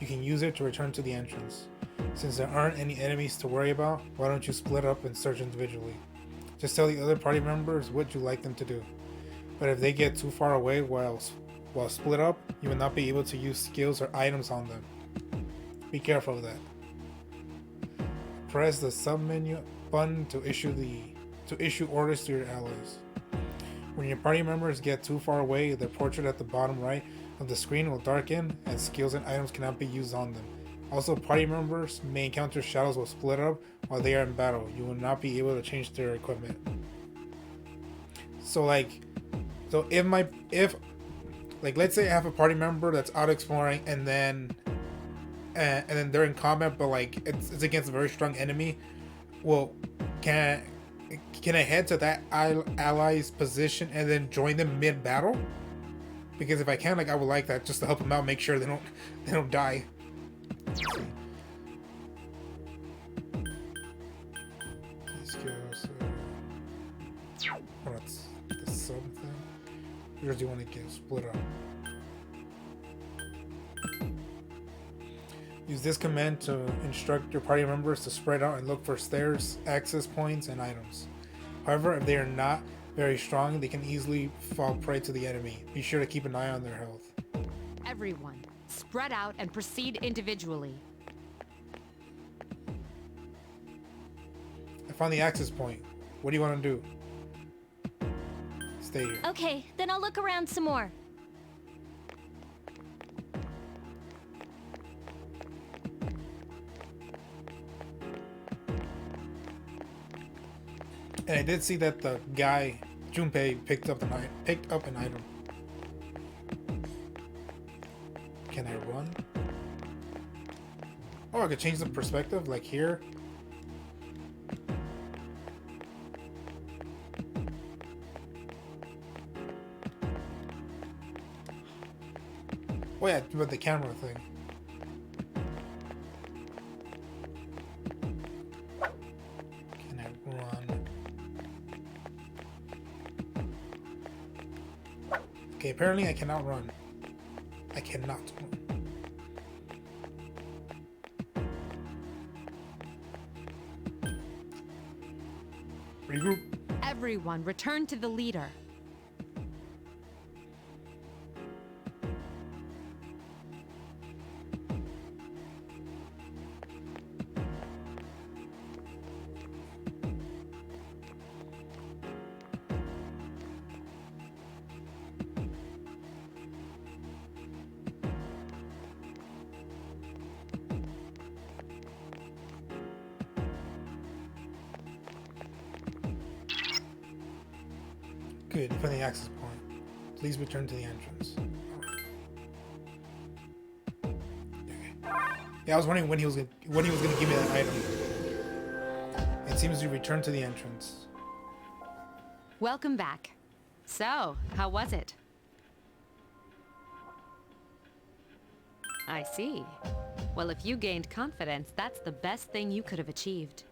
Speaker 1: You can use it to return to the entrance. Since there aren't any enemies to worry about, why don't you split up and search individually? Just tell the other party members what you like them to do. But if they get too far away while split up, you will not be able to use skills or items on them. Be careful of that. Press the sub-menu button to issue orders to your allies. When your party members get too far away, their portrait at the bottom right of the screen will darken and skills and items cannot be used on them. Also, party members may encounter shadows while split up while they are in battle. You will not be able to change their equipment. So if let's say I have a party member that's out exploring and then they're in combat, but like it's against a very strong enemy. Well, can I head to that ally's position and then join them mid battle? Because if I can, I would like that just to help them out, make sure they don't die. Let's see. These girls. That's the sub thing. Or do you want to get split up? Use this command to instruct your party members to spread out and look for stairs, access points, and items. However, if they are not very strong, they can easily fall prey to the enemy. Be sure to keep an eye on their health.
Speaker 6: Everyone, spread out and proceed individually.
Speaker 1: I found the access point. What do you want to do? Stay here.
Speaker 3: Okay, then I'll look around some more.
Speaker 1: And I did see that the guy, Junpei, picked up an item. Can I run? Oh, I could change the perspective, like here. Oh yeah, but the camera thing. Can I run? Okay, apparently I cannot run. I cannot run. Regroup.
Speaker 6: Everyone, return to the leader.
Speaker 1: Good, you found the access point. Please return to the entrance. Okay. Yeah, I was wondering when he was gonna give me that item. It seems you returned to the entrance.
Speaker 6: Welcome back. So, how was it? I see. Well, if you gained confidence, that's the best thing you could have achieved.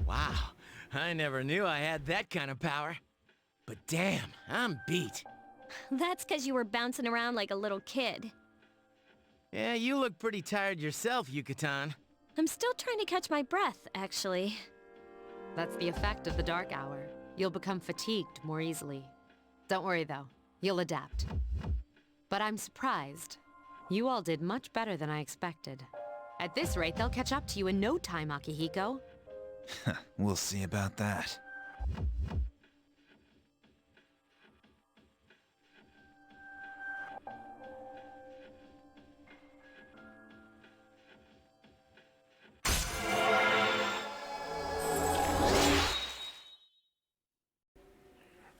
Speaker 10: Wow, I never knew I had that kind of power. But damn, I'm beat.
Speaker 3: That's because you were bouncing around like a little kid.
Speaker 10: Yeah, you look pretty tired yourself, Yucatan.
Speaker 3: I'm still trying to catch my breath, actually.
Speaker 6: That's the effect of the dark hour. You'll become fatigued more easily. Don't worry though, you'll adapt. But I'm surprised. You all did much better than I expected. At this rate, they'll catch up to you in no time, Akihiko.
Speaker 18: We'll see about that.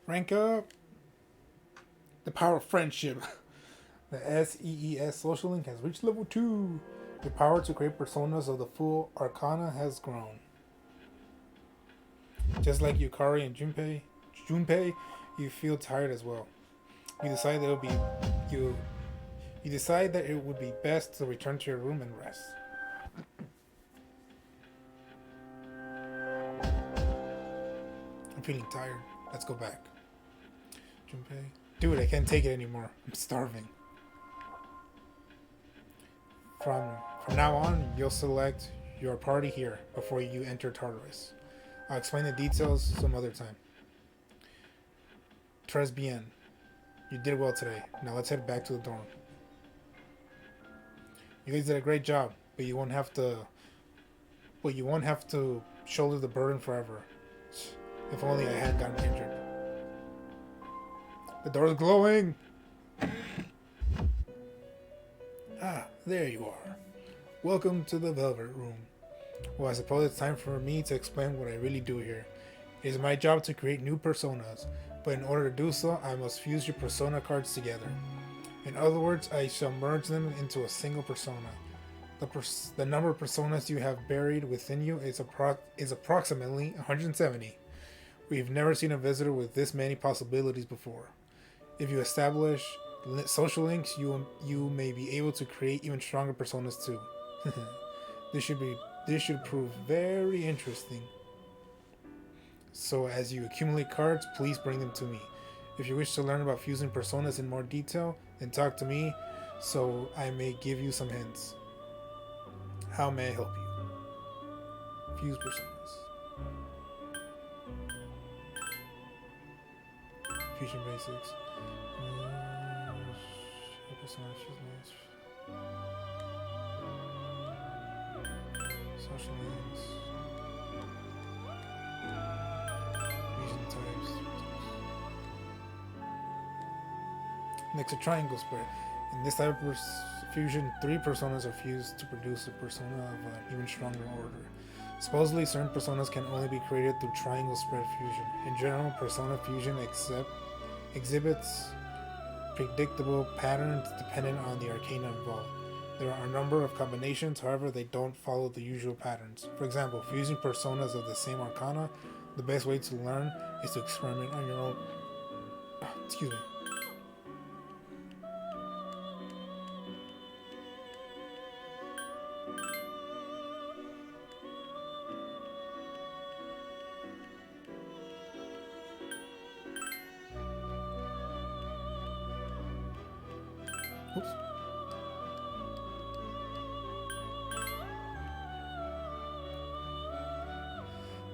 Speaker 1: Rank up. The power of friendship. The SEES social link has reached level 2. Your power to create personas of the full arcana has grown. Just like Yukari and Junpei, you feel tired as well. You decide that it would be best to return to your room and rest. I'm feeling tired. Let's go back. Junpei. Dude, I can't take it anymore. I'm starving. From now on, you'll select your party here before you enter Tartarus. I'll explain the details some other time. Tres bien. You did well today. Now let's head back to the dorm. You guys did a great job, but you won't have to shoulder the burden forever. If only I hadn't gotten injured. The door's glowing! Ah, there you are. Welcome to the Velvet Room. Well, I suppose it's time for me to explain what I really do here. It is my job to create new personas, but in order to do so, I must fuse your persona cards together. In other words, I shall merge them into a single persona. The number of personas you have buried within you is approximately 170. We've never seen a visitor with this many possibilities before. If you establish social links, you may be able to create even stronger personas too. This should prove very interesting. So as you accumulate cards, please bring them to me. If you wish to learn about fusing personas in more detail, then talk to me so I may give you some hints. How may I help you? Fuse personas. Fusion basics. persona fuse social names. Fusion types. Next, a triangle spread. In this type of fusion, 3 personas are fused to produce a persona of an even stronger order. Supposedly, certain personas can only be created through triangle spread fusion. In general, persona fusion exhibits predictable patterns dependent on the arcana involved. There are a number of combinations, however, they don't follow the usual patterns. For example, fusing personas of the same arcana, the best way to learn is to experiment on your own. Excuse me. Oops.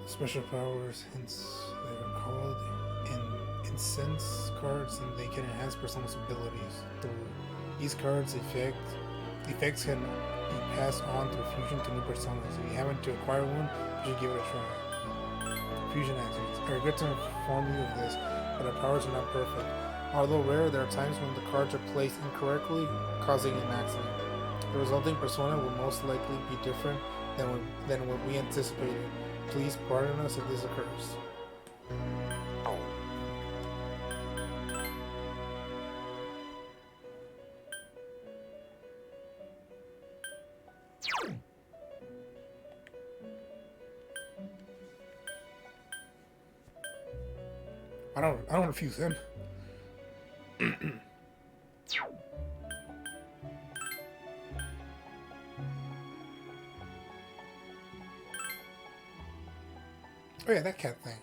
Speaker 1: Special powers, hence they are called incense cards, and they can enhance persona's abilities. These cards effects can be passed on through fusion to new personas. If you happen to acquire one, you should give it a try. Fusion accidents. I regret to inform you of this, but our powers are not perfect. Although rare, there are times when the cards are placed incorrectly, causing an accident. The resulting persona will most likely be different than what we anticipated. Please pardon us if this occurs. I don't refuse him. Oh yeah, that cat thing.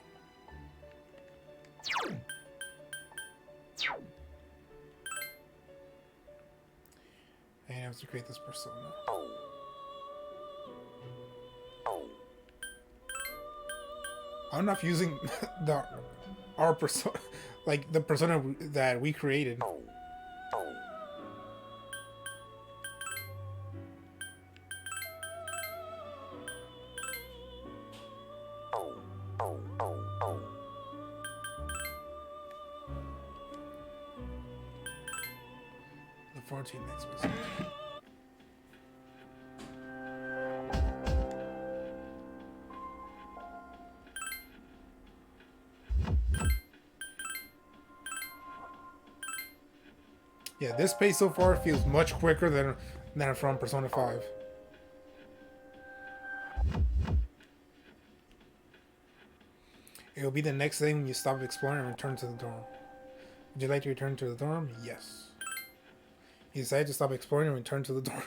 Speaker 1: I have to create this persona. I'm not using our persona, like the persona that we created. Look forward to your next visit. Yeah, this pace so far feels much quicker than from Persona 5. It will be the next day when you stop exploring and return to the dorm. Would you like to return to the dorm? Yes. You decide to stop exploring and return to the dorm.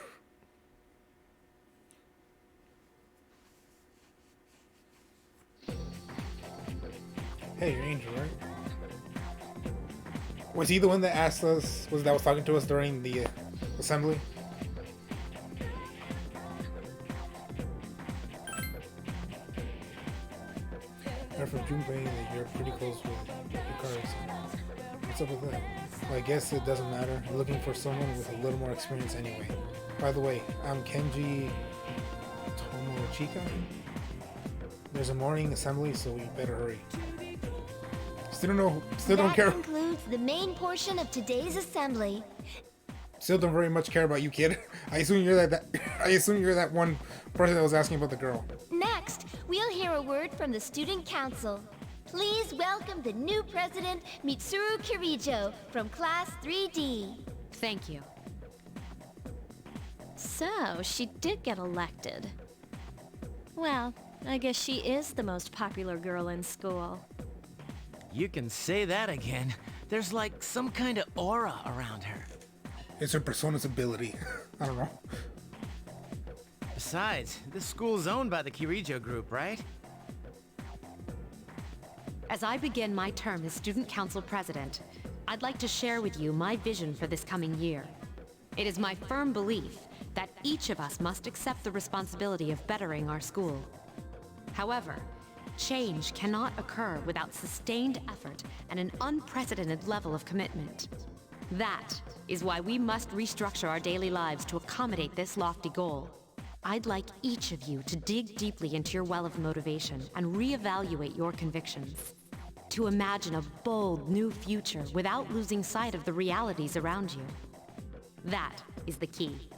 Speaker 1: Hey, you're Angel, right? Was he the one that asked us, that was talking to us during the assembly? I heard from Junpei that you're pretty close with your cards. What's up with that? Well, I guess it doesn't matter. I'm looking for someone with a little more experience anyway. By the way, I'm Kenji Tomochika. There's a morning assembly, so we better hurry. Still don't care.
Speaker 19: That concludes the main portion of today's assembly.
Speaker 1: Still don't very much care about you, kid. I assume you're that one person that was asking about the girl.
Speaker 19: Next, we'll hear a word from the student council. Please welcome the new president, Mitsuru Kirijo, from class 3D.
Speaker 6: Thank you.
Speaker 3: So, she did get elected. Well, I guess she is the most popular girl in school.
Speaker 10: You can say that again. There's like some kind of aura around her.
Speaker 1: It's her persona's ability. I don't know.
Speaker 10: Besides, this school's owned by the Kirijo group, right?
Speaker 6: As I begin my term as Student Council President, I'd like to share with you my vision for this coming year. It is my firm belief that each of us must accept the responsibility of bettering our school. However, change cannot occur without sustained effort and an unprecedented level of commitment. That is why we must restructure our daily lives to accommodate this lofty goal. I'd like each of you to dig deeply into your well of motivation and reevaluate your convictions. To imagine a bold new future without losing sight of the realities around you. That is the key.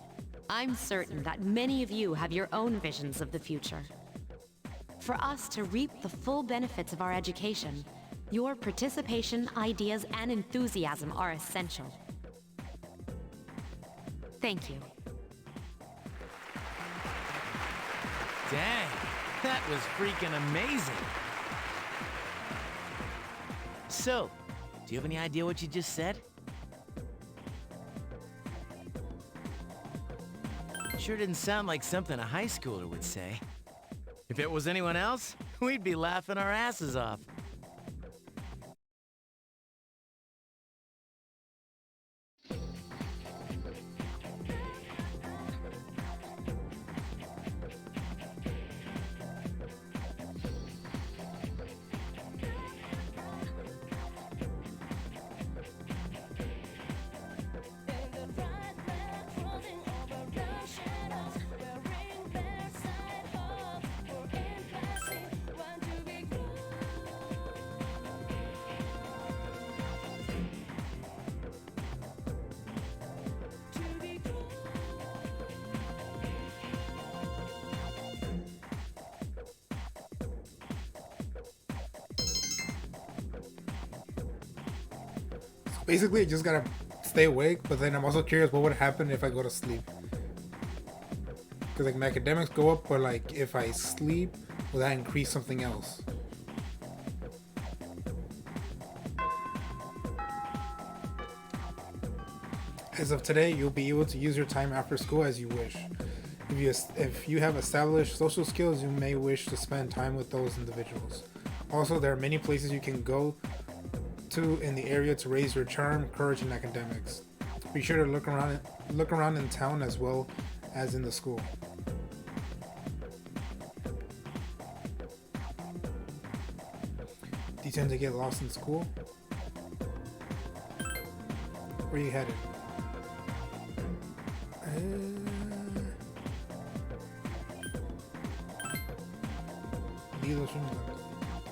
Speaker 6: I'm certain that many of you have your own visions of the future. For us to reap the full benefits of our education, your participation, ideas, and enthusiasm are essential. Thank you.
Speaker 10: Dang, that was freaking amazing. So, do you have any idea what you just said? Sure didn't sound like something a high schooler would say. If it was anyone else, we'd be laughing our asses off.
Speaker 1: Basically, I just gotta stay awake, but then I'm also curious what would happen if I go to sleep. Because like my academics go up, but like if I sleep, will that increase something else? As of today, you'll be able to use your time after school as you wish. If you have established social skills, you may wish to spend time with those individuals. Also, there are many places you can go to in the area to raise your charm, courage, and academics. Be sure to look around in town as well as in the school. Do you tend to get lost in school? Where are you headed? Leave those rooms.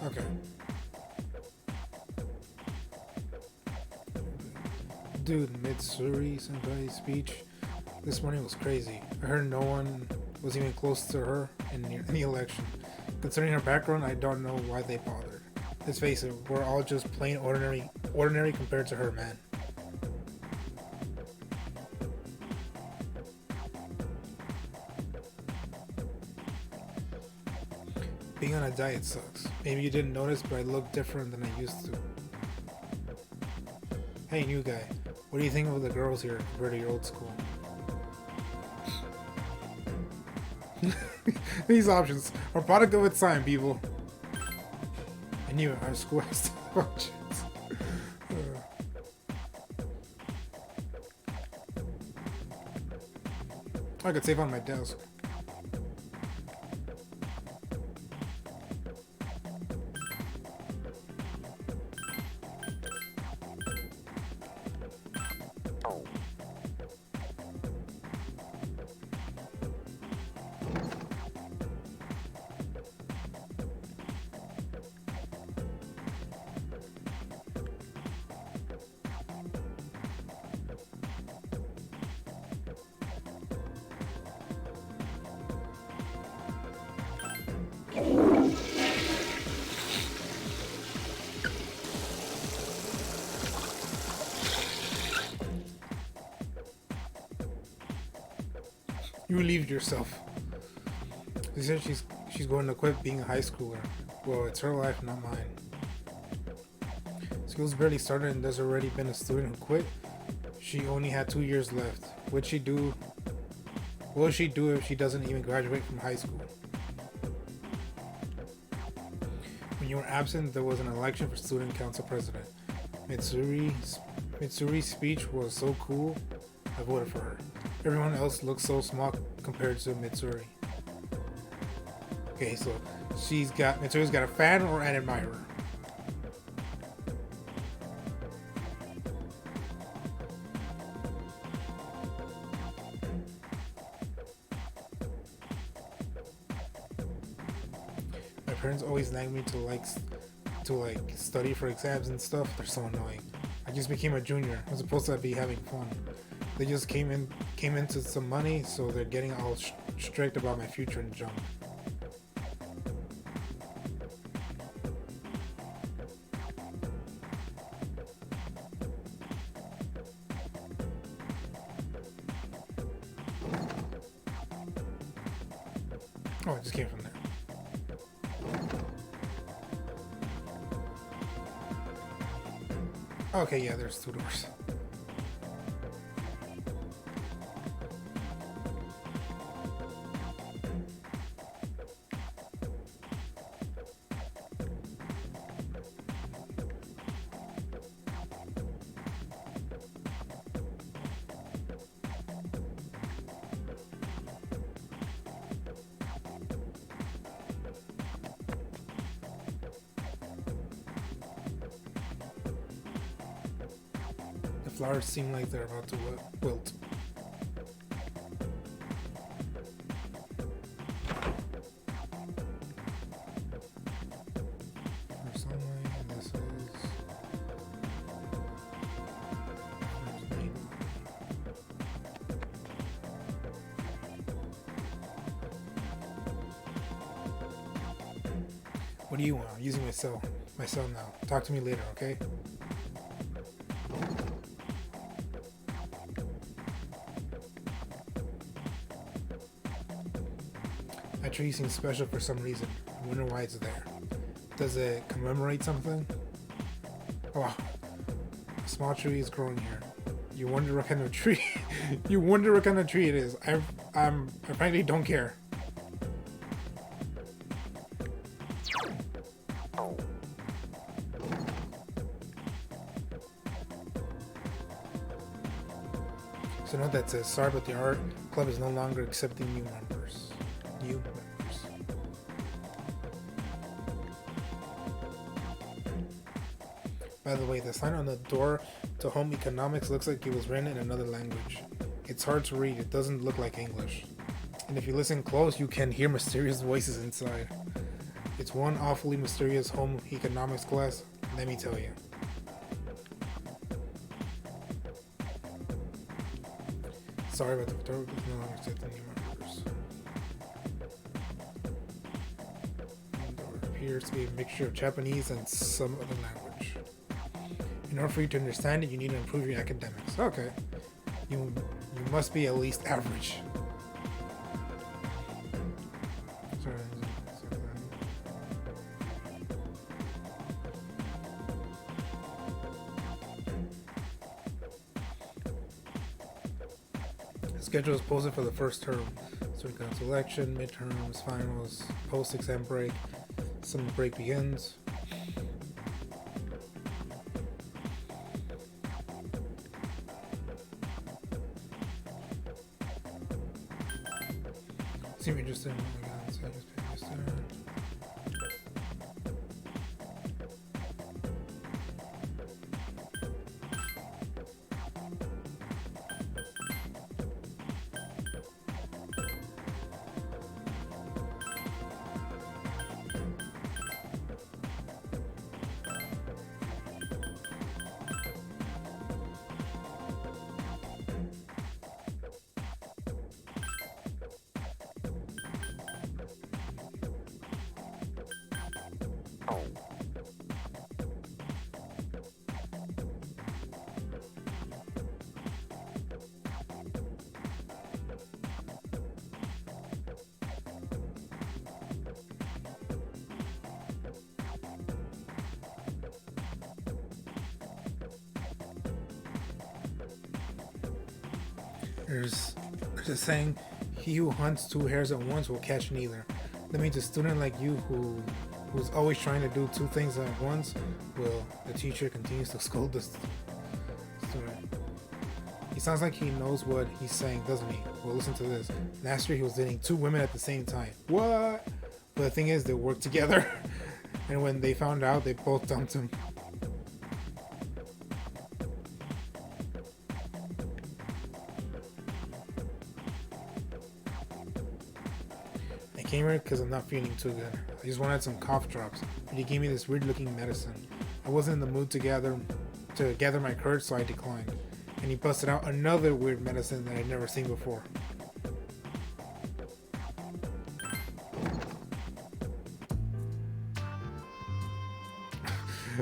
Speaker 1: Okay. Dude, Mitsuri Senpai's speech this morning was crazy. I heard no one was even close to her in the election. Considering her background, I don't know why they bothered. Let's face it, we're all just plain ordinary compared to her, man. Being on a diet sucks. Maybe you didn't notice, but I look different than I used to. Hey, new guy. What do you think of the girls here compared to your old school? These options are product of its time, people. I knew it. Our school has to watch it. I could save on my desk. You relieved yourself. She said she's going to quit being a high schooler. Well, it's her life, not mine. School's barely started and there's already been a student who quit. She only had 2 years left. What will she do if she doesn't even graduate from high school? When you were absent, there was an election for student council president. Mitsuri's speech was so cool, I voted for her. Everyone else looks so small compared to Mitsuri. Okay, so Mitsuri's got a fan or an admirer. parents always nag me to study for exams and stuff. They're so annoying. I just became a junior. I'm supposed to be having fun. They just came into some money, so they're getting all strict about my future and junk. Oh, it just came from there. Okay, yeah, there's 2 doors. The flowers seem like they're about to wilt. There's sunlight, and this is... there's main. What do you want? I'm using my cell now. Talk to me later, okay? That tree seems special for some reason. I wonder why it's there. Does it commemorate something? Oh, wow. A small tree is growing here. You wonder what kind of tree you wonder what kind of tree it is. I frankly don't care. So note that says, sorry, but the art club is no longer accepting new members. By the way, the sign on the door to home economics looks like it was written in another language. It's hard to read, it doesn't look like English. And if you listen close, you can hear mysterious voices inside. It's one awfully mysterious home economics class, let me tell you. Sorry, but the door is no longer accepting new members. The door appears to be a mixture of Japanese and some other language. In order for you to understand it, you need to improve your academics. Okay. You must be at least average. Schedule is posted for the first term. Student council election, midterms, finals, post-exam break. Summer break begins. Seem interested in what we got inside this page there. There's a saying, he who hunts 2 hares at once will catch neither. That means a student like you who's always trying to do 2 things at once, well, the teacher continues to scold the student. He sounds like he knows what he's saying, doesn't he? Well, listen to this. Last year he was dating 2 women at the same time. What? But the thing is, they worked together, and when they found out, they both dumped him. came here because I'm not feeling too good. I just wanted some cough drops, but he gave me this weird looking medicine. I wasn't in the mood to gather my courage, so I declined. And he busted out another weird medicine that I'd never seen before.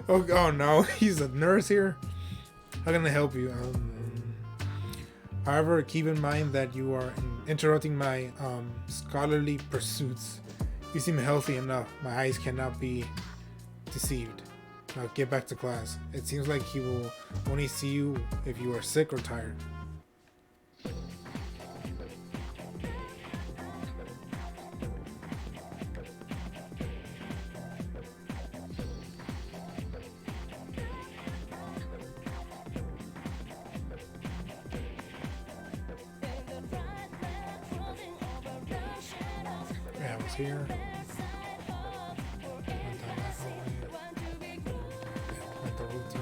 Speaker 1: Oh no, he's a nurse here? How can I help you? However, keep in mind that you are interrupting my scholarly pursuits. You seem healthy enough. My eyes cannot be deceived. Now get back to class. It seems like he will only see you if you are sick or tired. Yeah, I was here. Went down that hallway. Yeah, went the rooftop.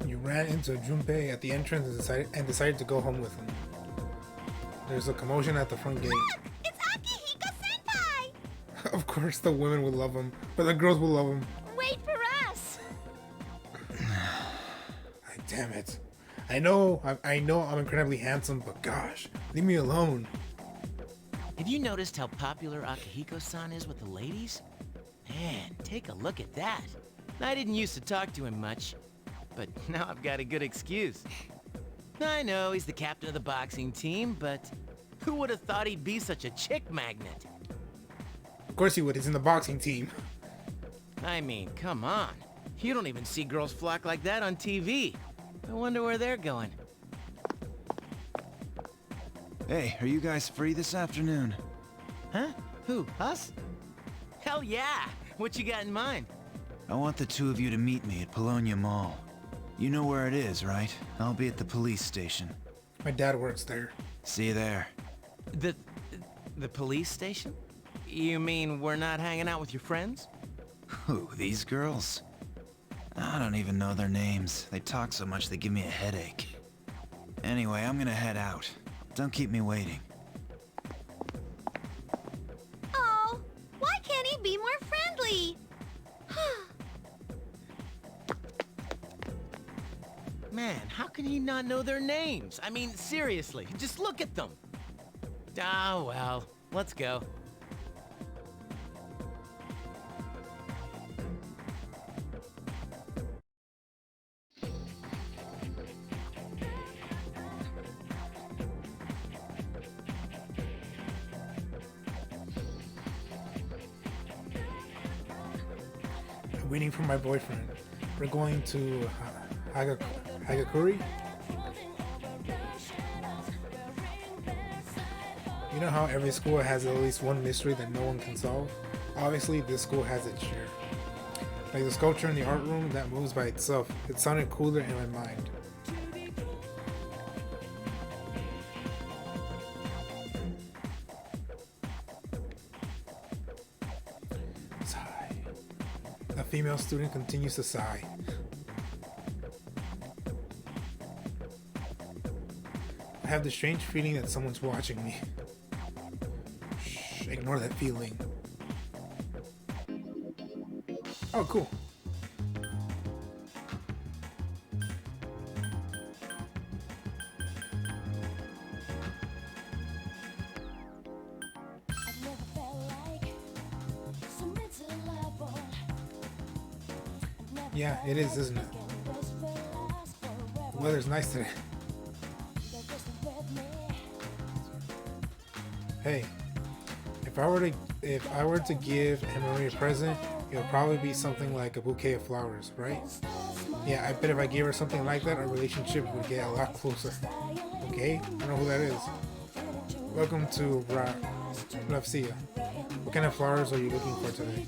Speaker 1: You ran into Junpei at the entrance and decided to go home with him. There's a commotion at the front gate.
Speaker 19: It's Akihiko-senpai!
Speaker 1: Of course the women will love him, but the girls will love him.
Speaker 19: Wait for us!
Speaker 1: Damn it. I know I'm incredibly handsome, but gosh, leave me alone.
Speaker 10: Have you noticed how popular Akihiko-san is with the ladies? Man, take a look at that. I didn't used to talk to him much, but now I've got a good excuse. I know he's the captain of the boxing team, but who would have thought he'd be such a chick magnet?
Speaker 1: Of course he would, he's in the boxing team.
Speaker 10: I mean, come on. You don't even see girls flock like that on TV. I wonder where they're going.
Speaker 18: Hey, are you guys free this afternoon?
Speaker 10: Huh? Who, us? Hell yeah! What you got in mind?
Speaker 18: I want the two of you to meet me at Polonia Mall. You know where it is, right? I'll be at the police station.
Speaker 1: My dad works there.
Speaker 18: See you there.
Speaker 10: The police station? You mean we're not hanging out with your friends?
Speaker 18: Who, these girls? I don't even know their names. They talk so much they give me a headache. Anyway, I'm gonna head out. Don't keep me waiting.
Speaker 19: Oh, why can't he be more friendly?
Speaker 10: Man, how can he not know their names? I mean, seriously, just look at them. Ah, well, let's go.
Speaker 1: I'm waiting for my boyfriend. We're going to Hagakure. You know how every school has at least one mystery that no one can solve? Obviously, this school has its share. Like the sculpture in the art room that moves by itself, it sounded cooler in my mind. Sigh. A female student continues to sigh. I have the strange feeling that someone's watching me. Shh, ignore that feeling. Oh, cool. Yeah, it is, isn't it? The weather's nice today. Hey, if I were to give Anne Marie a present, it would probably be something like a bouquet of flowers, right? Yeah, I bet if I gave her something like that, our relationship would get a lot closer. Okay? I don't know who that is. Welcome to Rafsia. What kind of flowers are you looking for today?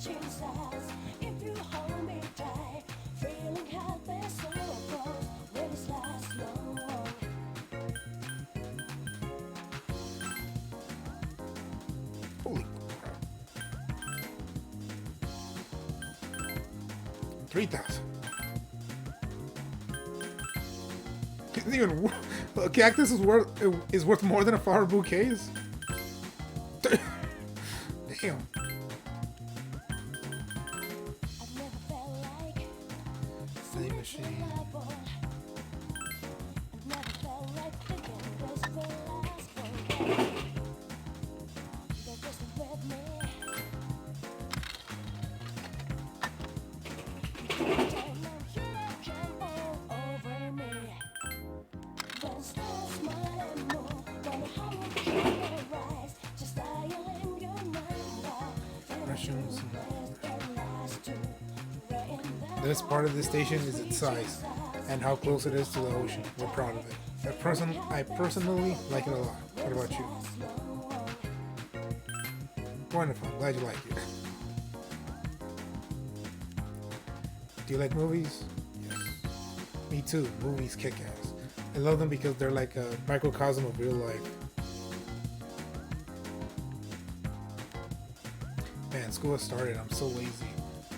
Speaker 1: Holy crap. 3,000. Even a cactus is worth more than a flower bouquets. Damn. Same machine. The best part of this station is its size and how close it is to the ocean. We're proud of it. I personally like it a lot. What about you? Wonderful. I'm glad you like it. Do you like movies? Yes. Me too. Movies kick ass. I love them because they're like a microcosm of real life. Man, school has started. I'm so lazy.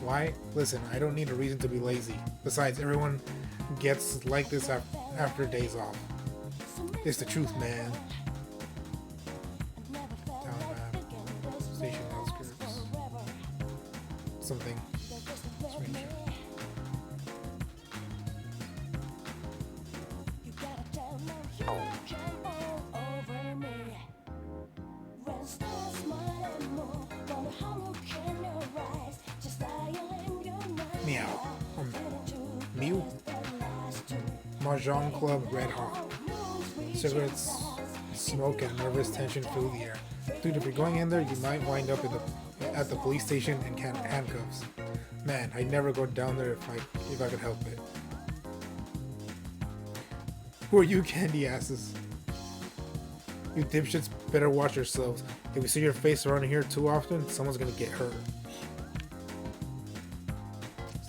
Speaker 1: Why? Listen, I don't need a reason to be lazy. Besides, everyone gets like this after days off. It's the truth, man. Town map. Station outskirts. Something. Screenshot. Meow. Mew? Mahjong Club Red Hot. Cigarettes, smoke, and nervous tension fill the air. Dude, if you're going in there, you might wind up at the police station in handcuffs. Man, I'd never go down there if I could help it. Who are you, candy asses? You dipshits better watch yourselves. If we see your face around here too often, someone's gonna get hurt.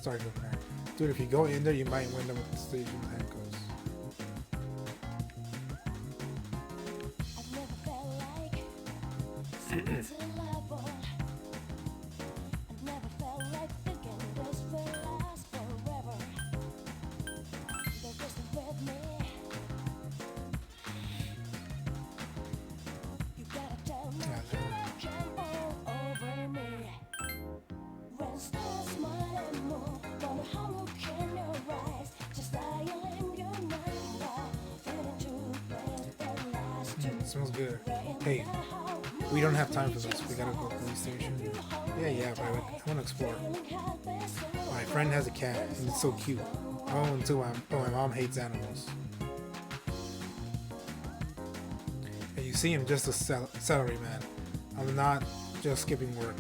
Speaker 1: Sorry, Governor. Dude, if you go in there, you might wind up at the station with handcuffs. Smells good. Hey, we don't have time for this. We gotta go to the police station. Yeah, but I want to explore. My friend has a cat, and it's so cute. Oh, and too, my mom hates animals. And you see, I'm just a salary man. I'm not just skipping work.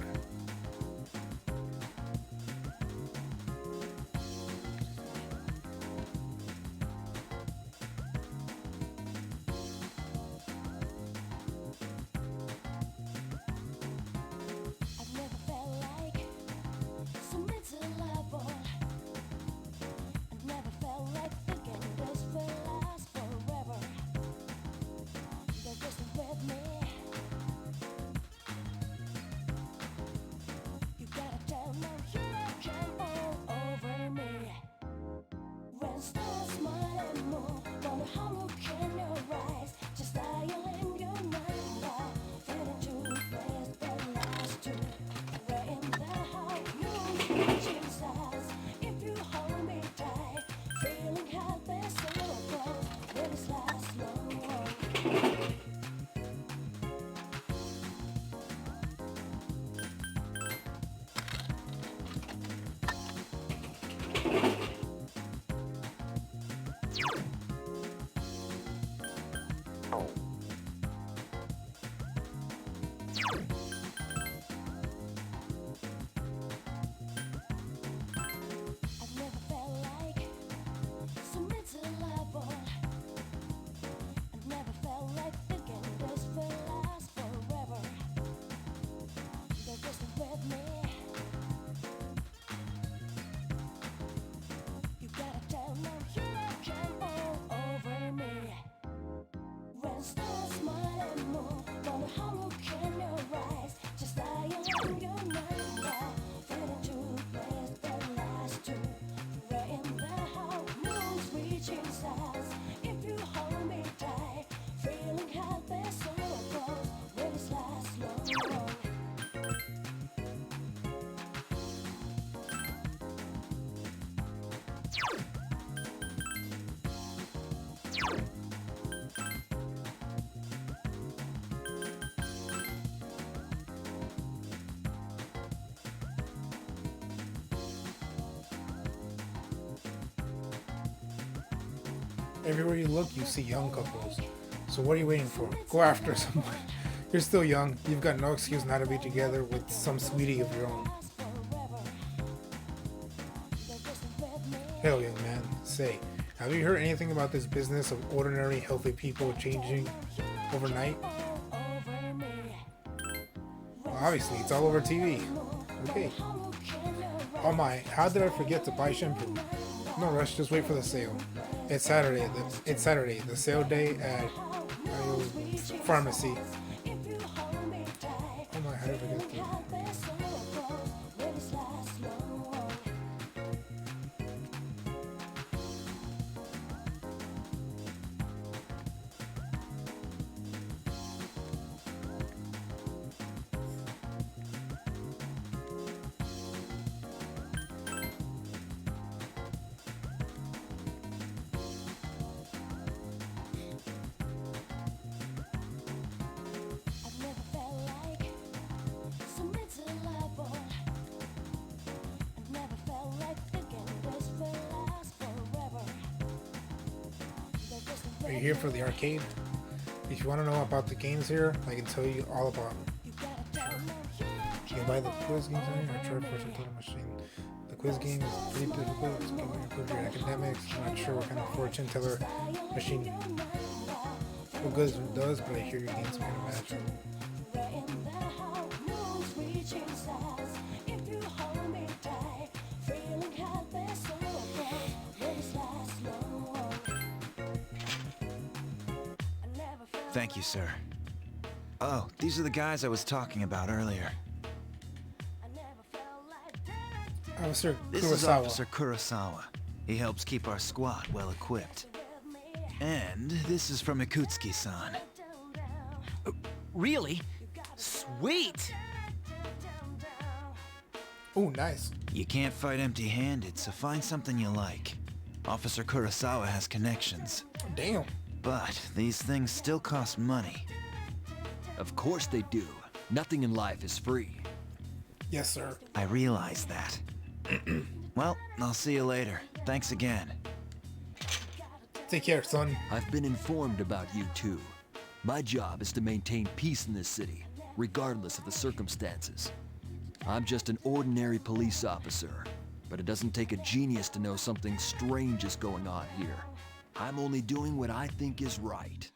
Speaker 2: I've never felt like so miserable. I've never felt like thinking this will last forever. They're just with me. You gotta tell them you come all over me. When stars smile and move, wonder how look in your eyes. Just lying on your mind now, feeling too blessed that last two. Right in the house, moon's reaching stars. If you hold me tight, feeling happy so close, will this last long?
Speaker 1: Everywhere you look, you see young couples. So what are you waiting for? Go after someone. You're still young. You've got no excuse not to be together with some sweetie of your own. Hell, young man. Say, have you heard anything about this business of ordinary, healthy people changing overnight? Well, obviously, it's all over TV. Okay. Oh my, how did I forget to buy shampoo? No rush, just wait for the sale. It's Saturday. The sale day at pharmacy. Oh my, how did I forget to?
Speaker 2: I've never felt like so miserable. I've never felt like thinking this will last forever.
Speaker 1: Are you here for the arcade? If you want to know about the games here, I can tell you all about them. Sure. You can buy the quiz games on here or try fortune teller machine. The quiz game is pretty difficult. It's going to improve your academics. I'm not sure what kind of fortune teller machine what good it does, but I hear you gain some kind of magic.
Speaker 2: Right in the house, moon's reaching stars. If you hold me tight, feeling happy so close, will this last long? I never felt
Speaker 18: Thank you, sir. Oh, these are the guys I was talking about earlier.
Speaker 1: Officer
Speaker 18: This is
Speaker 1: Kurosawa.
Speaker 18: Officer Kurosawa. He helps keep our squad well equipped. And this is from Ikutsuki-san.
Speaker 10: Really? Sweet!
Speaker 1: Ooh, nice.
Speaker 18: You can't fight empty-handed, so find something you like. Officer Kurosawa has connections.
Speaker 1: Damn.
Speaker 18: But these things still cost money.
Speaker 8: Of course they do. Nothing in life is free.
Speaker 1: Yes, sir.
Speaker 18: I realize that. Well, I'll see you later. Thanks again.
Speaker 1: Take care, son.
Speaker 8: I've been informed about you too. My job is to maintain peace in this city, regardless of the circumstances. I'm just an ordinary police officer, but it doesn't take a genius to know something strange is going on here. I'm only doing what I think is right.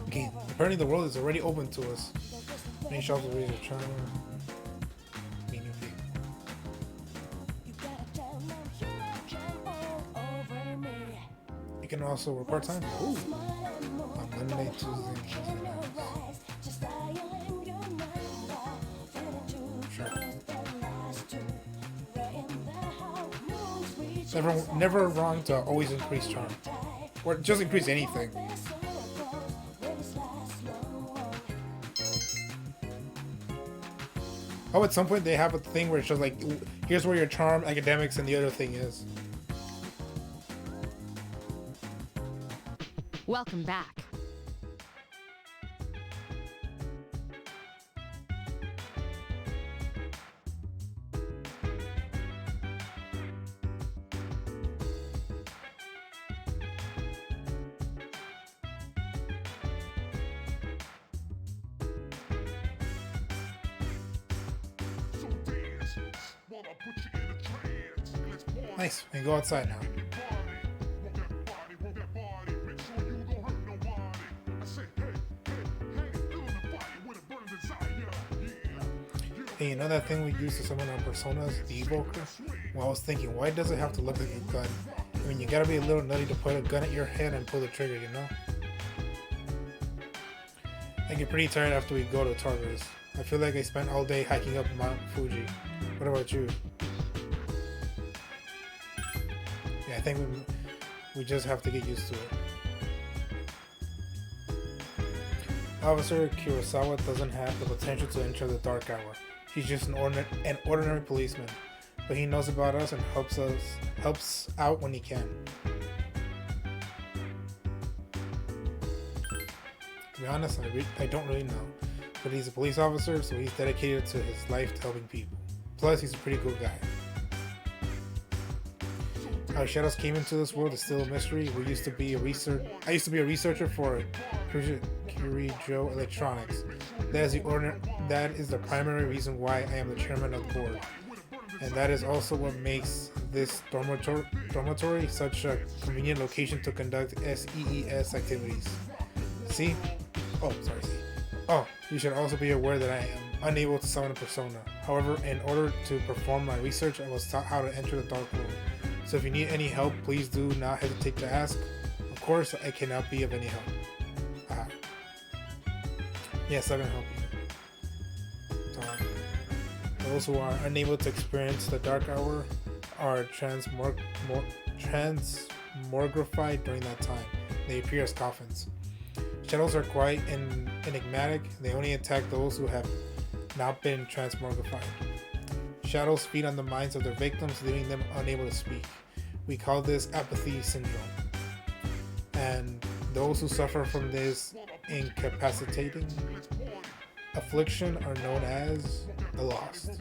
Speaker 1: Okay, apparently the world is already open to us. Many shops will raise your charm. Meet new people. You can also work part-time. Ooh. On Monday, Tuesday, and Thursday nights. Sure. Never wrong to always increase charm. Or just increase anything. Oh, at some point they have a thing where it's just like, here's where your charm, academics, and the other thing is.
Speaker 6: Welcome back.
Speaker 1: Nice, we can go outside now. Hey, you know that thing we use to summon our personas, the evoker? Well, I was thinking, why does it have to look like a gun? I mean, you gotta be a little nutty to put a gun at your head and pull the trigger, you know? I get pretty tired after we go to Tartarus. I feel like I spent all day hiking up Mount Fuji. What about you? Yeah, I think we just have to get used to it. Officer Kurosawa doesn't have the potential to enter the dark hour. He's just an ordinary policeman, but he knows about us and helps out when he can. To be honest, I don't really know, but he's a police officer, so he's dedicated to his life to helping people. Plus, he's a pretty cool guy. How shadows came into this world is still a mystery. I used to be a researcher for Kirijo Electronics. That is the primary reason why I am the chairman of the board. And that is also what makes this dormitory such a convenient location to conduct SEES activities. See? Oh, sorry. Oh, you should also be aware that I am unable to summon a persona. However, in order to perform my research, I was taught how to enter the dark room. So if you need any help, please do not hesitate to ask. Of course, I cannot be of any help. Yes, I can help you. Those who are unable to experience the dark hour are transmogrified during that time. They appear as coffins. Shadows are quite enigmatic. They only attack those who have not been transmogrified. Shadows feed on the minds of their victims, leaving them unable to speak. We call this apathy syndrome. And those who suffer from this incapacitating affliction are known as the lost.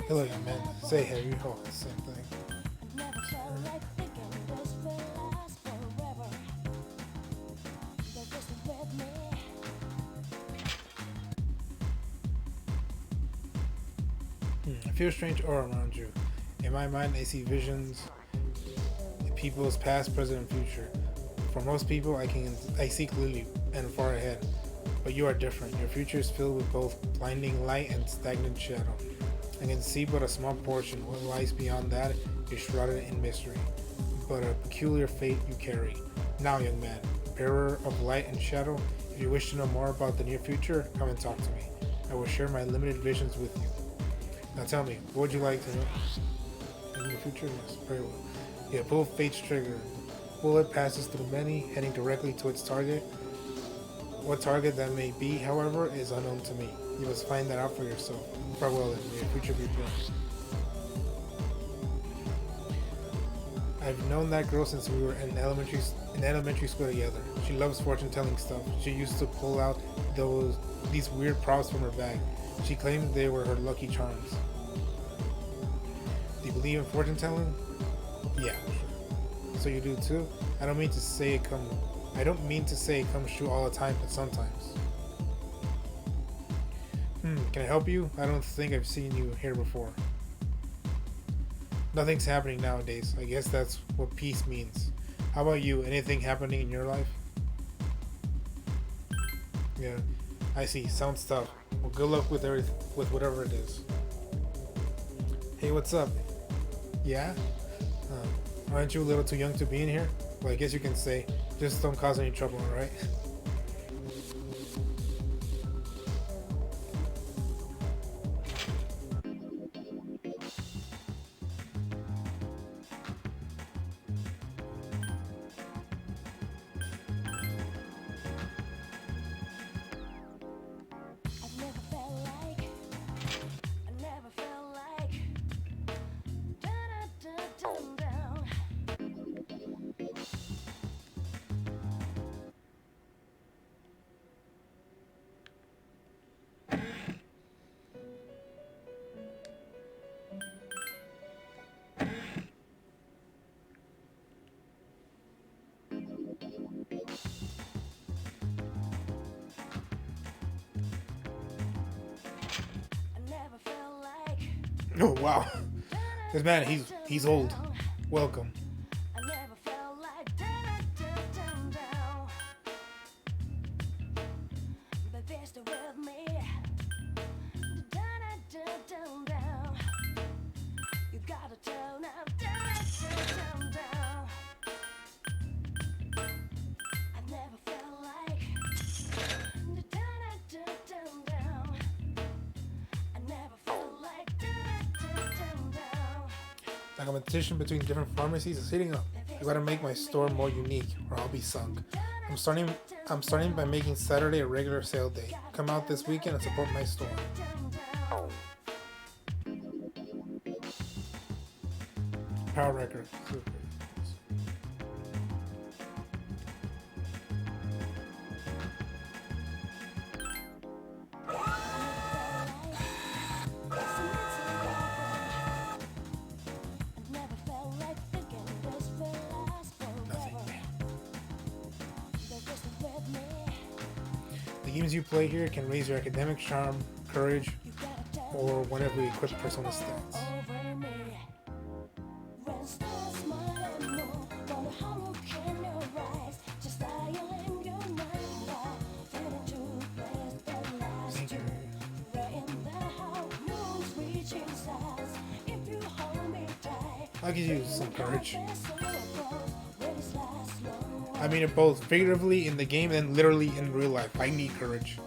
Speaker 1: Hello, young man. Say hey, you hold the same thing. I feel a strange aura around you. In my mind, I see visions of people's past, present, and future. For most people, I see clearly and far ahead. But you are different. Your future is filled with both blinding light and stagnant shadow. I can see but a small portion. What lies beyond that is shrouded in mystery, but a peculiar fate you carry. Now, young man, bearer of light and shadow, if you wish to know more about the near future, come and talk to me. I will share my limited visions with you. Now tell me, what would you like to know? In the near future? Yes, very well. Yeah, pull fate's trigger. Bullet passes through many, heading directly to its target. What target that may be, however, is unknown to me. You must find that out for yourself. Farewell, and may your future be bright. I've known that girl since we were in elementary school together. She loves fortune-telling stuff. She used to pull out these weird props from her bag. She claimed they were her lucky charms. Do you believe in fortune-telling? Yeah, sure. So you do too? I don't mean to say it comes true all the time, but sometimes. Can I help you? I don't think I've seen you here before. Nothing's happening nowadays. I guess that's what peace means. How about you? Anything happening in your life? Yeah, I see. Sounds tough. Well, good luck with whatever it is. Hey, what's up? Yeah? Aren't you a little too young to be in here? Well, I guess you can say, just don't cause any trouble, alright? Oh wow, this man, he's old. Welcome. The competition between different pharmacies is heating up. I gotta make my store more unique, or I'll be sunk. I'm starting by making Saturday a regular sale day. Come out this weekend and support my store. Power record. The games you play here can raise your academic charm, courage, or whenever you equip personal stats. I could use some courage. I mean it both figuratively in the game and literally in real life. I need courage.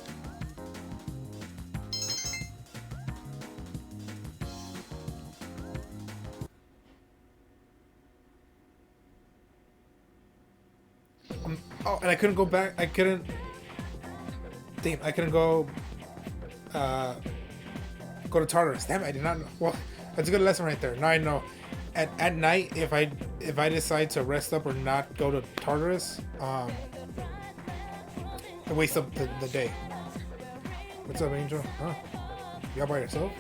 Speaker 1: Oh, and I couldn't go back. I couldn't go to Tartarus. Damn, I did not know. Well, that's a good lesson right there. Now I know. At night, if I decide to rest up or not go to Tartarus, I waste up the day. What's up, Angel? Huh? You all by yourself?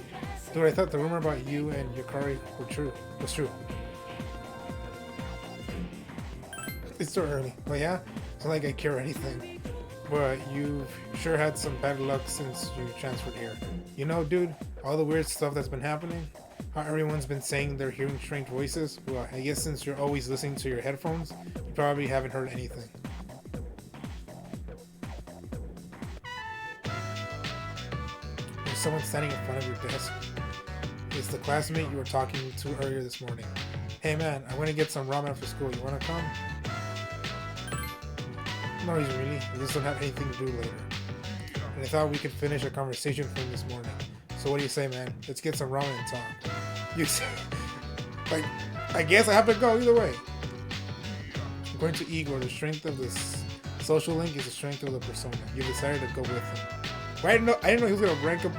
Speaker 1: Dude, I thought the rumor about you and Yukari was true. It's too early. But yeah, it's not like I care anything. But you've sure had some bad luck since you transferred here. You know, dude, all the weird stuff that's been happening, how everyone's been saying they're hearing strange voices, well, I guess since you're always listening to your headphones, you probably haven't heard anything. someone standing in front of your desk. It's the classmate you were talking to earlier this morning. Hey man, I want to get some ramen after school. You want to come? No, he's really. We just don't have anything to do later. And I thought we could finish our conversation from this morning. So what do you say, man? Let's get some ramen and talk. You say, like, I guess I have to go either way. According to Igor, the strength of this social link is the strength of the persona. You decided to go with him. Well, I didn't know he was gonna rank up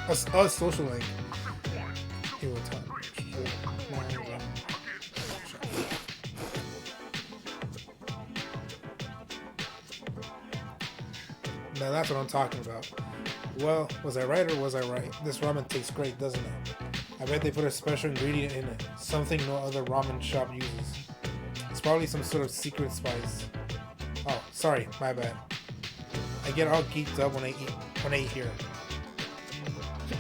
Speaker 1: a social link. He will talk. Now that's what I'm talking about. Well, was I right or was I right? This ramen tastes great, doesn't it? I bet they put a special ingredient in it. Something no other ramen shop uses. It's probably some sort of secret spice. Oh, sorry, my bad. I get all geeked up when I eat here.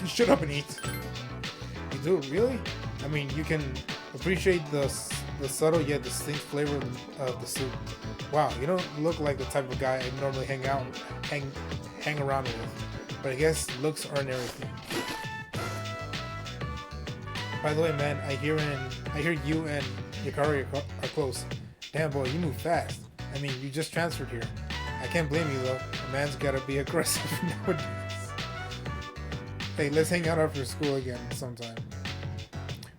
Speaker 1: Shut up and eat. You do, really? I mean, you can appreciate the subtle yet distinct flavor of the soup. Wow, you don't look like the type of guy I normally hang around with. But I guess looks aren't everything. By the way, man, I hear you and Yukari are close. Damn boy, you move fast. I mean, you just transferred here. I can't blame you though. A man's gotta be aggressive nowadays. Hey, let's hang out after school again sometime.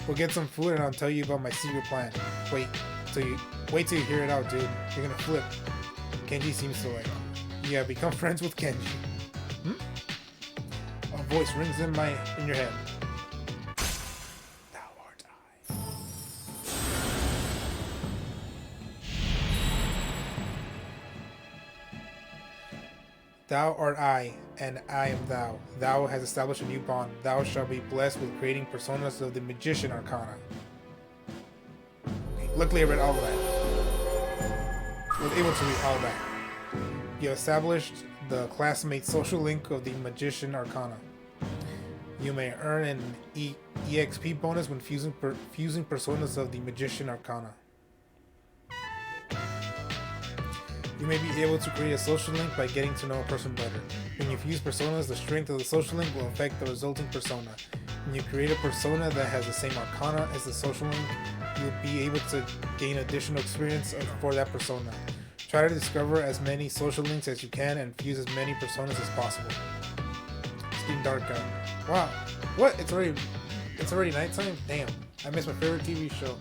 Speaker 1: We'll get some food and I'll tell you about my secret plan. Wait till you hear it out, dude. You're gonna flip. Kenji seems to like. Yeah, become friends with Kenji. A voice rings in your head. Thou art I. Thou art I, and I am thou. Thou has established a new bond. Thou shalt be blessed with creating personas of the Magician Arcana. Okay, luckily I read all of that. I was able to read all of that. You established the classmate social link of the Magician Arcana. You may earn an EXP bonus when fusing personas of the Magician Arcana. You may be able to create a social link by getting to know a person better. When you fuse personas, the strength of the social link will affect the resulting persona. When you create a persona that has the same arcana as the social link, you'll be able to gain additional experience for that persona. Try to discover as many social links as you can and fuse as many personas as possible. It's getting dark out. Wow. What? It's already nighttime? Damn. I missed my favorite TV show.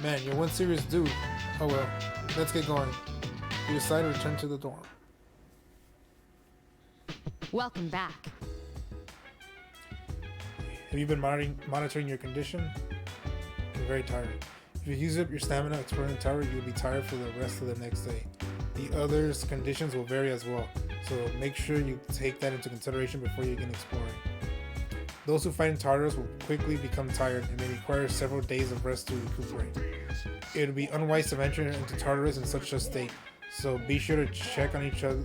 Speaker 1: Man, you're one serious dude. Oh well. Let's get going. You decide to return to the dorm.
Speaker 6: Welcome back.
Speaker 1: Have you been monitoring your condition? You're very tired. If you use up your stamina exploring the tower, you'll be tired for the rest of the next day. The others' conditions will vary as well, so make sure you take that into consideration before you begin exploring. Those who fight in Tartarus will quickly become tired and may require several days of rest to recuperate. It would be unwise to venture into Tartarus in such a state, so be sure to check on each other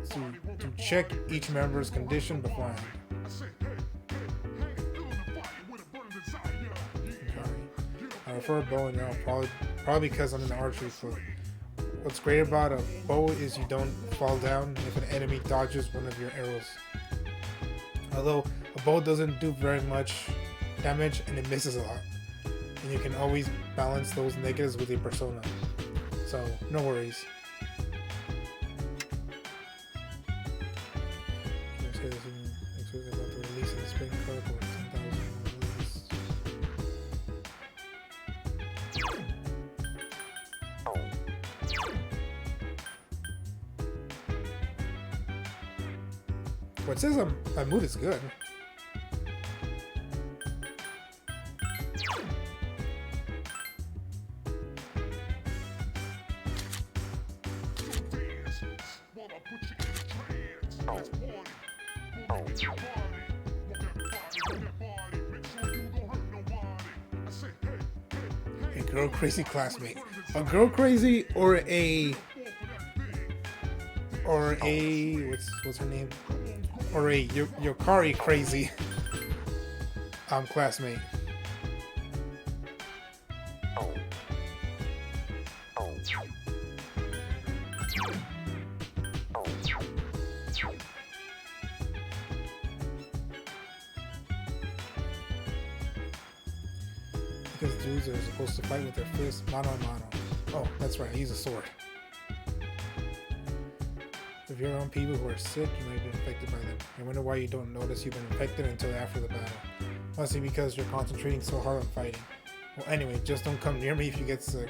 Speaker 1: to check each member's condition beforehand. I prefer a bow and arrow, probably because I'm an archery foot. What's great about a bow is you don't fall down if an enemy dodges one of your arrows. Although a bow doesn't do very much damage and it misses a lot, and you can always balance those negatives with your persona, so no worries. About the release of the spring card for 10,000 release. Well, it says my mood is good. A girl crazy classmate. A girl crazy or a what's her name? Or a Yukari crazy classmate. Because dudes are supposed to fight with their fists, mano a mano. Oh, that's right, I use a sword. If you're around people who are sick, you might be infected by them. I wonder why you don't notice you've been infected until after the battle. Must be because you're concentrating so hard on fighting. Well, anyway, just don't come near me if you get sick.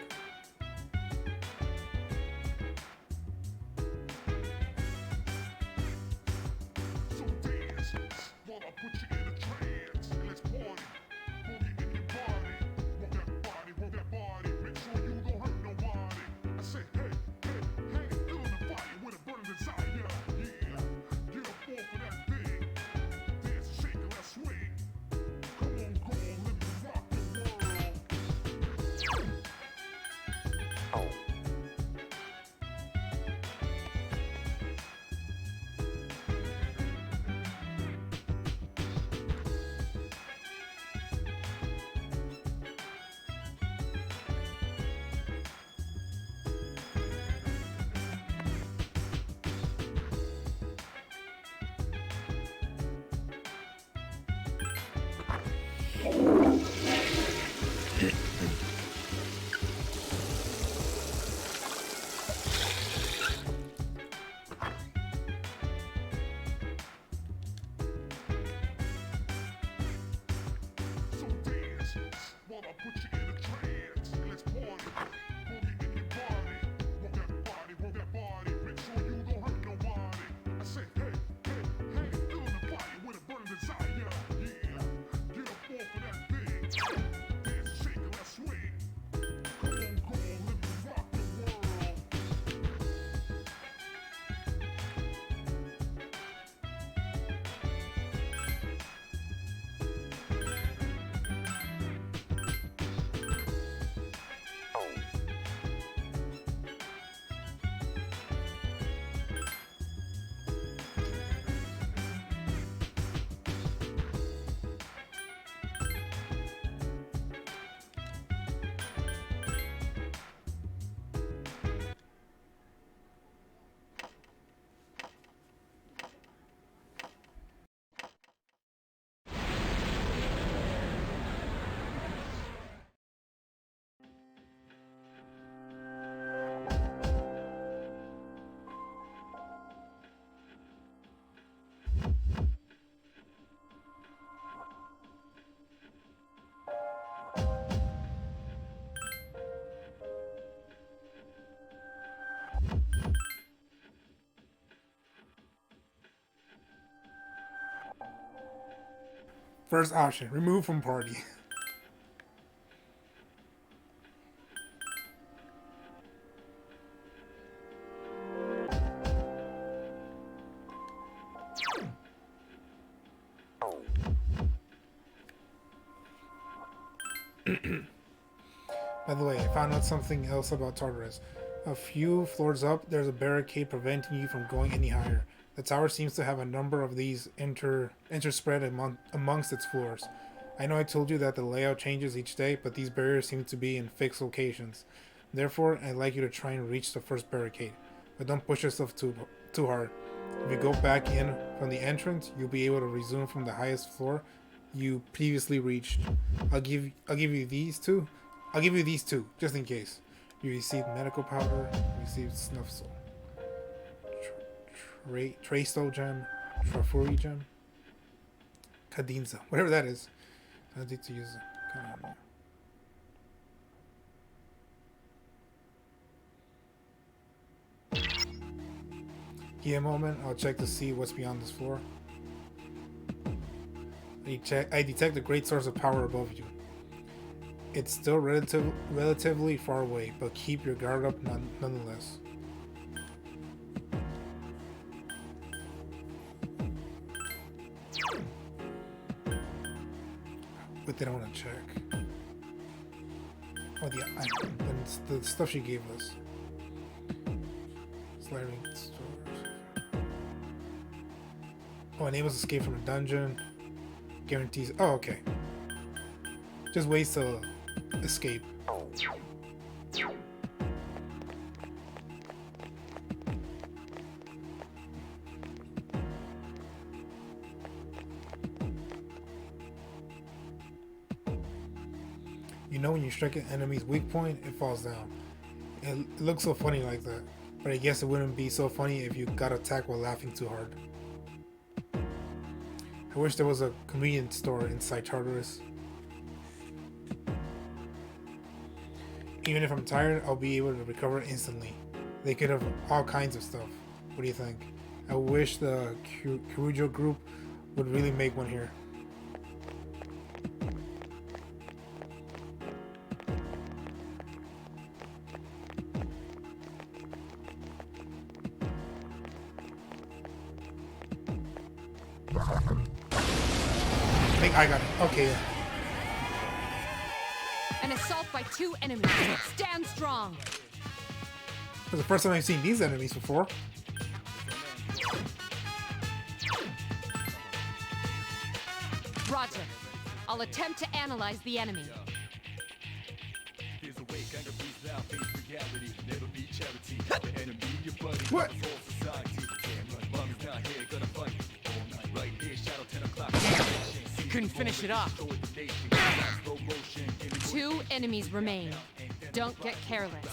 Speaker 1: First option, remove from party. By the way, I found out something else about Tartarus. A few floors up, there's a barricade preventing you from going any higher. The tower seems to have a number of these interspread amongst its floors. I know I told you that the layout changes each day, but these barriers seem to be in fixed locations. Therefore, I'd like you to try and reach the first barricade, but don't push yourself too hard. If you go back in from the entrance, you'll be able to resume from the highest floor you previously reached. I'll give you these two. I'll give you these two, just in case. You received medical powder, received snuff soul. Traisto gem, Trafuri gem, Cadinza, whatever that is. I need to use it. Give a moment, I'll check to see what's beyond this floor. I detect a great source of power above you. It's still relatively far away, but keep your guard up nonetheless. What did I want to check? Oh, the stuff she gave us. Sliding stores. Oh, enables escape from a dungeon. Guarantees. Oh, okay. Just ways to escape. You You know when you strike an enemy's weak point, it falls down. It looks so funny like that, but I guess it wouldn't be so funny if you got attacked while laughing too hard. I wish there was a convenience store inside Tartarus. Even if I'm tired, I'll be able to recover instantly. They could have all kinds of stuff. What do you think? I wish the Kirijo group would really make one here. I think I got it. Okay, yeah.
Speaker 6: An assault by 2 enemies. Stand strong.
Speaker 1: It's the first time I've seen these enemies before.
Speaker 6: Roger. I'll attempt to analyze the enemy.
Speaker 1: What?
Speaker 10: Couldn't finish it off.
Speaker 6: 2 enemies remain. Don't get careless.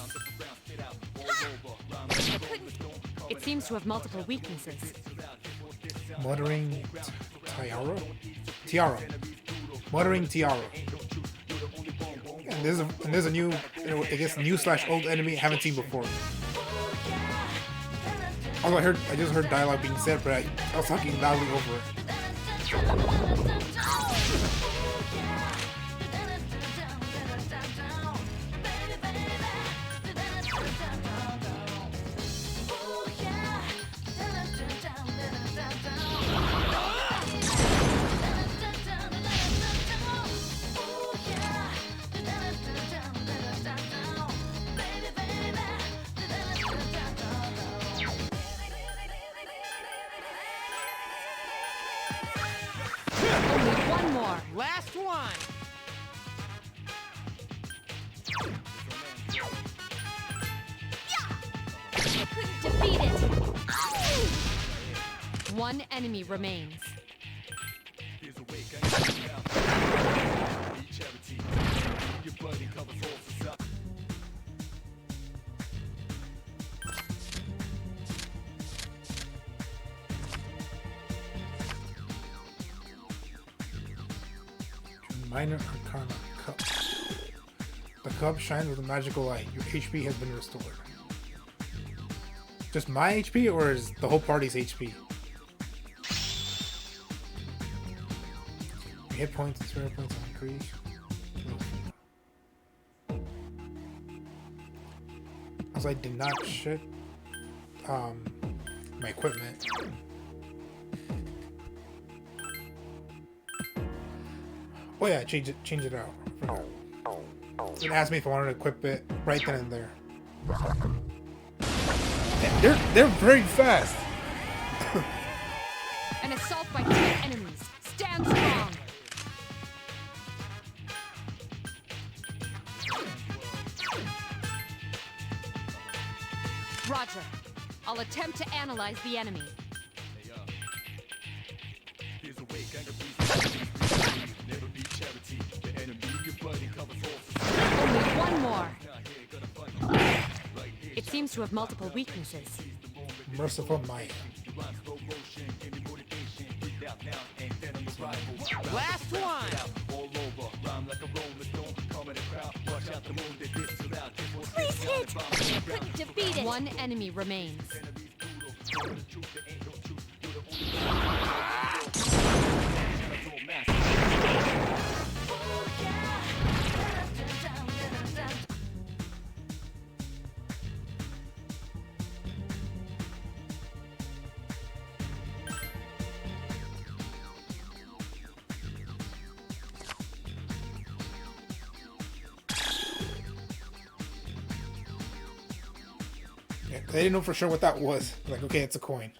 Speaker 6: It seems to have multiple weaknesses.
Speaker 1: Muttering Tiara? Tiara. Muttering Tiara. And there's a new, I guess, new/old enemy I haven't seen before. Although I just heard dialogue being said, but I was talking loudly over it.
Speaker 6: One more.
Speaker 10: Last one.
Speaker 3: Couldn't defeat it.
Speaker 6: 1 enemy remains.
Speaker 1: Minor Arcana Cup. The cup shines with a magical light. Your HP has been restored. Just my HP, or is the whole party's HP? Your hit points and spirit points increase. As I did not shit my equipment. Oh yeah, change it out. I forgot. It asked me if I wanted to equip it right then and there. They're very fast.
Speaker 6: An assault by 2 enemies. Stand strong. Roger. I'll attempt to analyze the enemy. Only 1 more. It seems to have multiple weaknesses.
Speaker 1: Merciful Maya.
Speaker 10: Last one.
Speaker 3: Please hit. Couldn't defeat it.
Speaker 6: 1 enemy remains.
Speaker 1: Yeah, they didn't know for sure what that was. Like, okay, it's a coin.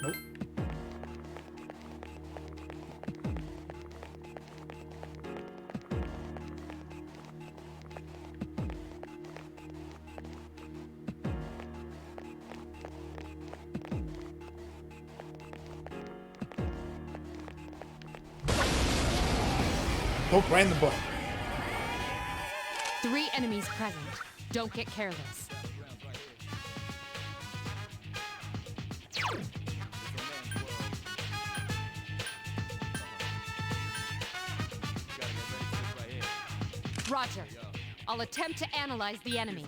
Speaker 1: Nope. Poke right in the butt.
Speaker 6: 3 enemies present. Don't get careless. Roger. I'll attempt to analyze the enemy.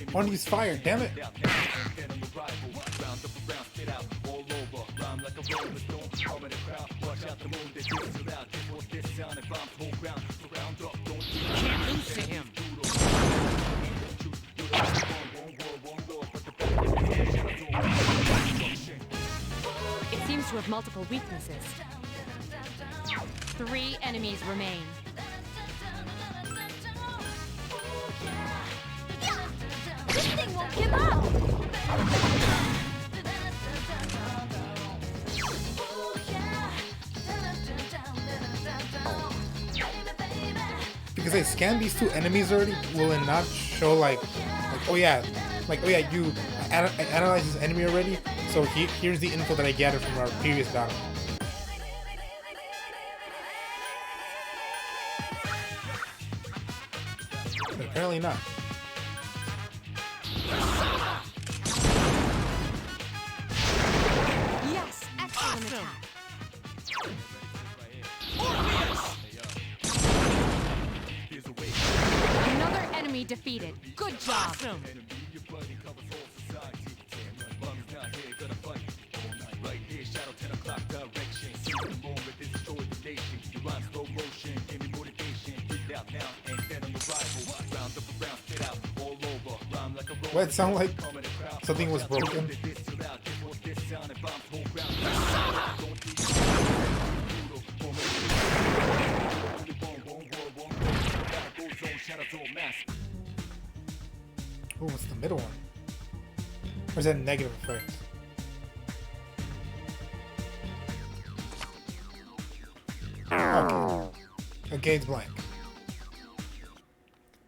Speaker 1: I want to use fire, damn it.
Speaker 6: Can't lose to him. It seems to have multiple weaknesses. 3 enemies remain.
Speaker 19: This thing won't give up!
Speaker 1: Because I scanned these 2 enemies already, will it not show like oh yeah, you I analyzed this enemy already, so here's the info that I gathered from our previous battle. But apparently not.
Speaker 6: Yes, excellent attack. Another enemy defeated. Good job.
Speaker 1: What, it sound like something was broken? Oh, what's the middle one? Or is that negative effect? Okay. Okay, it's blank.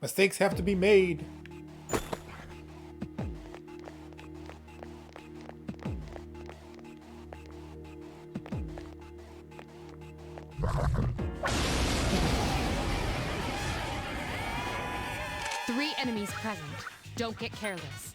Speaker 1: Mistakes have to be made.
Speaker 6: Three enemies present. Don't get careless.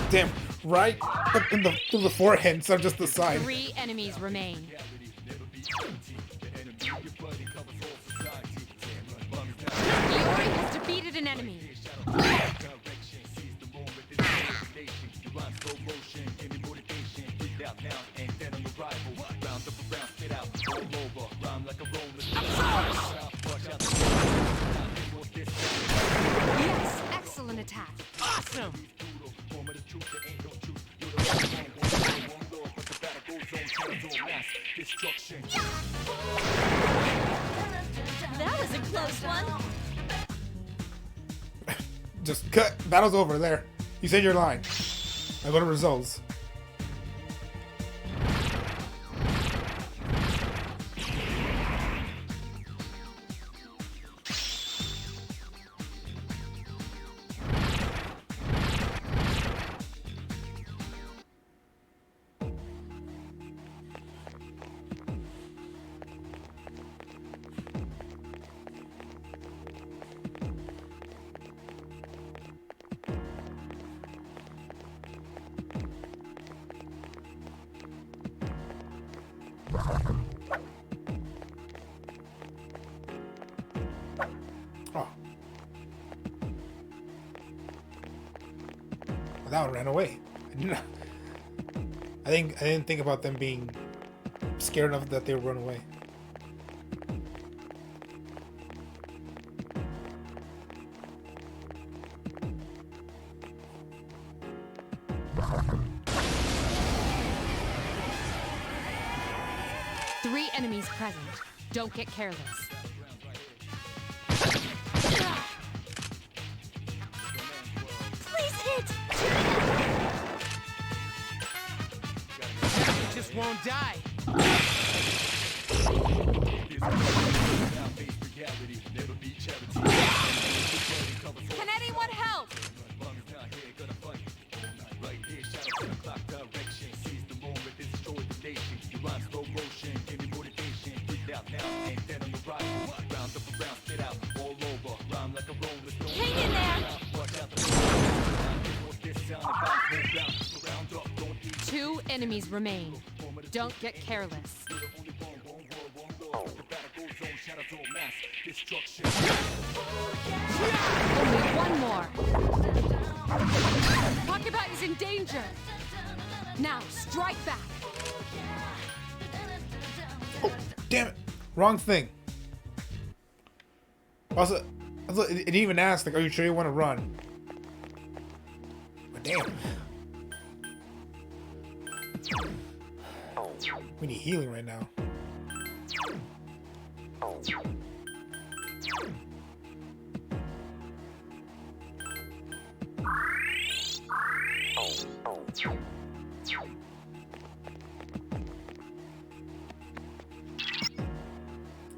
Speaker 1: Damn, right up in through the forehead instead of just the side.
Speaker 6: Three enemies remain. Iori has defeated an enemy. Yes, excellent attack. Awesome.
Speaker 19: That was a close one.
Speaker 1: Just cut. Battle's over. There. You said your line. I go to results. Oh. Well, that one ran away. I didn't think about them being scared enough that they would run away.
Speaker 6: Three enemies present. Don't get careless.
Speaker 19: Please hit!
Speaker 10: just won't die.
Speaker 6: Can anyone help?
Speaker 3: Hang in there!
Speaker 6: 2 enemies remain. Don't get careless. Only one more. Talkabout is in danger. Now, strike back.
Speaker 1: Oh, damn it. Wrong thing. Also, it even asked, like, are you sure you want to run? But damn. We need healing right now.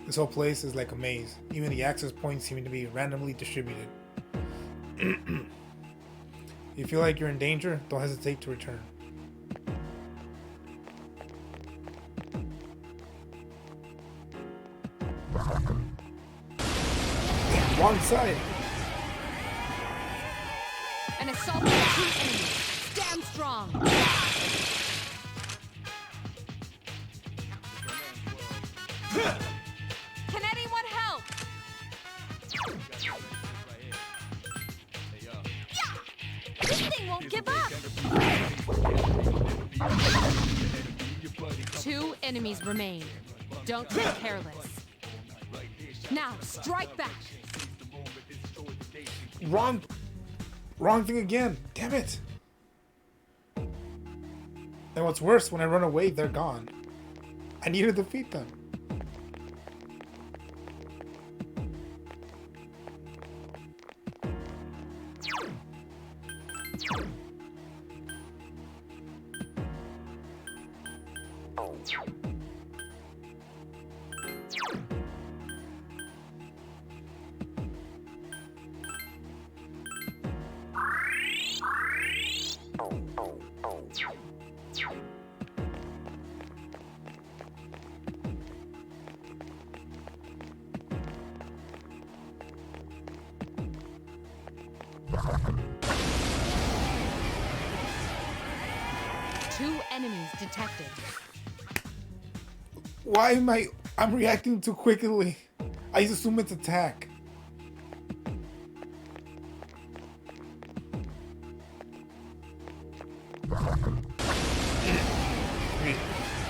Speaker 1: This whole place is like a maze. Even the access points seem to be randomly distributed. If you feel like you're in danger, don't hesitate to return. Wrong side!
Speaker 6: An assault with 2 enemies. Stand strong. Can anyone help?
Speaker 3: This thing won't give up!
Speaker 6: 2 enemies remain. Don't get careless. Now, strike back.
Speaker 1: Wrong thing again. Damn it. And what's worse, when I run away, they're gone. I need to defeat them.
Speaker 6: Two enemies detected.
Speaker 1: Why am I'm reacting too quickly? I just assume it's attack.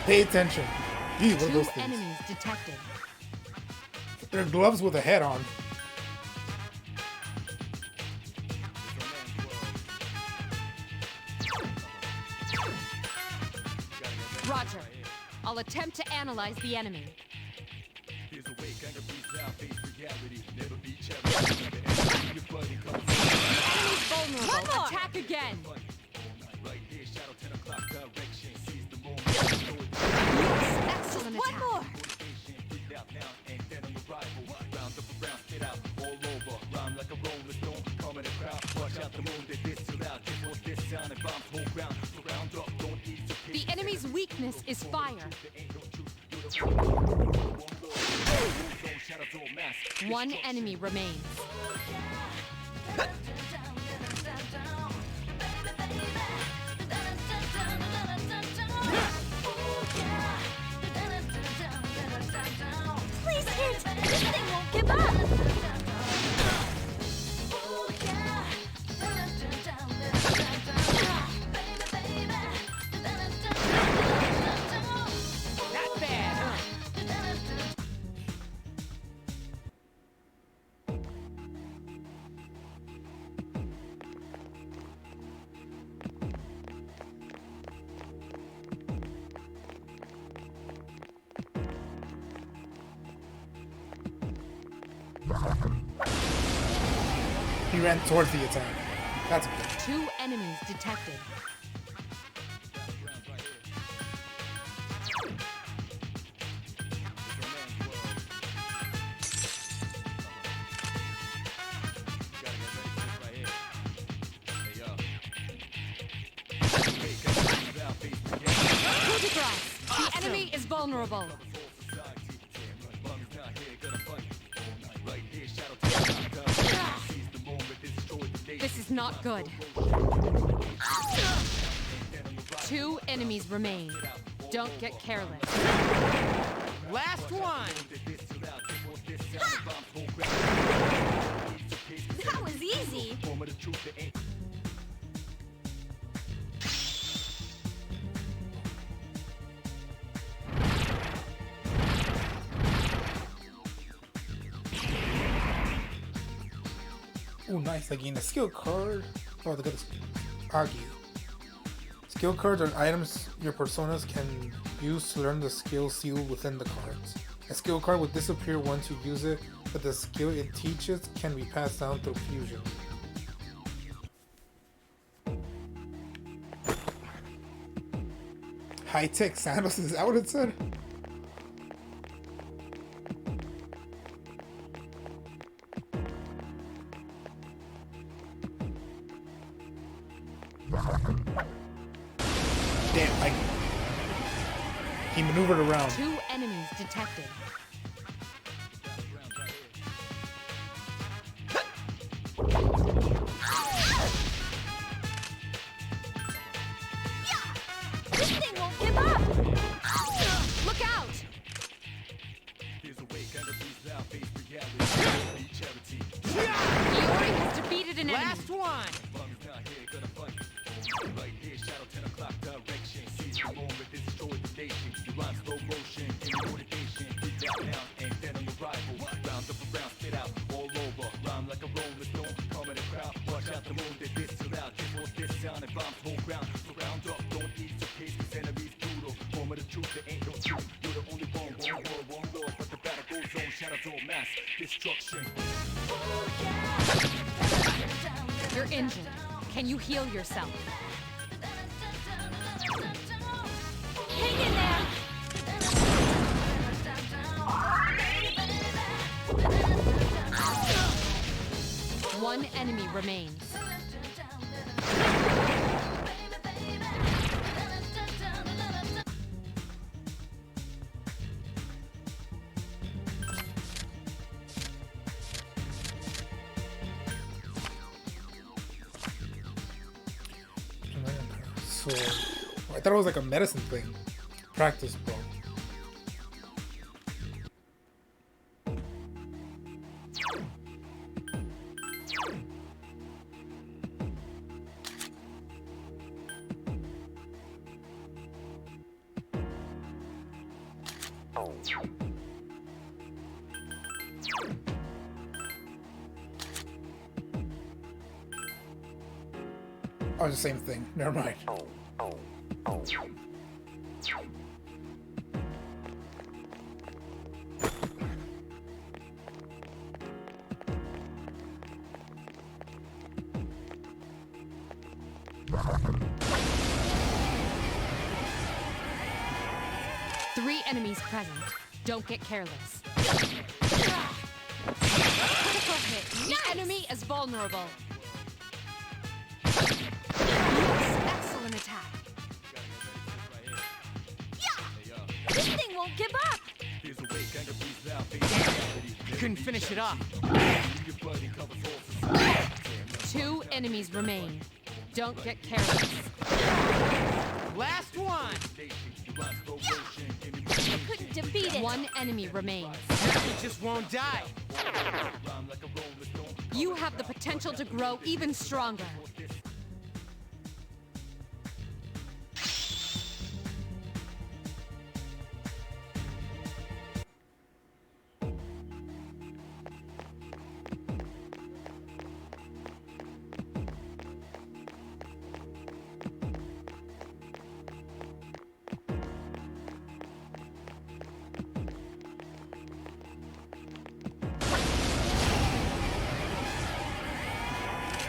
Speaker 1: Pay attention. Ew, what are those
Speaker 6: Two
Speaker 1: things?
Speaker 6: enemies detected.
Speaker 1: They're gloves with a head on.
Speaker 6: Roger. I'll attempt to analyze the enemy. Enemy's vulnerable. Attack again. Excellent
Speaker 3: One
Speaker 6: attack.
Speaker 3: more!
Speaker 6: The enemy's weakness is fire. One enemy remains.
Speaker 3: Please hit! This thing won't give up!
Speaker 6: Not bad, huh?
Speaker 1: He ran towards the attack. That's good.
Speaker 6: Two enemies detected. enemy is vulnerable. This is not good. 2 enemies remain. Don't get careless.
Speaker 10: Last one!
Speaker 19: That was easy.
Speaker 1: Ooh, nice. I gained a skill card. Oh, look at this. Agi. Skill cards are items your personas can use to learn the skill sealed within the cards. A skill card will disappear once you use it, but the skill it teaches can be passed down through fusion. High-tech sandals, is that what it said? Damn, he maneuvered around.
Speaker 6: 2 enemies detected.
Speaker 19: This thing won't give up.
Speaker 6: Look out! Iori has defeated an enemy.
Speaker 10: Last one!
Speaker 6: You're injured. Can you heal yourself?
Speaker 19: Hang in there.
Speaker 6: One enemy remains.
Speaker 1: So, I thought it was like a medicine thing. Practice, bro. Oh, it's the same thing. Never mind.
Speaker 6: Three enemies present. Don't get careless. Critical hit. The enemy is vulnerable. Yes, excellent attack.
Speaker 19: This thing won't give up.
Speaker 10: I couldn't finish it off.
Speaker 6: 2 enemies remain. Don't get careless.
Speaker 10: Last one!
Speaker 19: I couldn't defeat it.
Speaker 6: 1 enemy remains.
Speaker 10: It just won't die.
Speaker 6: You have the potential to grow even stronger.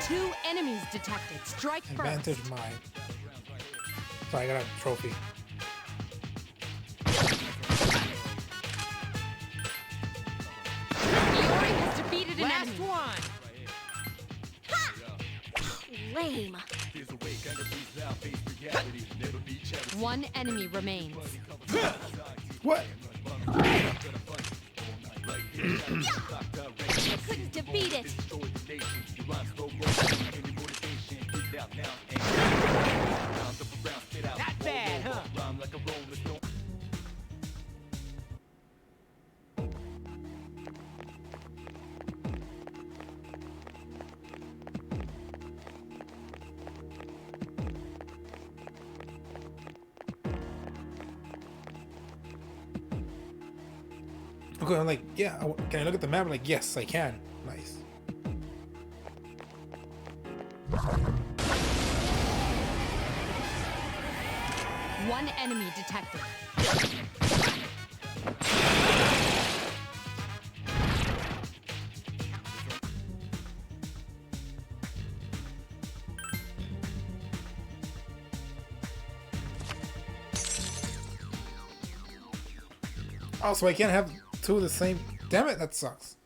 Speaker 6: Two enemies detected. Strike
Speaker 1: Advantage
Speaker 6: first.
Speaker 1: mine. So I got a trophy.
Speaker 6: Iori has defeated an
Speaker 10: Last
Speaker 6: enemy.
Speaker 10: one!
Speaker 19: Lame.
Speaker 6: One enemy remains.
Speaker 1: What?
Speaker 3: Couldn't defeat it.
Speaker 10: Not bad, huh?
Speaker 1: Okay, I'm like, yeah. Can I look at the map? I'm like, yes, I can. Nice.
Speaker 6: One enemy detected.
Speaker 1: Oh, so I can't have two of the same. Damn it, that sucks.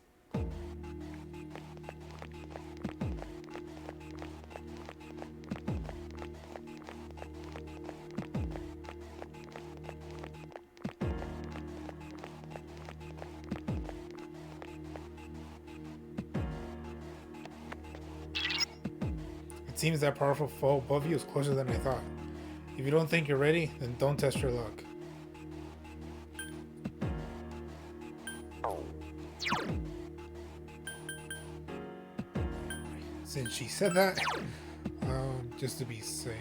Speaker 1: It seems that powerful foe above you is closer than I thought. If you don't think you're ready, then don't test your luck. Since she said that, just to be safe.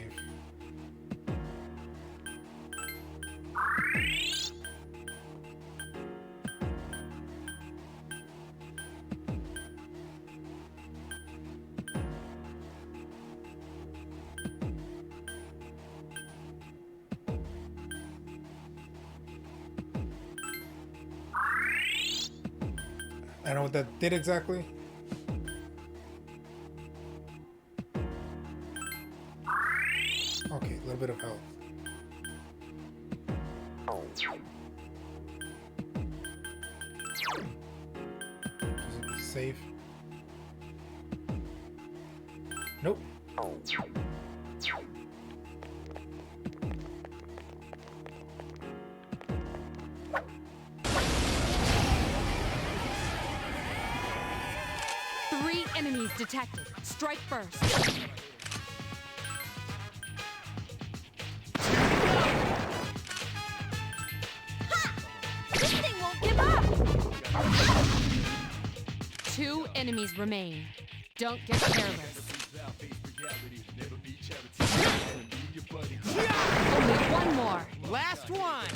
Speaker 1: I don't know what that did exactly. Okay, a little bit of health. Just to be safe. Nope.
Speaker 6: Three enemies detected. Strike first.
Speaker 3: This thing won't give up.
Speaker 6: Two enemies remain. Don't get careless. Only one more.
Speaker 10: Last one.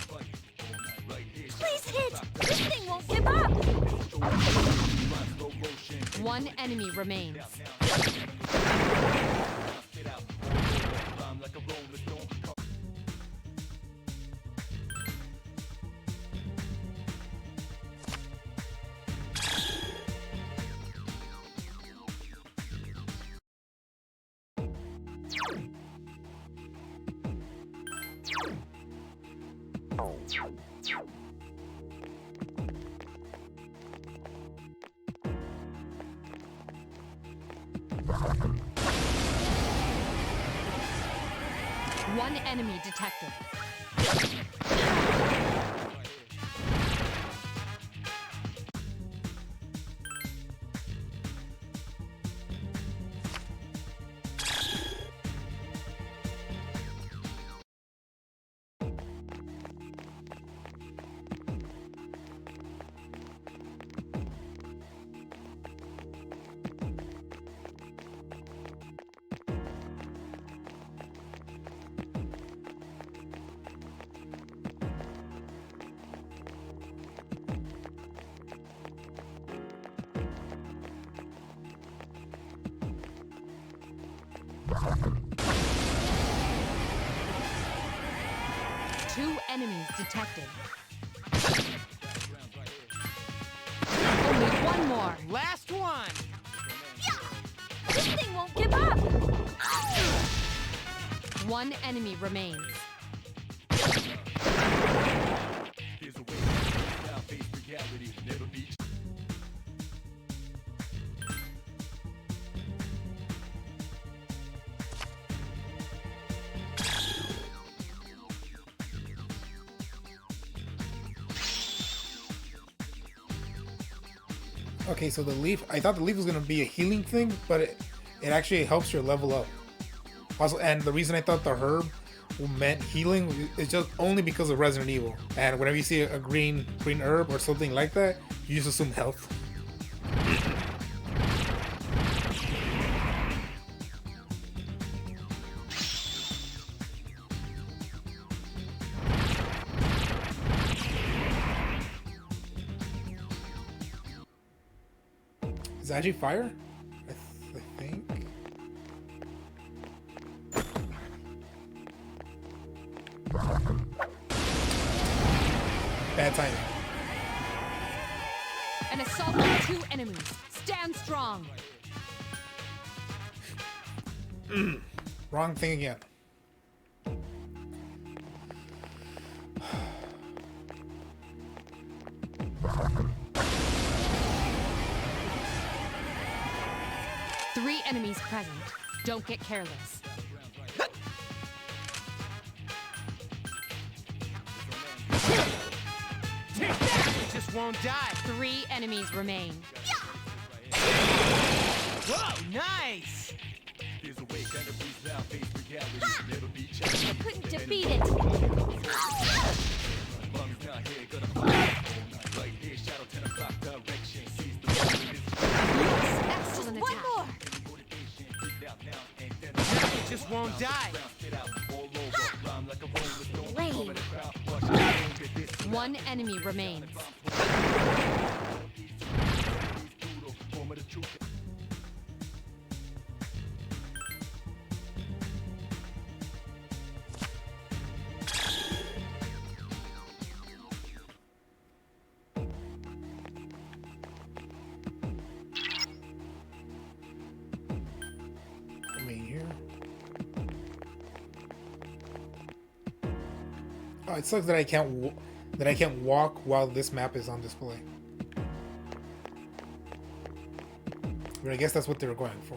Speaker 3: Please hit. This thing won't give up.
Speaker 6: One enemy remains. One enemy detected. Two enemies detected. Only one more.
Speaker 10: Last one.
Speaker 3: This thing won't give up.
Speaker 6: One enemy remains.
Speaker 1: Okay, so the leaf, I thought the leaf was gonna be a healing thing, but it actually helps your level up. Also, and the reason I thought the herb meant healing is just only because of Resident Evil. And whenever you see a green herb or something like that, you just assume health. Is that actually fire? I think. Bad timing.
Speaker 6: An assault on 2 enemies. Stand strong.
Speaker 1: Wrong thing again.
Speaker 6: Three enemies present. Don't get careless.
Speaker 10: Take that! We just won't die.
Speaker 6: 3 enemies remain.
Speaker 10: Whoa, nice!
Speaker 3: I couldn't defeat it.
Speaker 6: Excellent
Speaker 3: One
Speaker 6: attack.
Speaker 3: more.
Speaker 10: We just won't die.
Speaker 3: Lame.
Speaker 6: 1 enemy remains.
Speaker 1: I mean here. Oh, it sucks that I can't walk while this map is on display. But I guess that's what they were going for.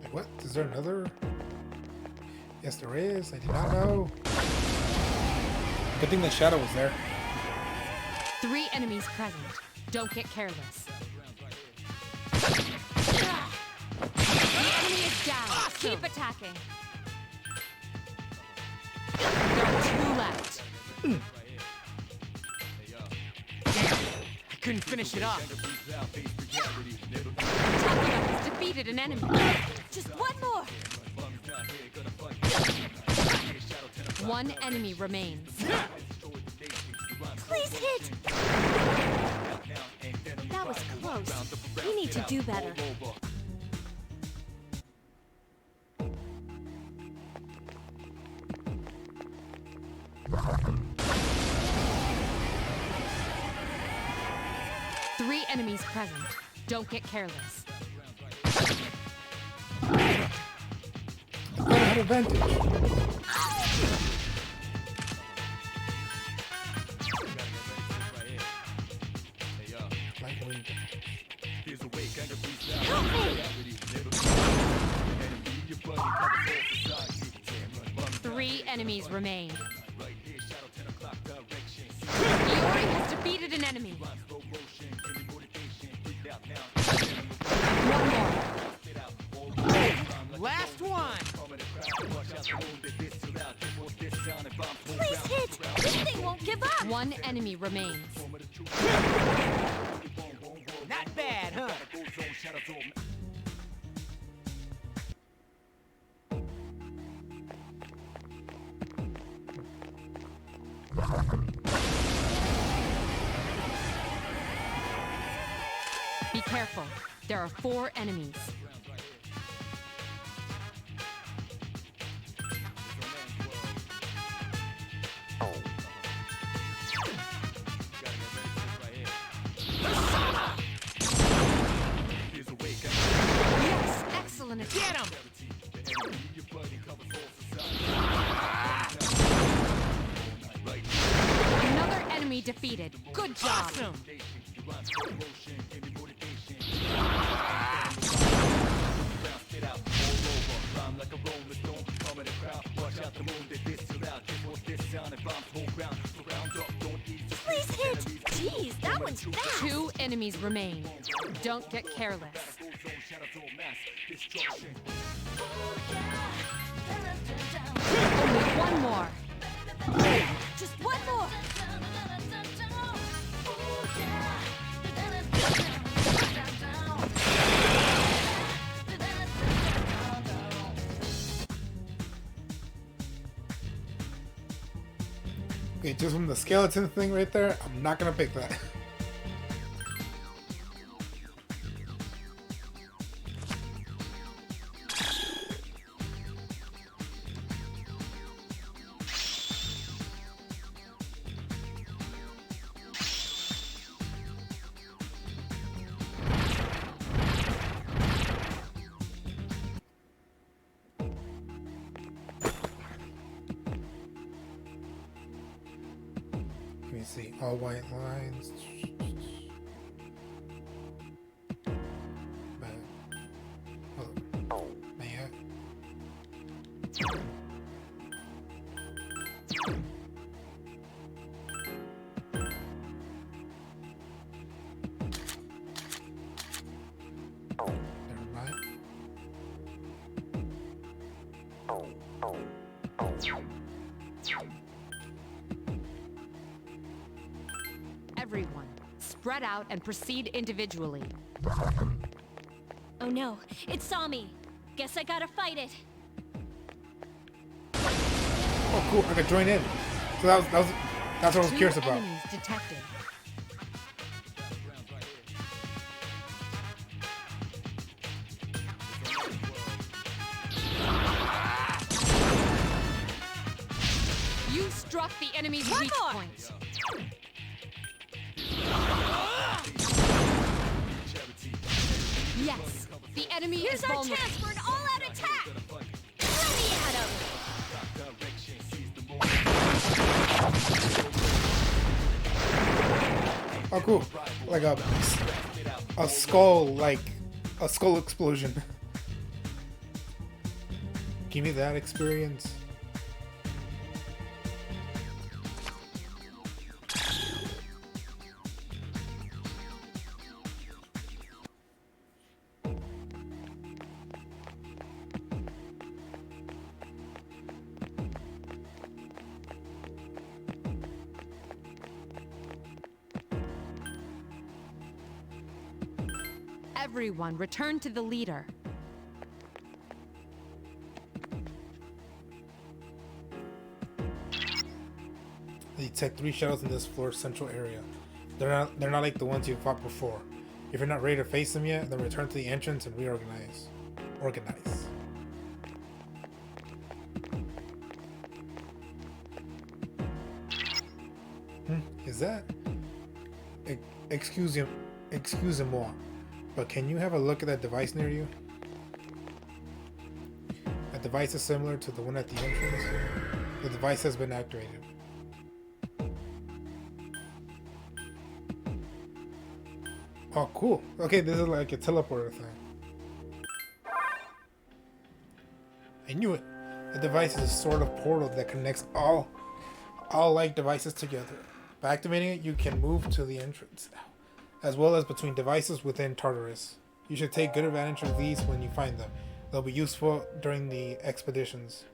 Speaker 1: Like what? Is there another? Yes, there is. I did not know. Good thing the shadow was there.
Speaker 6: 3 enemies present. Don't get careless. The enemy is down. Keep attacking. There are 2 left.
Speaker 10: I couldn't finish it off.
Speaker 6: Takuma has defeated an enemy.
Speaker 3: Just one more.
Speaker 6: 1 enemy remains.
Speaker 3: Please hit. That was close. We need to do better.
Speaker 6: Three enemies present. Don't get careless.
Speaker 1: I had advantage.
Speaker 6: Three enemies remain. Iori has defeated an enemy. One more.
Speaker 10: Last one!
Speaker 3: Please hit! This thing won't give up!
Speaker 6: 1 enemy remains.
Speaker 10: Not bad, huh?
Speaker 6: Be careful. There are 4 enemies. Yes, excellent attack.
Speaker 10: Get him!
Speaker 6: Another enemy defeated. Good job.
Speaker 10: Awesome!
Speaker 6: enemies remain. Don't get careless. Only one more.
Speaker 3: Just one more!
Speaker 1: Okay, just from the skeleton thing right there, I'm not gonna pick that. Let me see, all white lines. Man. Never mind.
Speaker 6: Everyone, spread out and proceed individually.
Speaker 3: Oh no, it saw me. Guess I gotta fight it.
Speaker 1: Oh, cool! I could join in. So that's what I was curious about.
Speaker 6: Enemies detected. You struck the enemy's weak point. Yes, the enemy
Speaker 3: Here's
Speaker 6: is
Speaker 3: our
Speaker 6: vulnerable.
Speaker 3: chance for an all-out attack! Let me at him!
Speaker 1: Oh, cool! Like a skull, like a skull explosion. Give me that experience.
Speaker 6: Everyone, return to the leader.
Speaker 1: They detect 3 shadows in this floor's central area. They're not like the ones you fought before. If you're not ready to face them yet, then return to the entrance and reorganize. Organize. Is that? Excusez-moi, but can you have a look at that device near you? That device is similar to the one at the entrance. The device has been activated. Oh, cool. Okay, this is like a teleporter thing. I knew it. The device is a sort of portal that connects all like devices together. By activating it, you can move to the entrance, as well as between devices within Tartarus. You should take good advantage of these when you find them. They'll be useful during the expeditions.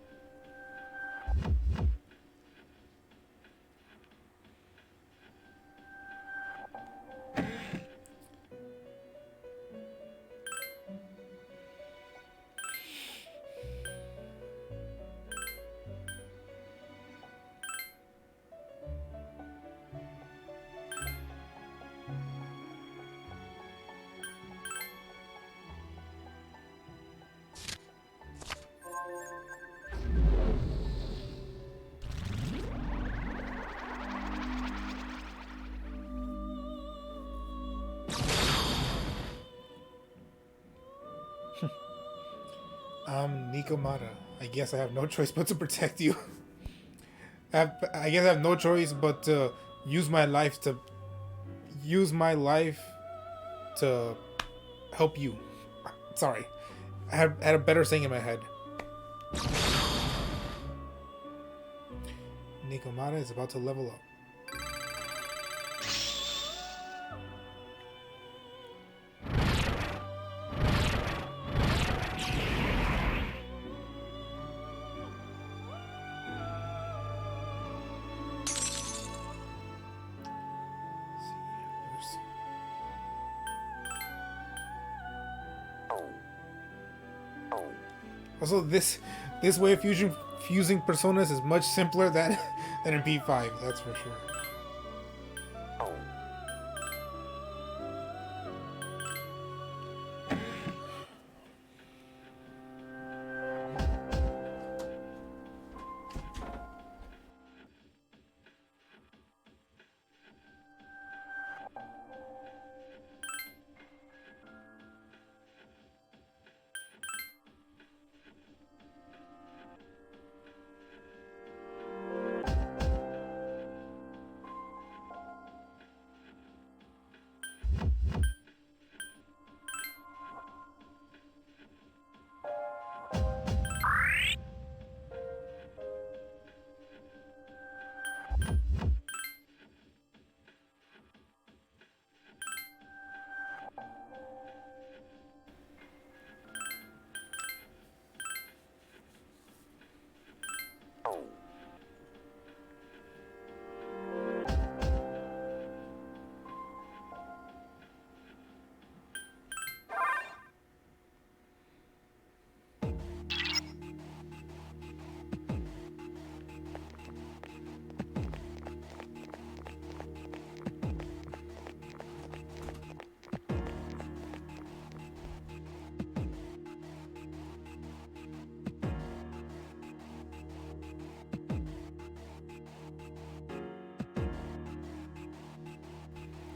Speaker 1: I'm Nikomata. I guess I have no choice but to protect you. I guess I have no choice but to use my life to help you. Sorry, I had a better saying in my head. Nikomata is about to level up. Also, this way of fusing personas is much simpler than in P5. That's for sure.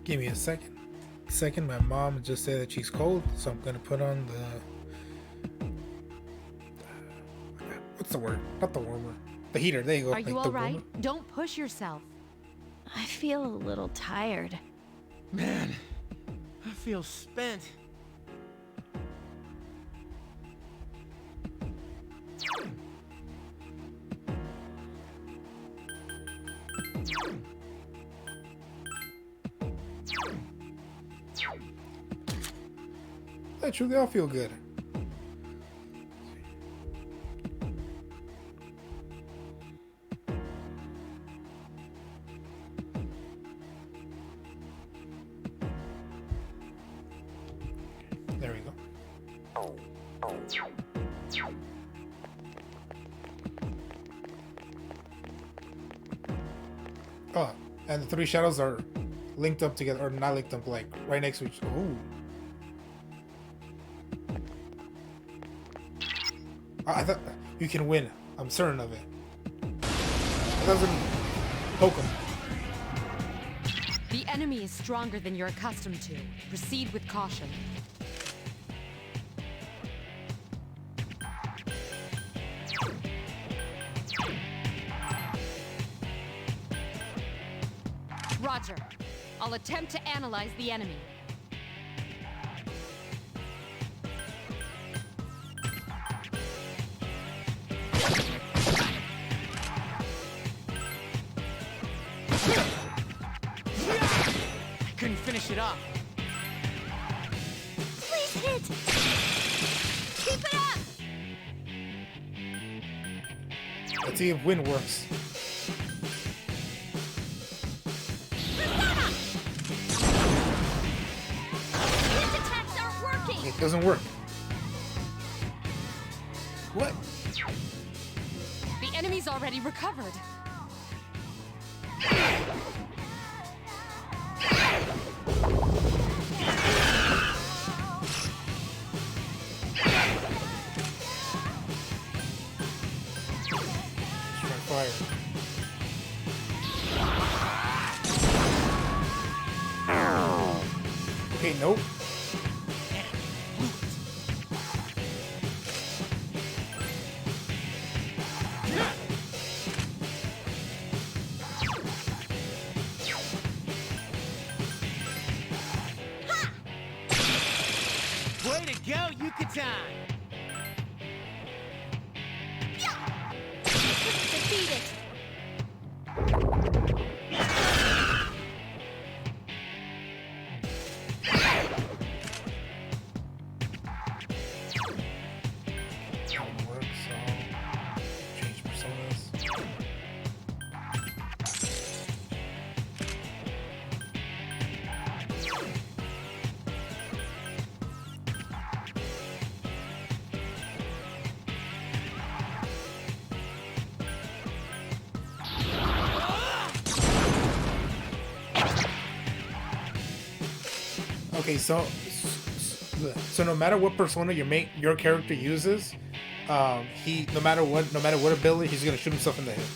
Speaker 1: Give me a second. My mom just said that she's cold, so I'm gonna put on the what's the word? Not the warmer. The heater. There you go.
Speaker 6: Are you all right? Don't push yourself.
Speaker 3: I feel a little tired.
Speaker 10: Man, I feel spent.
Speaker 1: Actually, they all feel good. There we go. Oh, and the three shadows are linked up together, or not linked up, like right next to each. Oh. I thought you can win. I'm certain of it. It doesn't poke him.
Speaker 6: The enemy is stronger than you're accustomed to. Proceed with caution. Roger. I'll attempt to analyze the enemy.
Speaker 10: Couldn't finish it off.
Speaker 19: Please hit! Keep it up!
Speaker 1: Let's see if win works.
Speaker 3: His attacks aren't working!
Speaker 1: It doesn't work. What?
Speaker 6: The enemy's already recovered.
Speaker 1: Fire. Okay, nope.
Speaker 10: Way to go, Yucatan!
Speaker 3: Defeat it!
Speaker 1: Okay, so no matter what persona your character uses, he no matter what ability, he's gonna shoot himself in the head.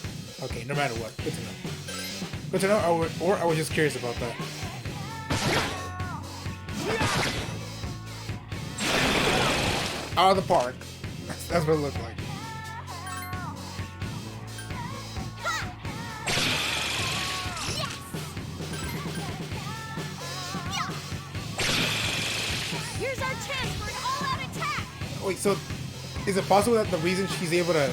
Speaker 1: Okay, no matter what. Good to know. Good to know. I was just curious about that. Out of the park. That's what it looked like.
Speaker 19: Here's our chance for an all-out attack!
Speaker 1: Wait, so is it possible that the reason she's able to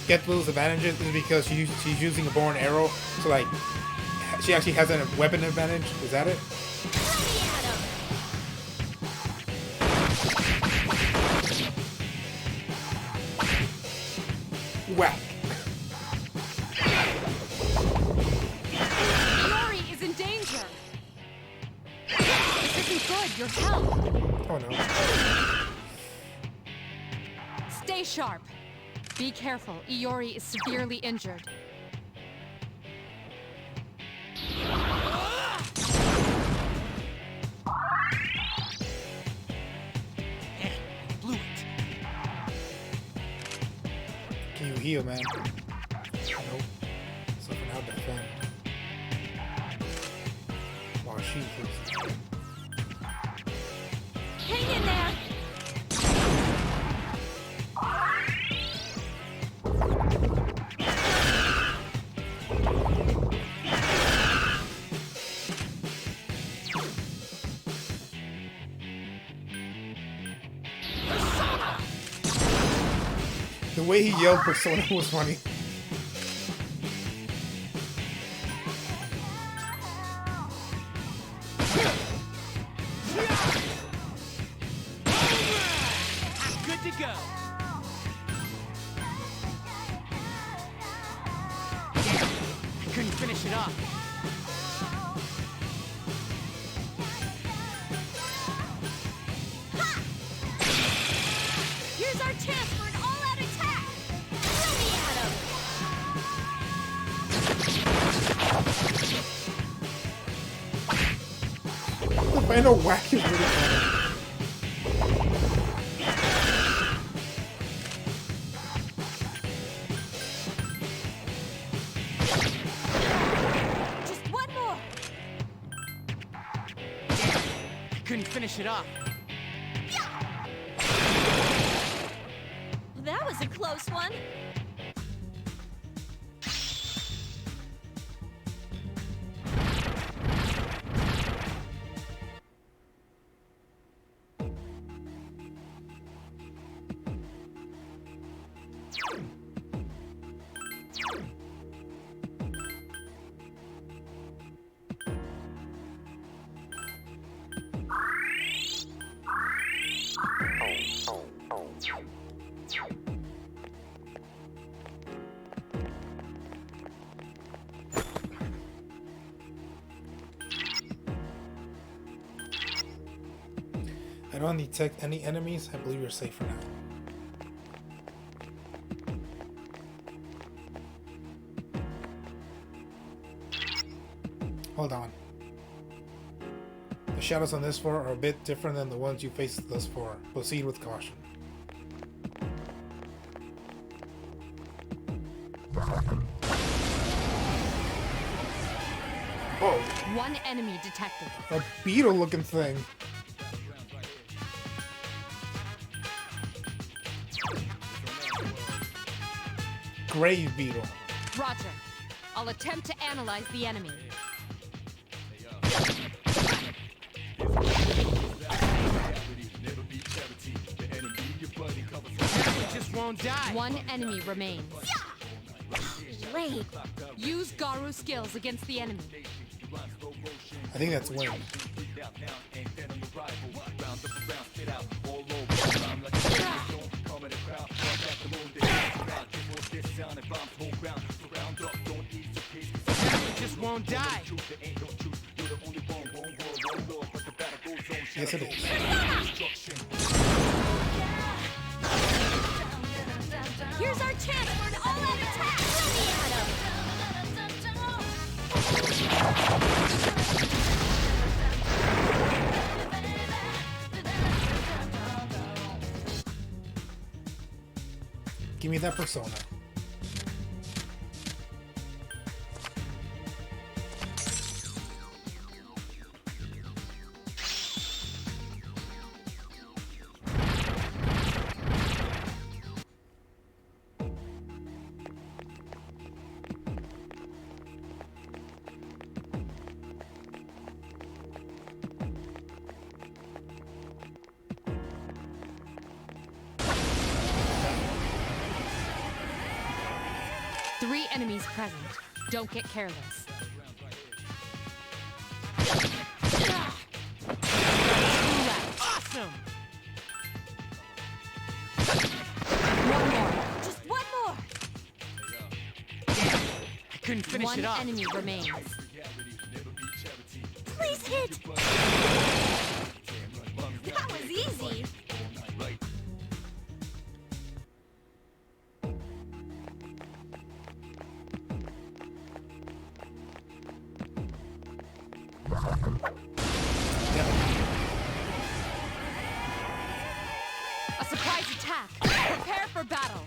Speaker 1: get those advantages is because she's using a bow and arrow, so like she actually has a weapon advantage? Is that it? Whack.
Speaker 6: Yori is in danger. This isn't good. Your health.
Speaker 1: Oh no.
Speaker 6: Stay sharp. Be careful. Iori is severely injured.
Speaker 10: Blew it.
Speaker 1: Can you heal, man? Nope. So for now, defend. Wow, she heals.
Speaker 19: Hang in there!
Speaker 1: The way he yelled Persona was funny.
Speaker 10: Good to go. I couldn't finish it off.
Speaker 19: Here's our chance for an all-out attack! Throw me at him!
Speaker 1: The final whack is really funny.
Speaker 19: Just one more!
Speaker 10: I couldn't finish it off.
Speaker 19: That was a close one.
Speaker 1: I don't detect any enemies. I believe you're safe for now. Hold on. The shadows on this floor are a bit different than the ones you faced thus far. Proceed with caution. Oh,
Speaker 6: One enemy detected.
Speaker 1: a beetle looking thing. Grave beetle.
Speaker 6: Roger. I'll attempt to analyze the enemy.
Speaker 10: Just won't die.
Speaker 6: One enemy remains.
Speaker 19: Late.
Speaker 6: Use Garu skills against the enemy.
Speaker 1: I think that's Wayne.
Speaker 10: Just won't die.
Speaker 1: Yes, it is.
Speaker 19: Here's our chance for an all-out attack! Throw me at him!
Speaker 1: Give me that persona.
Speaker 6: Three enemies present. Don't get careless.
Speaker 10: Awesome!
Speaker 6: One more. Just one more.
Speaker 10: I couldn't finish
Speaker 6: One
Speaker 10: it off.
Speaker 6: enemy remains.
Speaker 19: Please hit! That was easy!
Speaker 6: A surprise attack. Prepare for battle.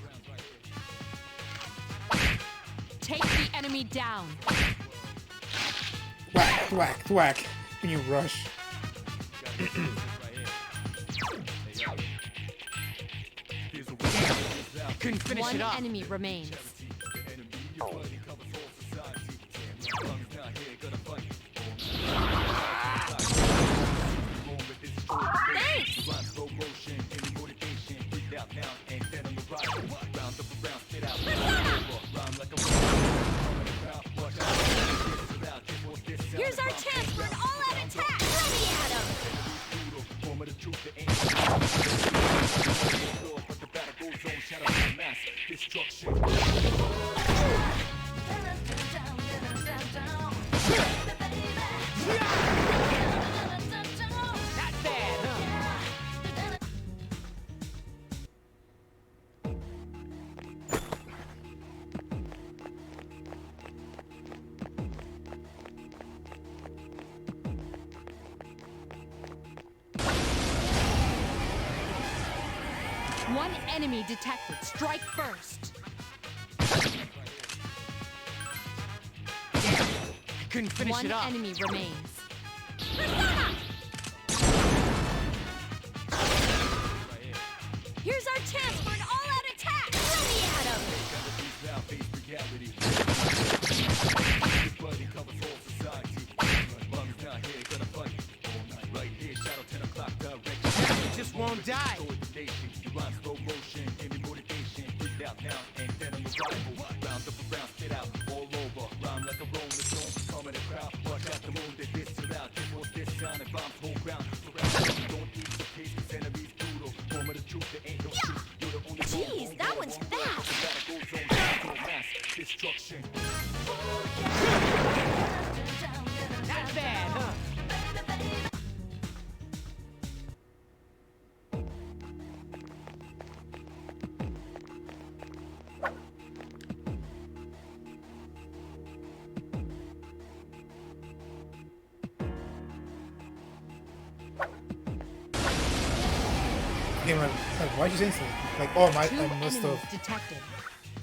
Speaker 6: Take the enemy down.
Speaker 1: Whack, thwack, thwack. When you rush.
Speaker 10: I couldn't finish
Speaker 6: One
Speaker 10: it off.
Speaker 6: enemy remains.
Speaker 19: Here's our chance for an all-out attack! Let me at him!
Speaker 10: Not bad, huh?
Speaker 6: One enemy detected. Strike first.
Speaker 10: I couldn't finish
Speaker 6: One
Speaker 10: it off.
Speaker 6: enemy remains.
Speaker 19: Here's our chance for an all-out attack! Let me at him!
Speaker 10: It just won't die.
Speaker 19: Jeez, that one's fast!
Speaker 10: Not bad, huh?
Speaker 1: Damn, like, why'd you say something? Like, oh my,
Speaker 6: Two
Speaker 1: I must
Speaker 6: enemies
Speaker 1: have,
Speaker 6: detected.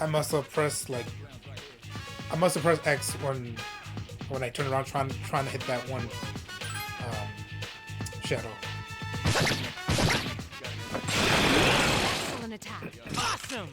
Speaker 1: I must have pressed like, I must have pressed X when I turned around trying to hit that one shadow.
Speaker 6: Excellent attack.
Speaker 10: Awesome!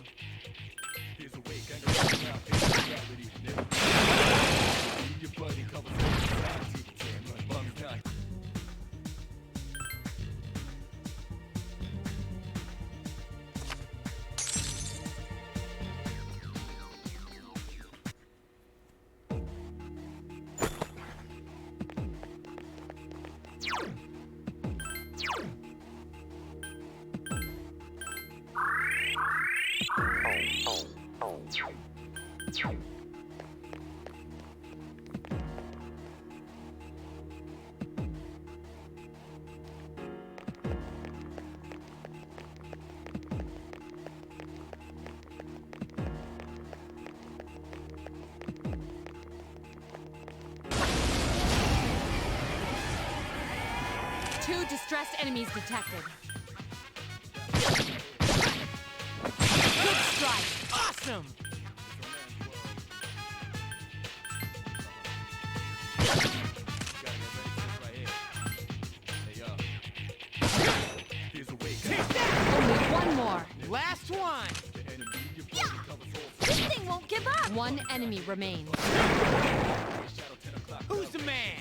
Speaker 6: Two distressed enemies detected. Good strike.
Speaker 10: him!
Speaker 6: Only one more.
Speaker 10: Last one!
Speaker 3: This thing won't give up!
Speaker 6: One enemy remains.
Speaker 10: Who's the man?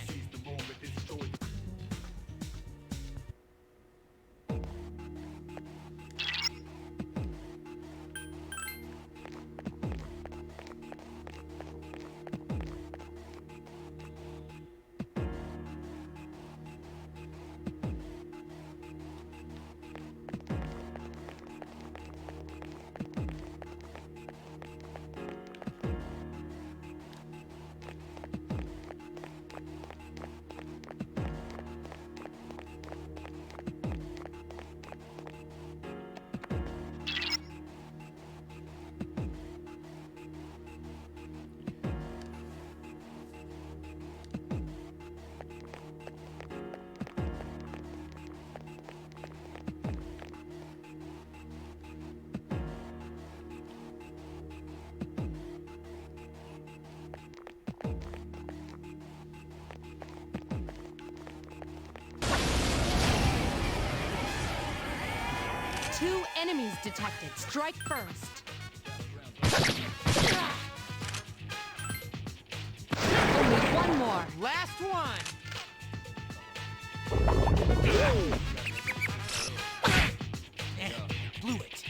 Speaker 6: Two enemies detected. Strike first. Only one more.
Speaker 10: Last one! Blew it.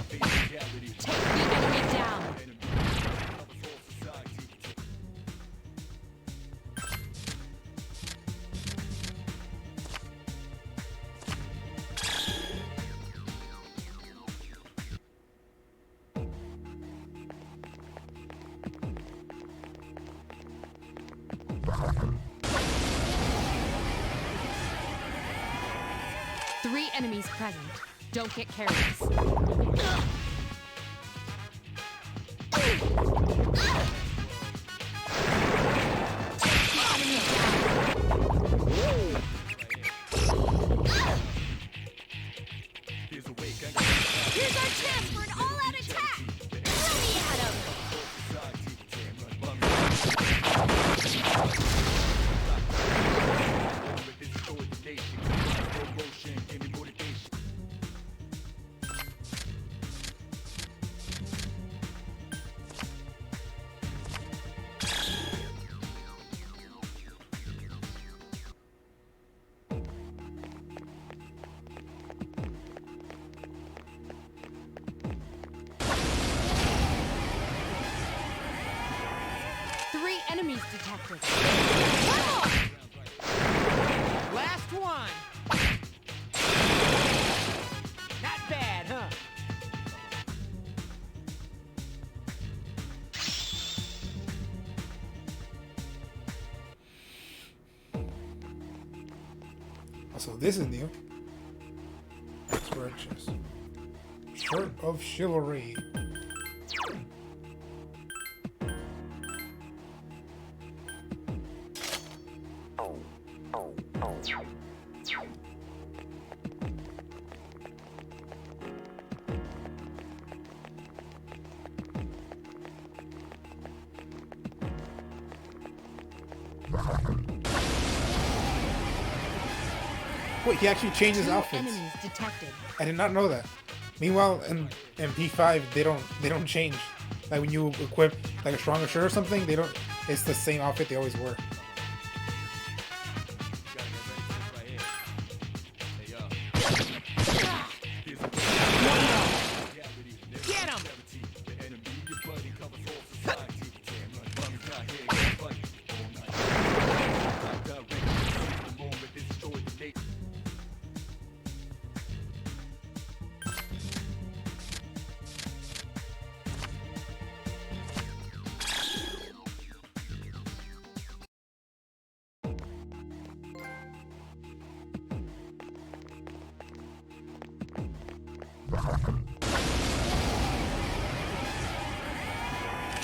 Speaker 6: Take the enemy down. Three enemies present. Don't get careless.
Speaker 3: Here's our chance for an all-out attack! Throw me at him!
Speaker 6: Three enemies detected.
Speaker 10: Last one! Not bad, huh?
Speaker 1: So this is new. Purchase. Shirt of Chivalry. Wait, he actually changes
Speaker 6: Two
Speaker 1: outfits.
Speaker 6: enemies detected.
Speaker 1: I did not know that. Meanwhile, in P5, they don't change. Like when you equip like a stronger shirt or something, they don't. It's the same outfit they always wear.
Speaker 10: Get him!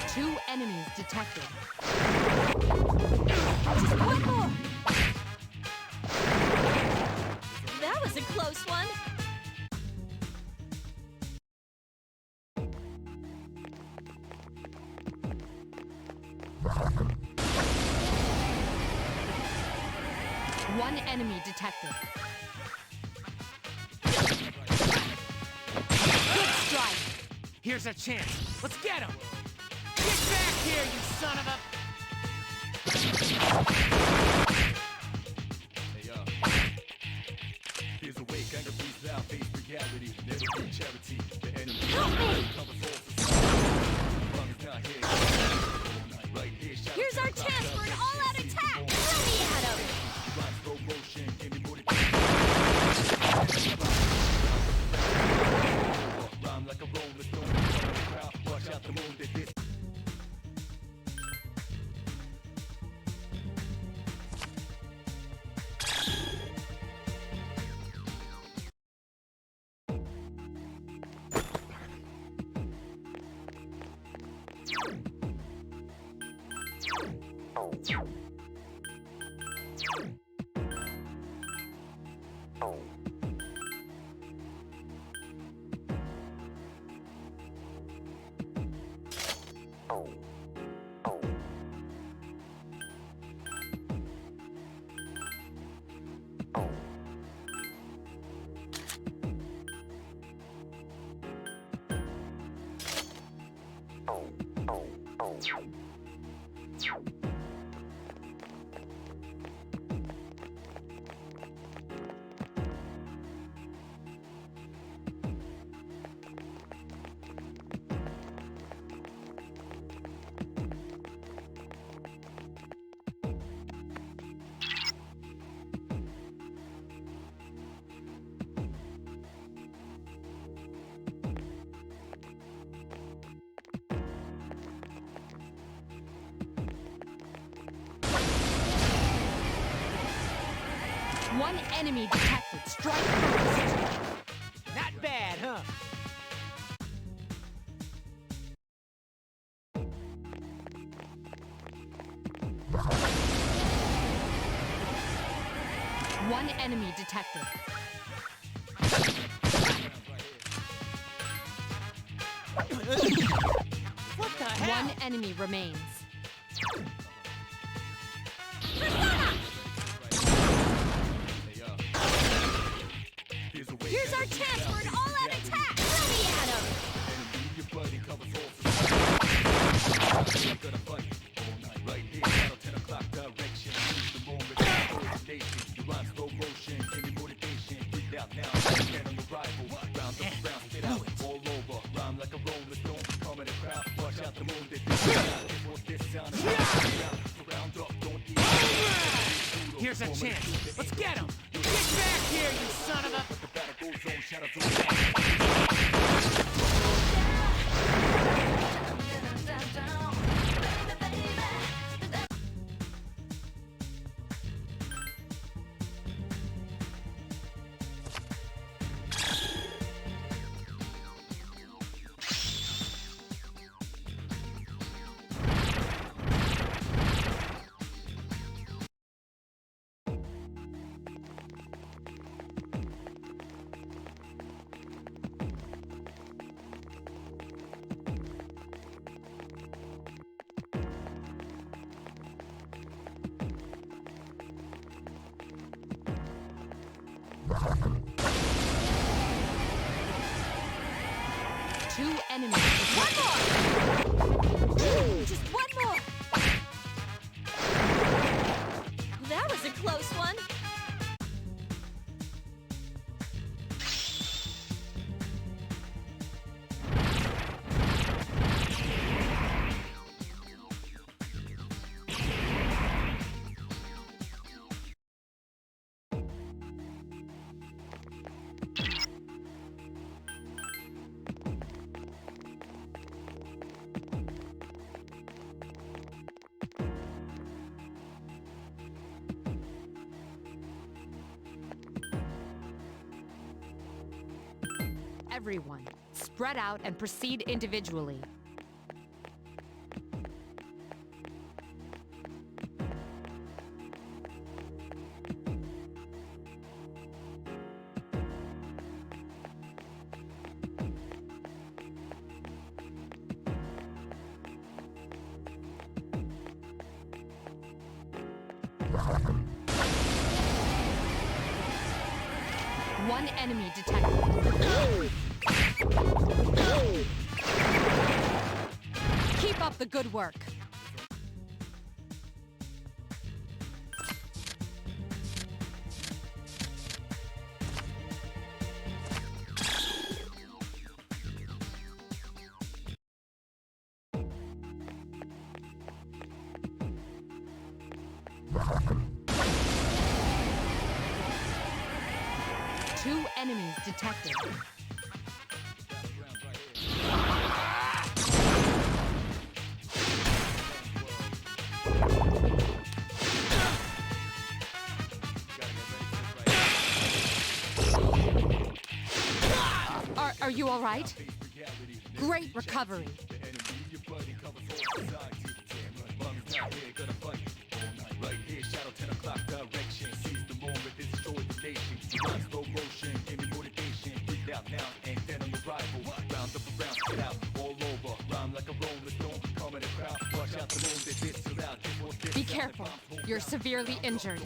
Speaker 6: Two enemies detected.
Speaker 3: Just one more! That was a close one!
Speaker 6: One enemy detected.
Speaker 10: Good strike! Here's our chance. Let's get him! Get back here, you son of a...
Speaker 20: Here's a way, kind of freeze out, face reality, never be charity. The enemy
Speaker 3: Here's our chance for an all-out attack! Throw me at him!
Speaker 20: Rhyme like a rolling stone, watch out the moon that this.
Speaker 6: One enemy detected. Strike first.
Speaker 10: Not bad, huh?
Speaker 6: One enemy detected.
Speaker 10: What the hell?
Speaker 6: One enemy remains.
Speaker 3: Here's our chance for an all-out attack! Throw me at him!
Speaker 20: Gonna fight all night, right here, battle 10 o'clock direction. Choose the moment, coordination. You rhyme slow motion, give me motivation. Freak out now, get on the rival. Round up, round, spit out, all over. Rhyme like a rolling stone, come in the crowd. Watch out the moon that this what this sound is. Round up, don't eat.
Speaker 10: Here's a chance. Let's get him! Get back here, you son of a...
Speaker 20: The battle goes on, shadows on.
Speaker 6: Two enemies.
Speaker 3: One more! Just one more! That was a close one!
Speaker 6: Everyone, spread out and proceed individually. One enemy detected. Keep up the good work. Two enemies detected. Are you all right? Great recovery. Be careful. You're severely injured.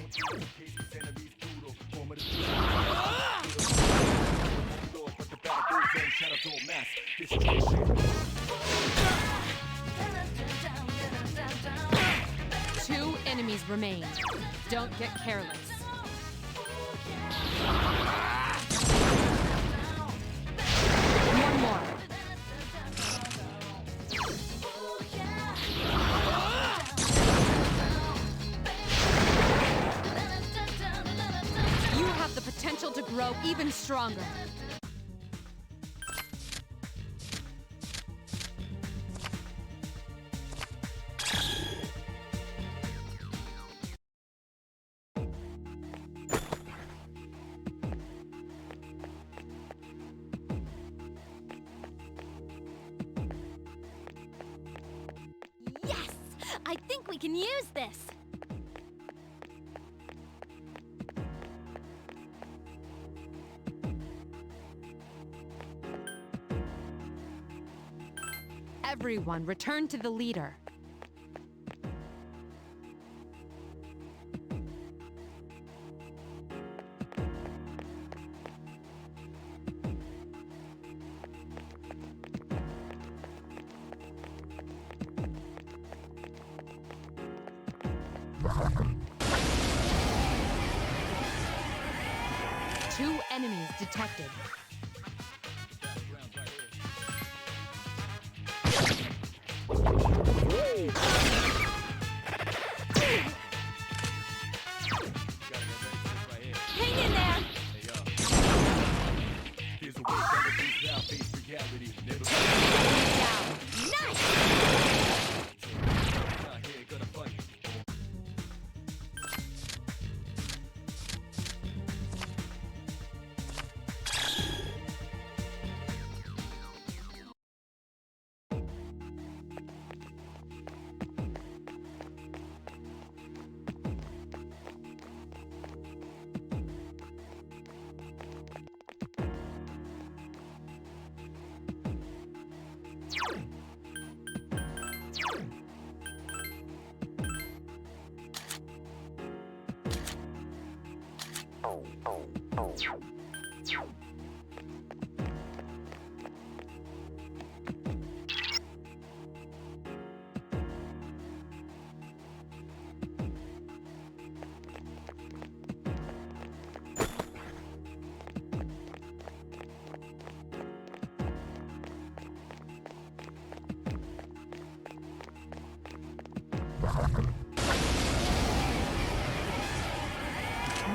Speaker 6: Two enemies remain. Don't get careless. One more. You have the potential to grow even stronger.
Speaker 3: Yes! I think we can use this!
Speaker 6: Everyone, return to the leader. Two enemies detected.
Speaker 3: Hang in there!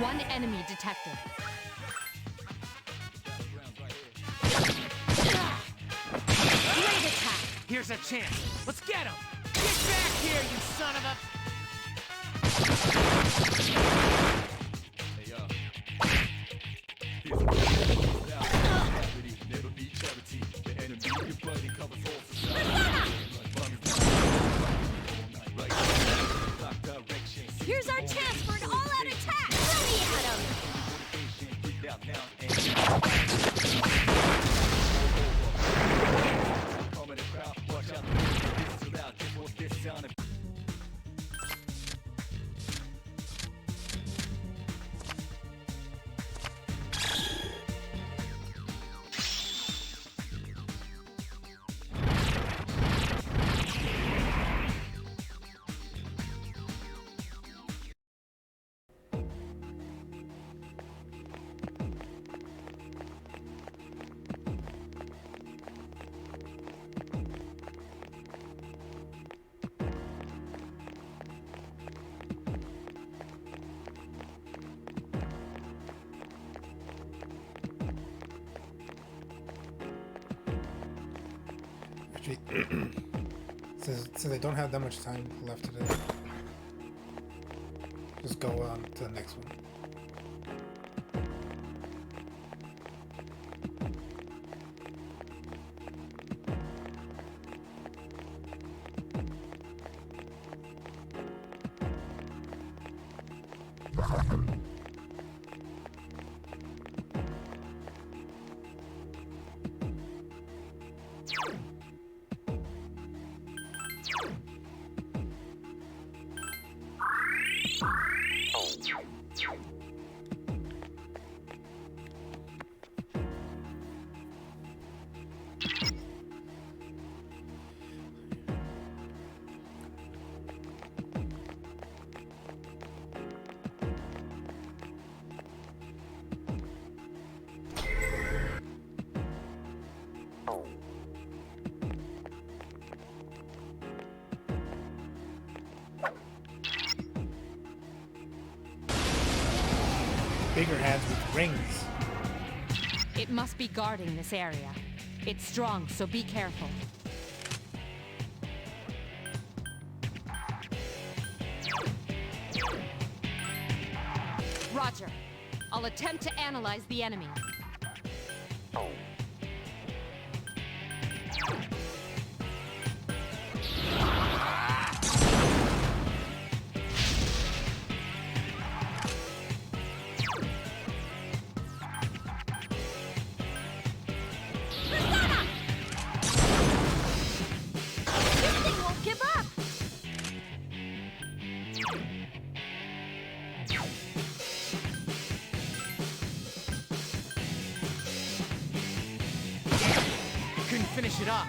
Speaker 6: One enemy detected.
Speaker 10: Great attack! Here's a chance. Let's get him! Get back here, you son of a...
Speaker 3: Here's our chance for an all-out attack! Throw me at him!
Speaker 1: Actually, since I don't have that much time left today, just go on to the next one. Bigger hands with rings.
Speaker 6: It must be guarding this area. It's strong, so be careful. Roger. I'll attempt to analyze the enemy.
Speaker 10: Finish it off.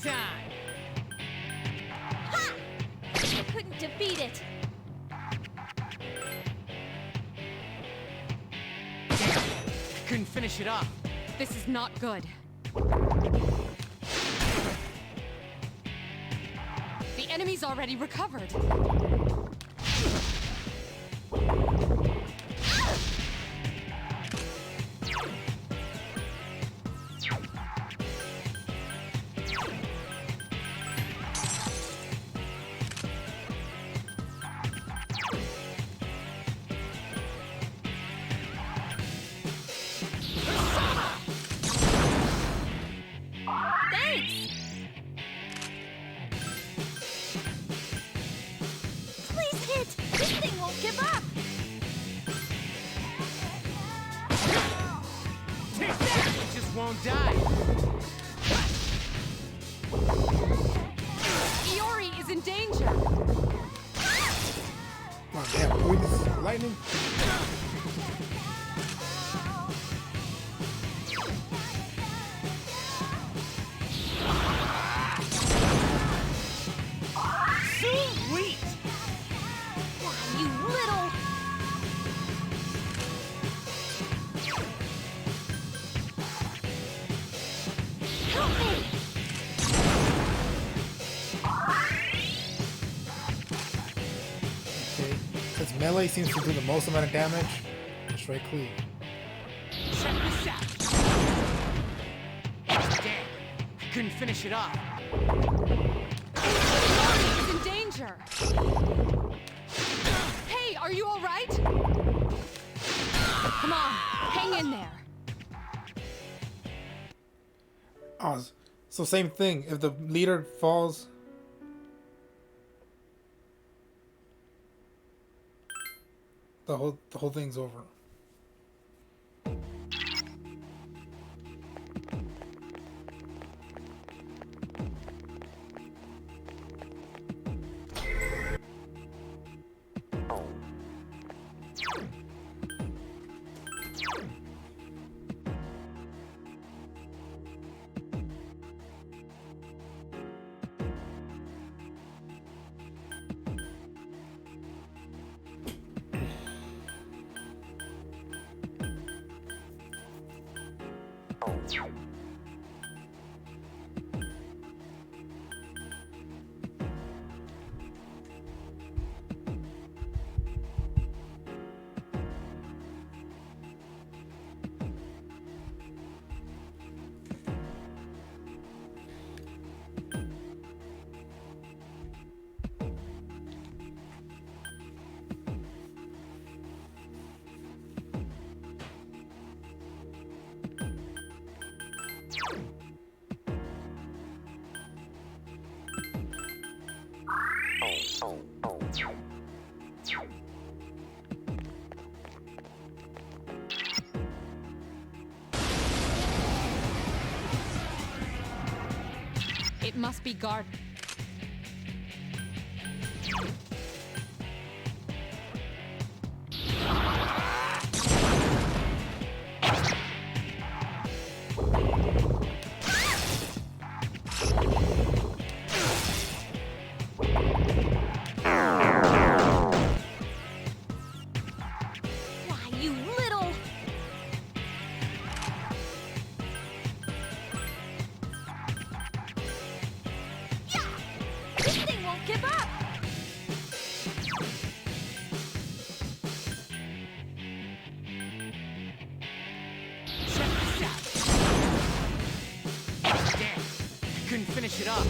Speaker 10: Time.
Speaker 3: Ha! You couldn't defeat it.
Speaker 10: I couldn't finish it off.
Speaker 6: This is not good. The enemy's already recovered.
Speaker 10: Won't die.
Speaker 6: Iori is in danger.
Speaker 1: Oh damn, please, lightning.
Speaker 10: Sweet.
Speaker 3: You little.
Speaker 1: Since melee seems to do the most amount of damage, destroy cleave.
Speaker 10: Check this out. Damn, I couldn't finish it off.
Speaker 6: Is in danger. Hey, are you all right? Come on, hang in there.
Speaker 1: Oh, so same thing. If the leader falls, the whole thing's over.
Speaker 6: It must be guard.
Speaker 3: Why, you little... Yeah! This thing won't give up!
Speaker 10: Check this out. Damn, couldn't finish it up.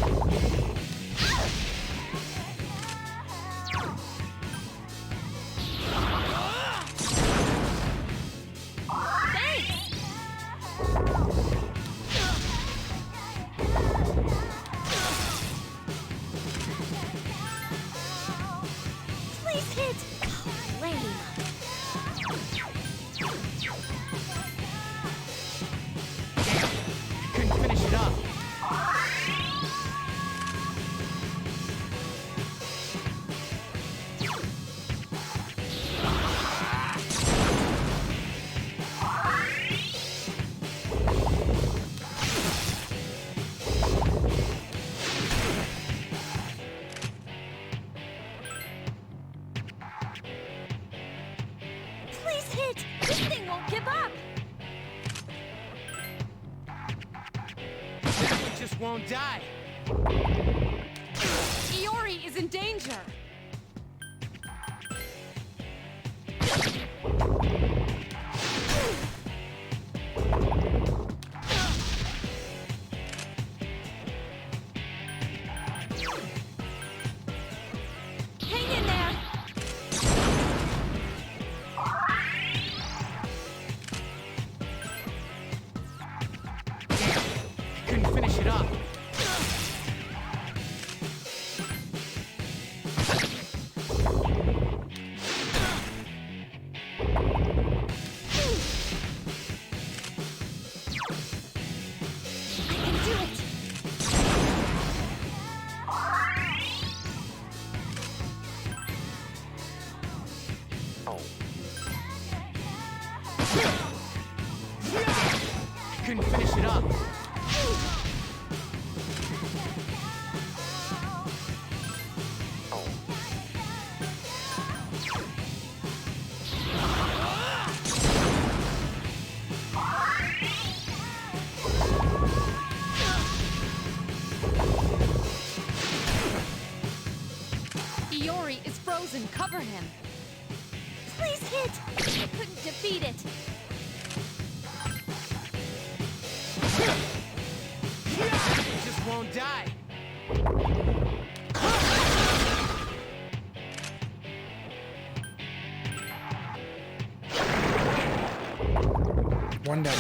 Speaker 3: Please hit! Lame.
Speaker 10: Couldn't finish it up.
Speaker 3: Please hit! This thing won't give up!
Speaker 10: That one just won't die.
Speaker 6: Iori is in danger.
Speaker 3: Hang in there!
Speaker 10: Couldn't finish it up.
Speaker 3: I can do it!
Speaker 10: Couldn't finish it up.
Speaker 6: Iori is frozen. Cover him.
Speaker 3: Please hit! I couldn't defeat it!
Speaker 10: It just won't die.
Speaker 1: One down.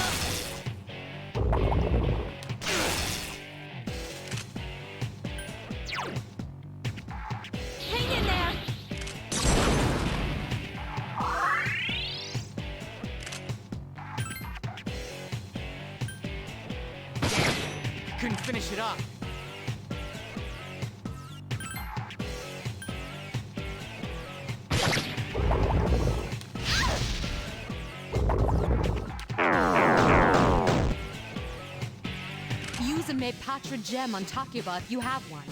Speaker 3: Hang in there!
Speaker 10: Couldn't finish it up.
Speaker 6: Use a Me Patra gem on Takuba if you have one.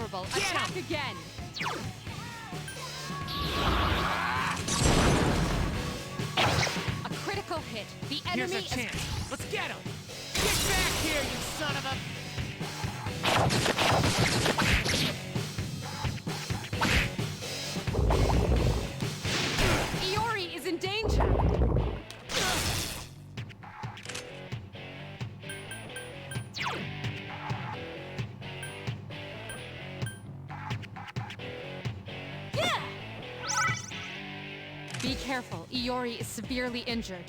Speaker 6: vulnerable. Attack again. A critical hit. The enemy
Speaker 10: Here's
Speaker 6: is...
Speaker 10: our chance. Let's get him. Get back here, you son of a...
Speaker 6: Iori is in danger. Be careful. Iori is severely injured.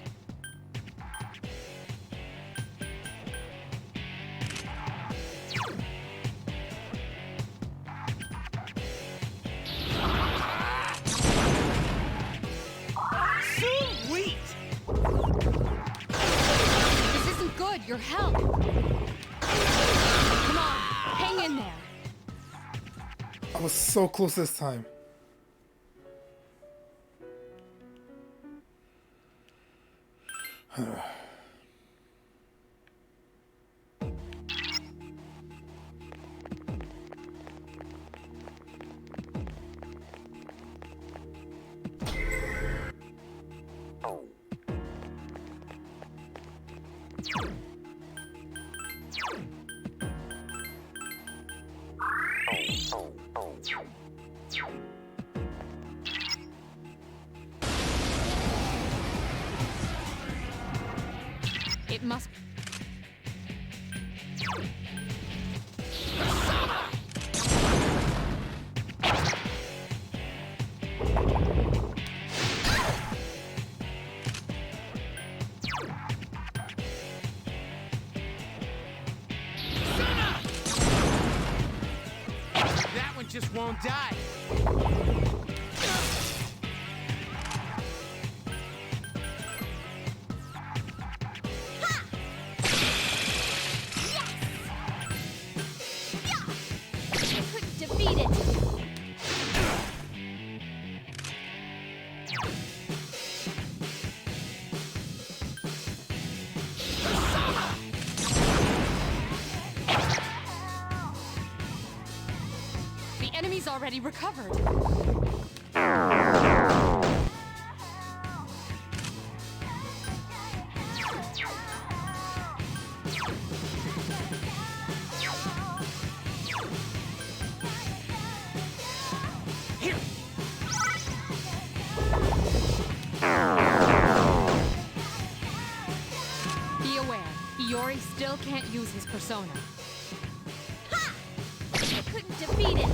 Speaker 10: Sweet!
Speaker 6: This isn't good. Your help. Come on. Hang in there.
Speaker 1: I was so close this time.
Speaker 6: It must...
Speaker 10: That one just won't die.
Speaker 19: Defeat it!
Speaker 6: The enemy's already recovered. Be aware, Iori still can't use his persona.
Speaker 19: I couldn't defeat it!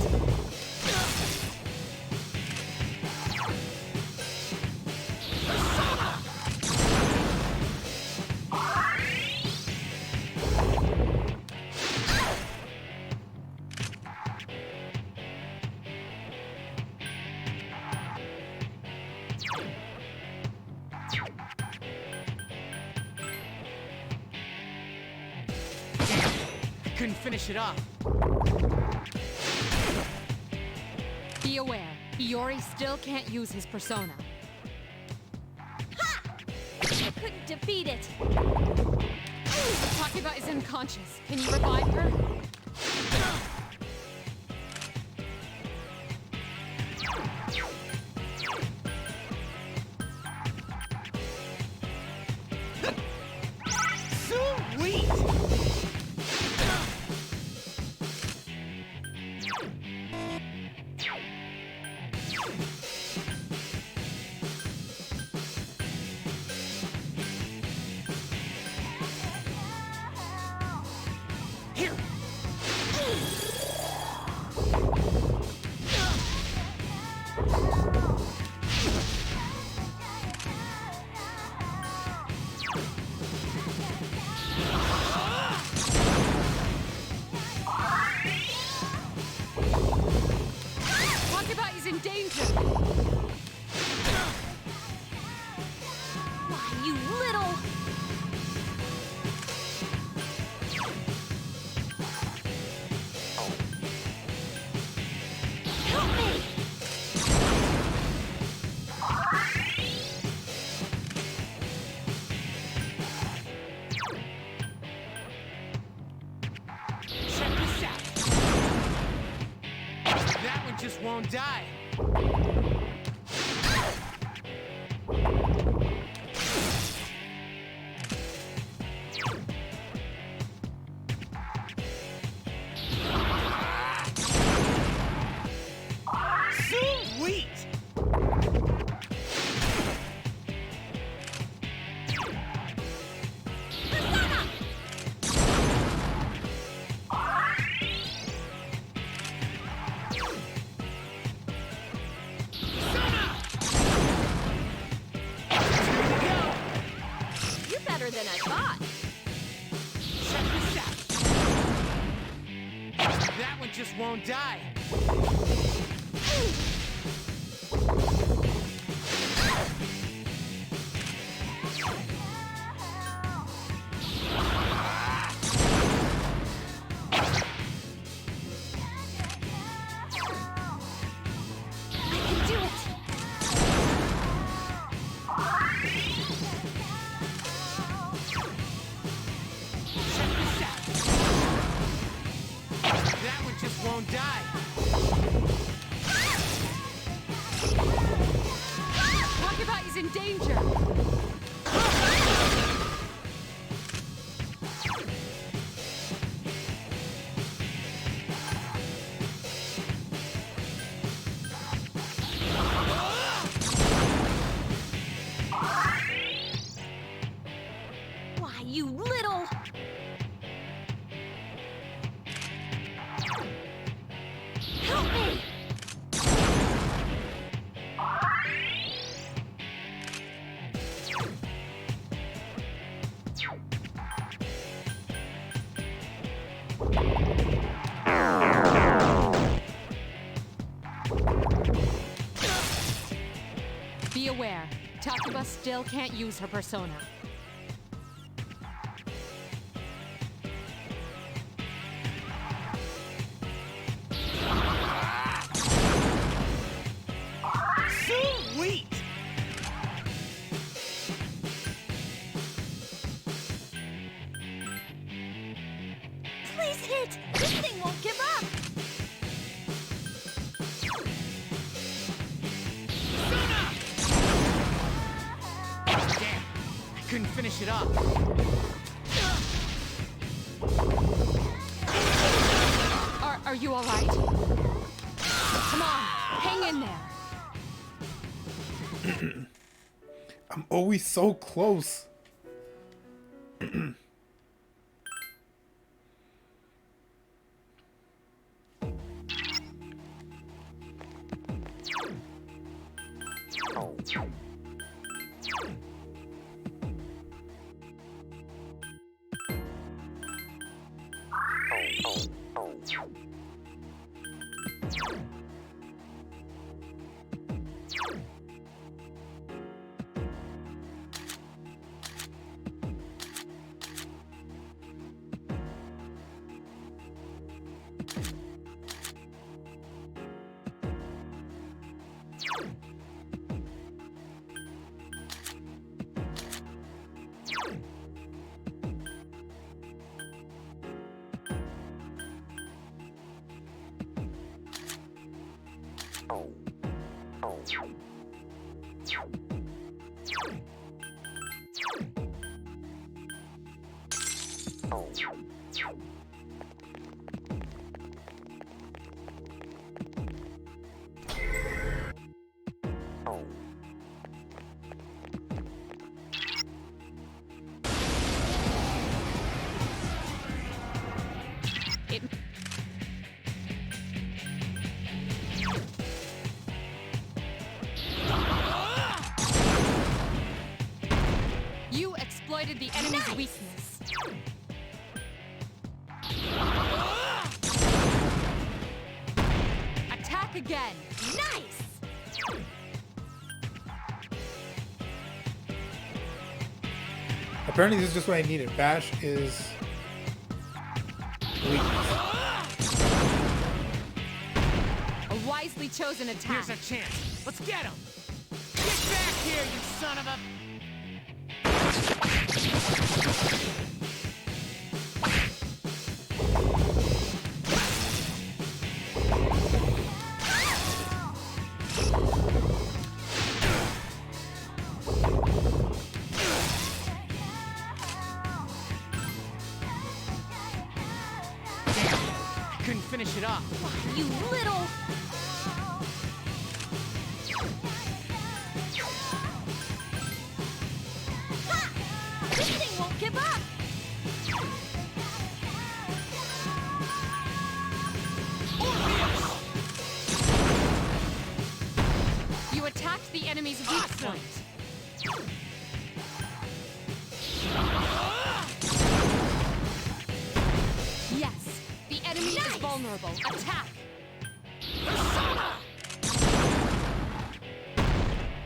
Speaker 10: I couldn't finish it off.
Speaker 6: Be aware, Iori still can't use his persona.
Speaker 19: I couldn't defeat it!
Speaker 6: Takeba is unconscious. Can you revive her?
Speaker 10: Sweet!
Speaker 2: Here!
Speaker 10: won't die. Sweet!
Speaker 3: You're better than I thought.
Speaker 10: Check this out. That one just won't die. That one just won't die.
Speaker 6: Talk about he's in danger.
Speaker 3: Why, you little... Help me!
Speaker 6: Be aware, Takuba still can't use her persona.
Speaker 10: Sweet!
Speaker 3: Please hit! This thing won't give up!
Speaker 10: Damn, I couldn't finish it up.
Speaker 6: Are you all right? Come on, hang in there.
Speaker 1: I'm always so close.
Speaker 6: You exploited the enemy's weakness. Attack again.
Speaker 3: Nice!
Speaker 1: Apparently this is just what I needed. Bash is weakness.
Speaker 6: A wisely chosen attack.
Speaker 10: Here's a chance. Let's get him. Get back here, you son of a...
Speaker 6: off.
Speaker 3: You little... Ha! This thing won't give up!
Speaker 6: You attacked the enemy's weak point. Yes, the enemy is vulnerable. Attack!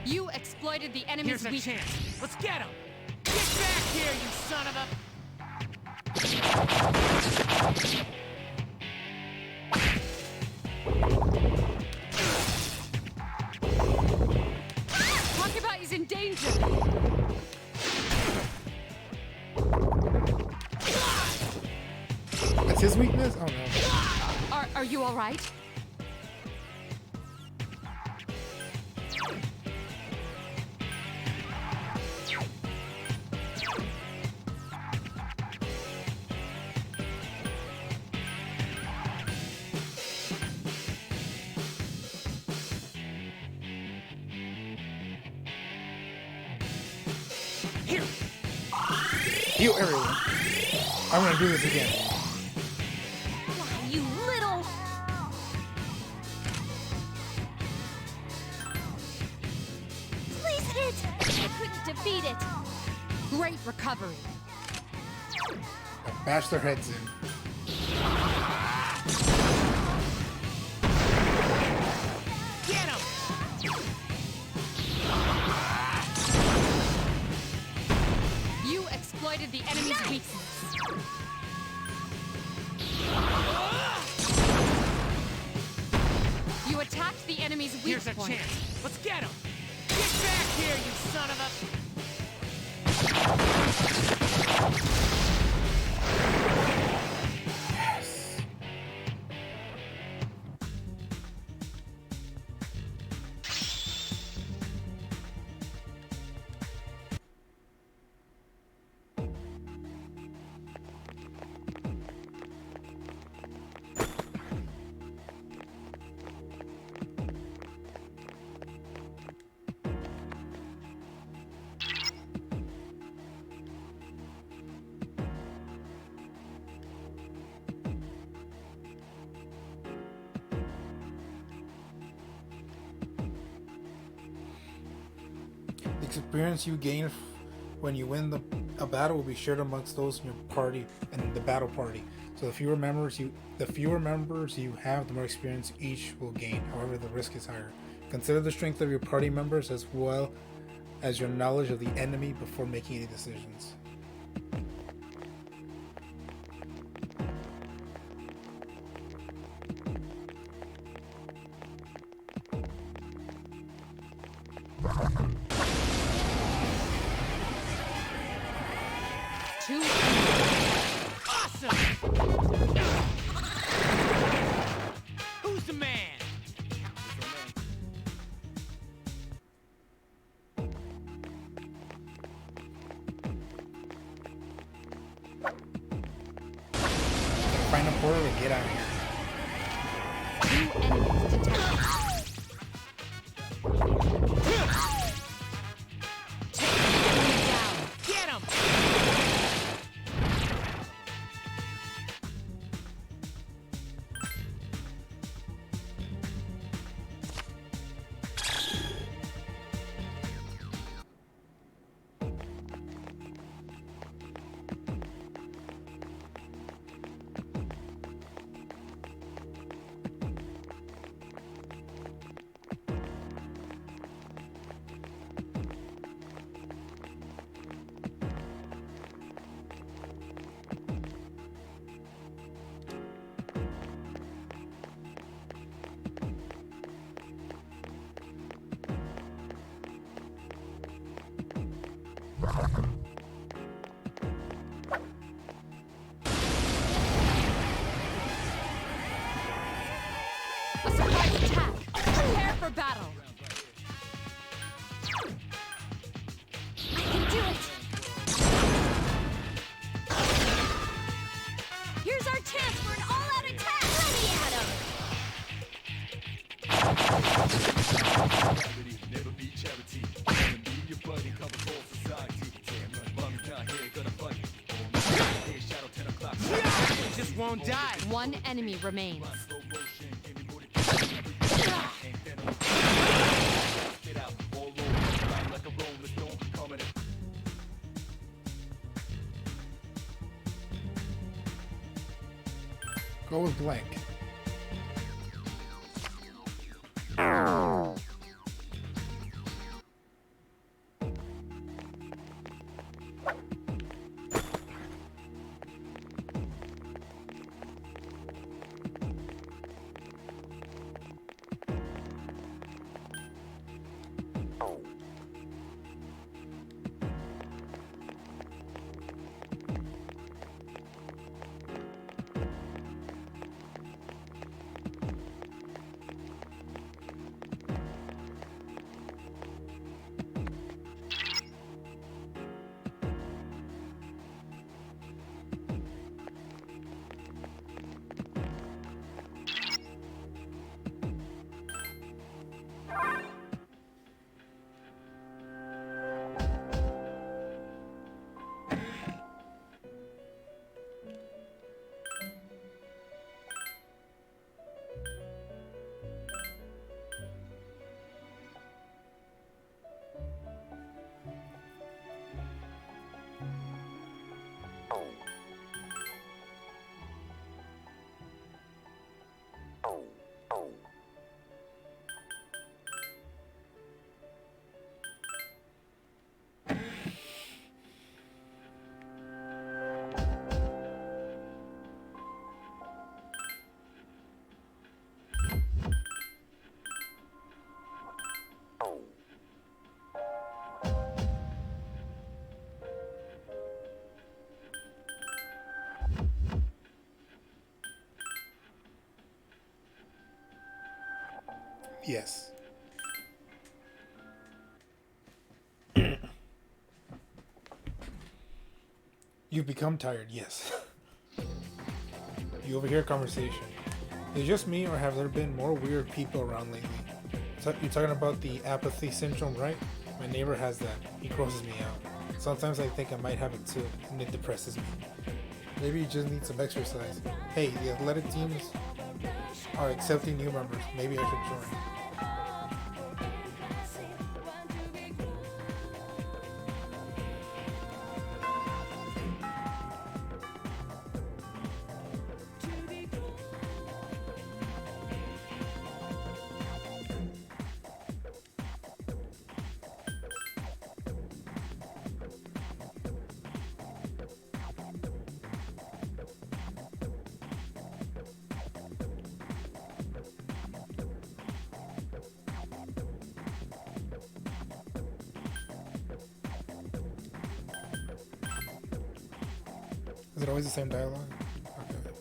Speaker 6: You exploited the enemy's weakness.
Speaker 10: Here's a chance. Let's get him! Get back here, you son of a...
Speaker 6: Talk about he's in danger.
Speaker 1: That's his weakness? Oh no.
Speaker 6: Are you all right?
Speaker 10: Here!
Speaker 1: Heal everyone. I'm gonna do this again.
Speaker 3: You little... Please hit! I couldn't defeat it.
Speaker 6: Great recovery.
Speaker 1: I bash their heads in.
Speaker 10: Get him!
Speaker 6: You exploited the enemy's weakness. You attacked the enemy's weak
Speaker 10: Here's a
Speaker 6: point.
Speaker 10: chance. Let's get him! Get back here, you son of a...
Speaker 1: Yes. The experience you gain when you win a battle will be shared amongst those in your party and the battle party. So the fewer members you have, the more experience each will gain. However, the risk is higher. Consider the strength of your party members as well as your knowledge of the enemy before making any decisions.
Speaker 10: Awesome! Who's the man?
Speaker 1: Find a portal to get out of here.
Speaker 6: New enemies detected. Take the enemy down.
Speaker 10: Get him!
Speaker 6: A surprise attack. Prepare for battle.
Speaker 3: I can do it! Here's our chance for an all-out attack! Let me at him!
Speaker 10: won't die.
Speaker 6: One enemy remains.
Speaker 1: Go with blank. Yes. You've become tired, yes. You overhear a conversation. Is it just me, or have there been more weird people around lately? You're talking about the apathy syndrome, right? My neighbor has that. He grosses me out. Sometimes I think I might have it too, and it depresses me. Maybe you just need some exercise. Hey, the athletic teams are accepting new members. Maybe I should join. Is it always the same dialogue? Okay.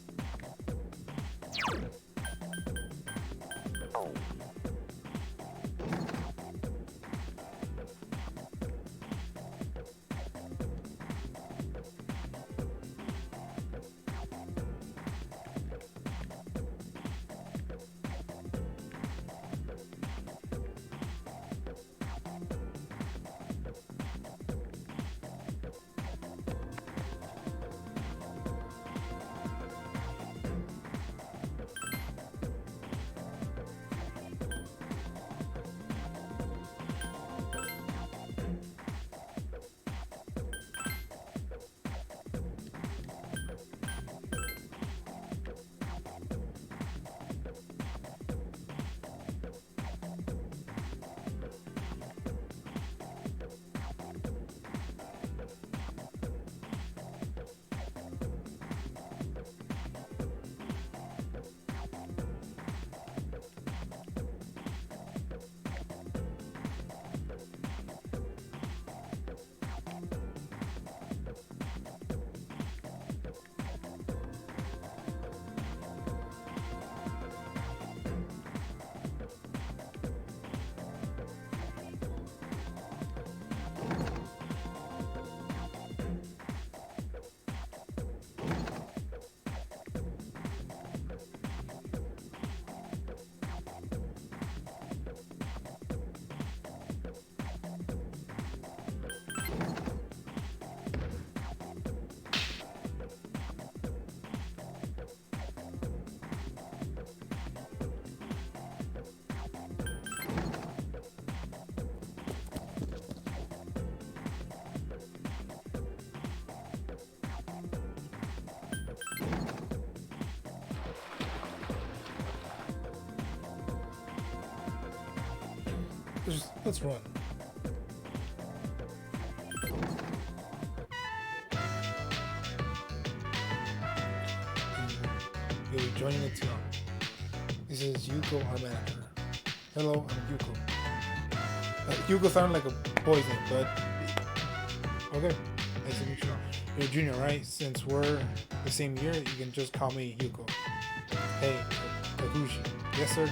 Speaker 1: Let's run. You'll be joining the team. This is Yuko, our manager. Hello, I'm Yuko. Yuko sounded like a boy's name, but okay. Nice to meet you. You're a junior, right? Since we're the same year, you can just call me Yuko. Hey, Takushi. Yes, sir.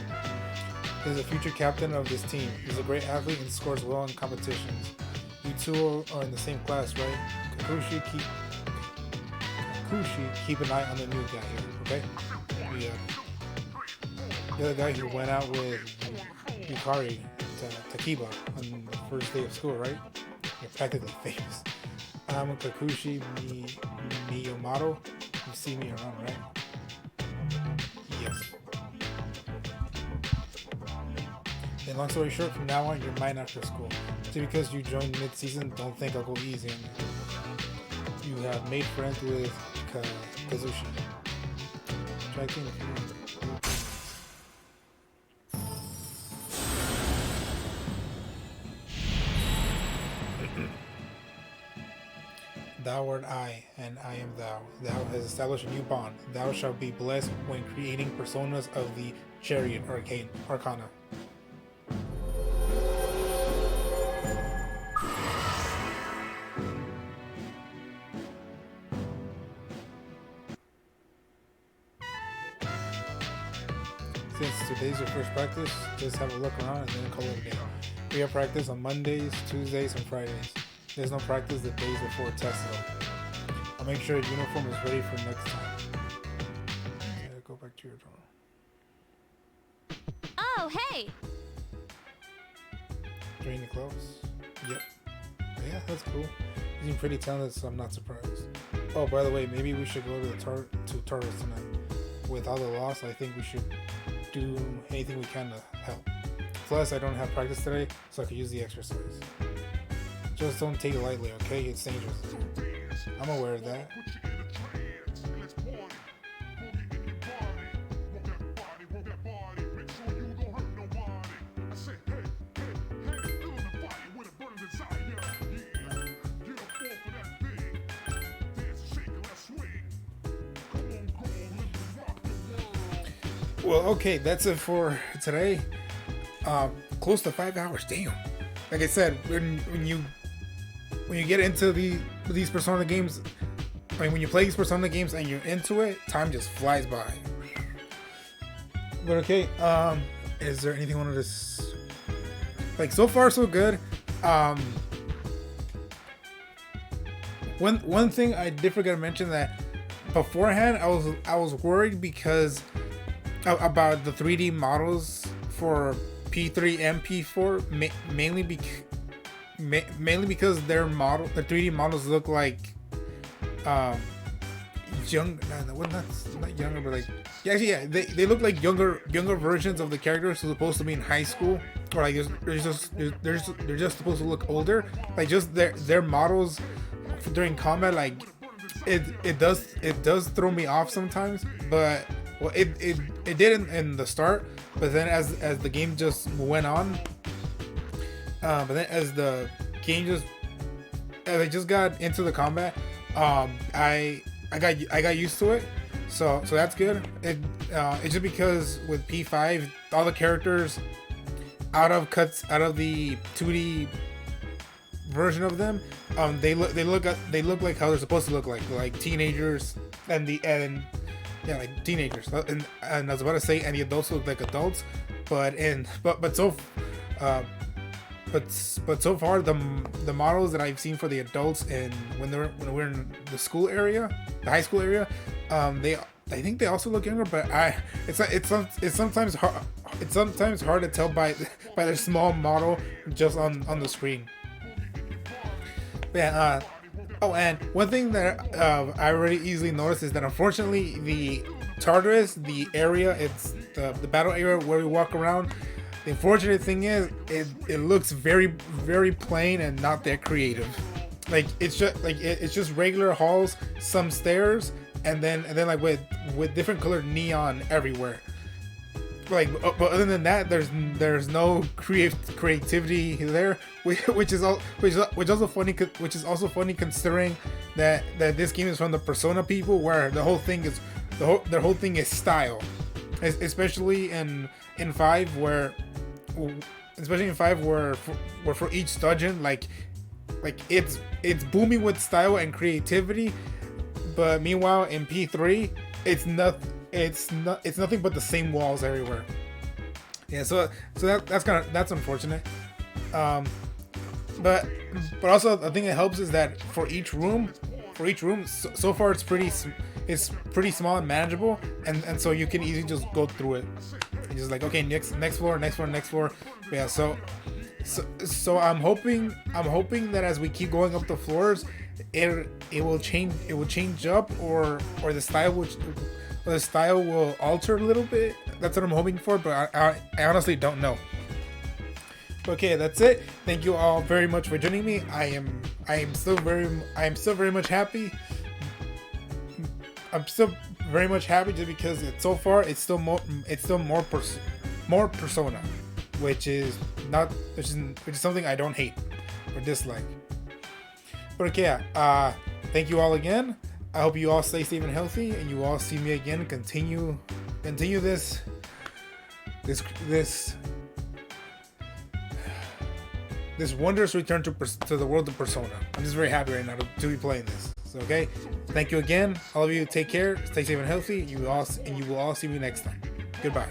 Speaker 1: He's a future captain of this team. He's a great athlete and scores well in competitions. You two are in the same class, right? Takushi, keep an eye on the new guy here, okay? The other guy who went out with Yukari Takiba on the first day of school, right? You're practically famous. I'm Takushi Miyamoto. You see me around, right? Yes. And long story short, from now on, you're mine after school. See, because you joined mid-season, don't think I'll go easy on you. You have made friends with Kazushi. Try to Thou art I, and I am thou. Thou has established a new bond. Thou shalt be blessed when creating personas of the Chariot Arcana. Since today's your first practice, just have a look around and then call it a day. We have practice on Mondays, Tuesdays, and Fridays. There's no practice the days before tests though. I'll make sure your uniform is ready for next time. Okay, go back to your dorm.
Speaker 3: Oh, hey!
Speaker 1: Drain the clothes? Yep. Yeah, that's cool. You seem pretty talented, so I'm not surprised. Oh, by the way, maybe we should go to the Taurus tonight. With all the loss, I think we should do anything we can to help. Plus, I don't have practice today, so I could use the exercise. Just don't take it lightly, okay? It's dangerous. I'm aware of that. Well, okay, that's it for today. Close to 5 hours, damn. Like I said, when you get into these Persona games, I mean, when you play these Persona games and you're into it, time just flies by. But okay, is there anything I wanted to like? So far, so good. One thing I did forget to mention that beforehand, I was worried because about the 3D models for P3 and P4, mainly because the 3D models look like young. No, not younger, but like they look like younger versions of the characters who are supposed to be in high school, or like they're just supposed to look older. Like just their models during combat, like it does throw me off sometimes, but. Well, it did in the start, but then as the game just went on, but then as I just got into the combat, I got used to it, so that's good. It's just because with P5, all the characters out of the 2D version of them, they look like how they're supposed to look like teenagers, yeah, like teenagers, and I was about to say, and the adults look like adults, but so far the models that I've seen for the adults and when we're in the school area, the high school area, I think they also look younger, but it's sometimes hard to tell by their small model just on the screen. But yeah. Oh, and one thing that I already easily noticed is that unfortunately the Tartarus, the area, it's the battle area where we walk around. The unfortunate thing is it looks very, very plain and not that creative. Like it's just regular halls, some stairs, and then like with different colored neon everywhere. like, but other than that, there's no creativity there, which is also funny, which is also funny considering that this game is from the Persona people, where the whole thing is their whole thing is style, especially in 5 where for each dungeon, like it's booming with style and creativity, but meanwhile in P3 it's nothing but the same walls everywhere. Yeah, so that's unfortunate. But also I think it helps is that for each room, so far it's pretty small and manageable, and so you can easily just go through it. It's just like, okay, next floor. Yeah, so I'm hoping that as we keep going up the floors, it will change up, or the style will alter a little bit. That's what I'm hoping for, but I honestly don't know. Okay, that's it. Thank you all very much for joining me. I am still very much happy. I'm still very much happy just because so far it's still more Persona, which is something I don't hate or dislike. But okay, thank you all again. I hope you all stay safe and healthy, and you all see me again. Continue this wondrous return to the world of Persona. I'm just very happy right now to be playing this. So okay, thank you again, all of you. Take care, stay safe and healthy. You will all see me next time. Goodbye.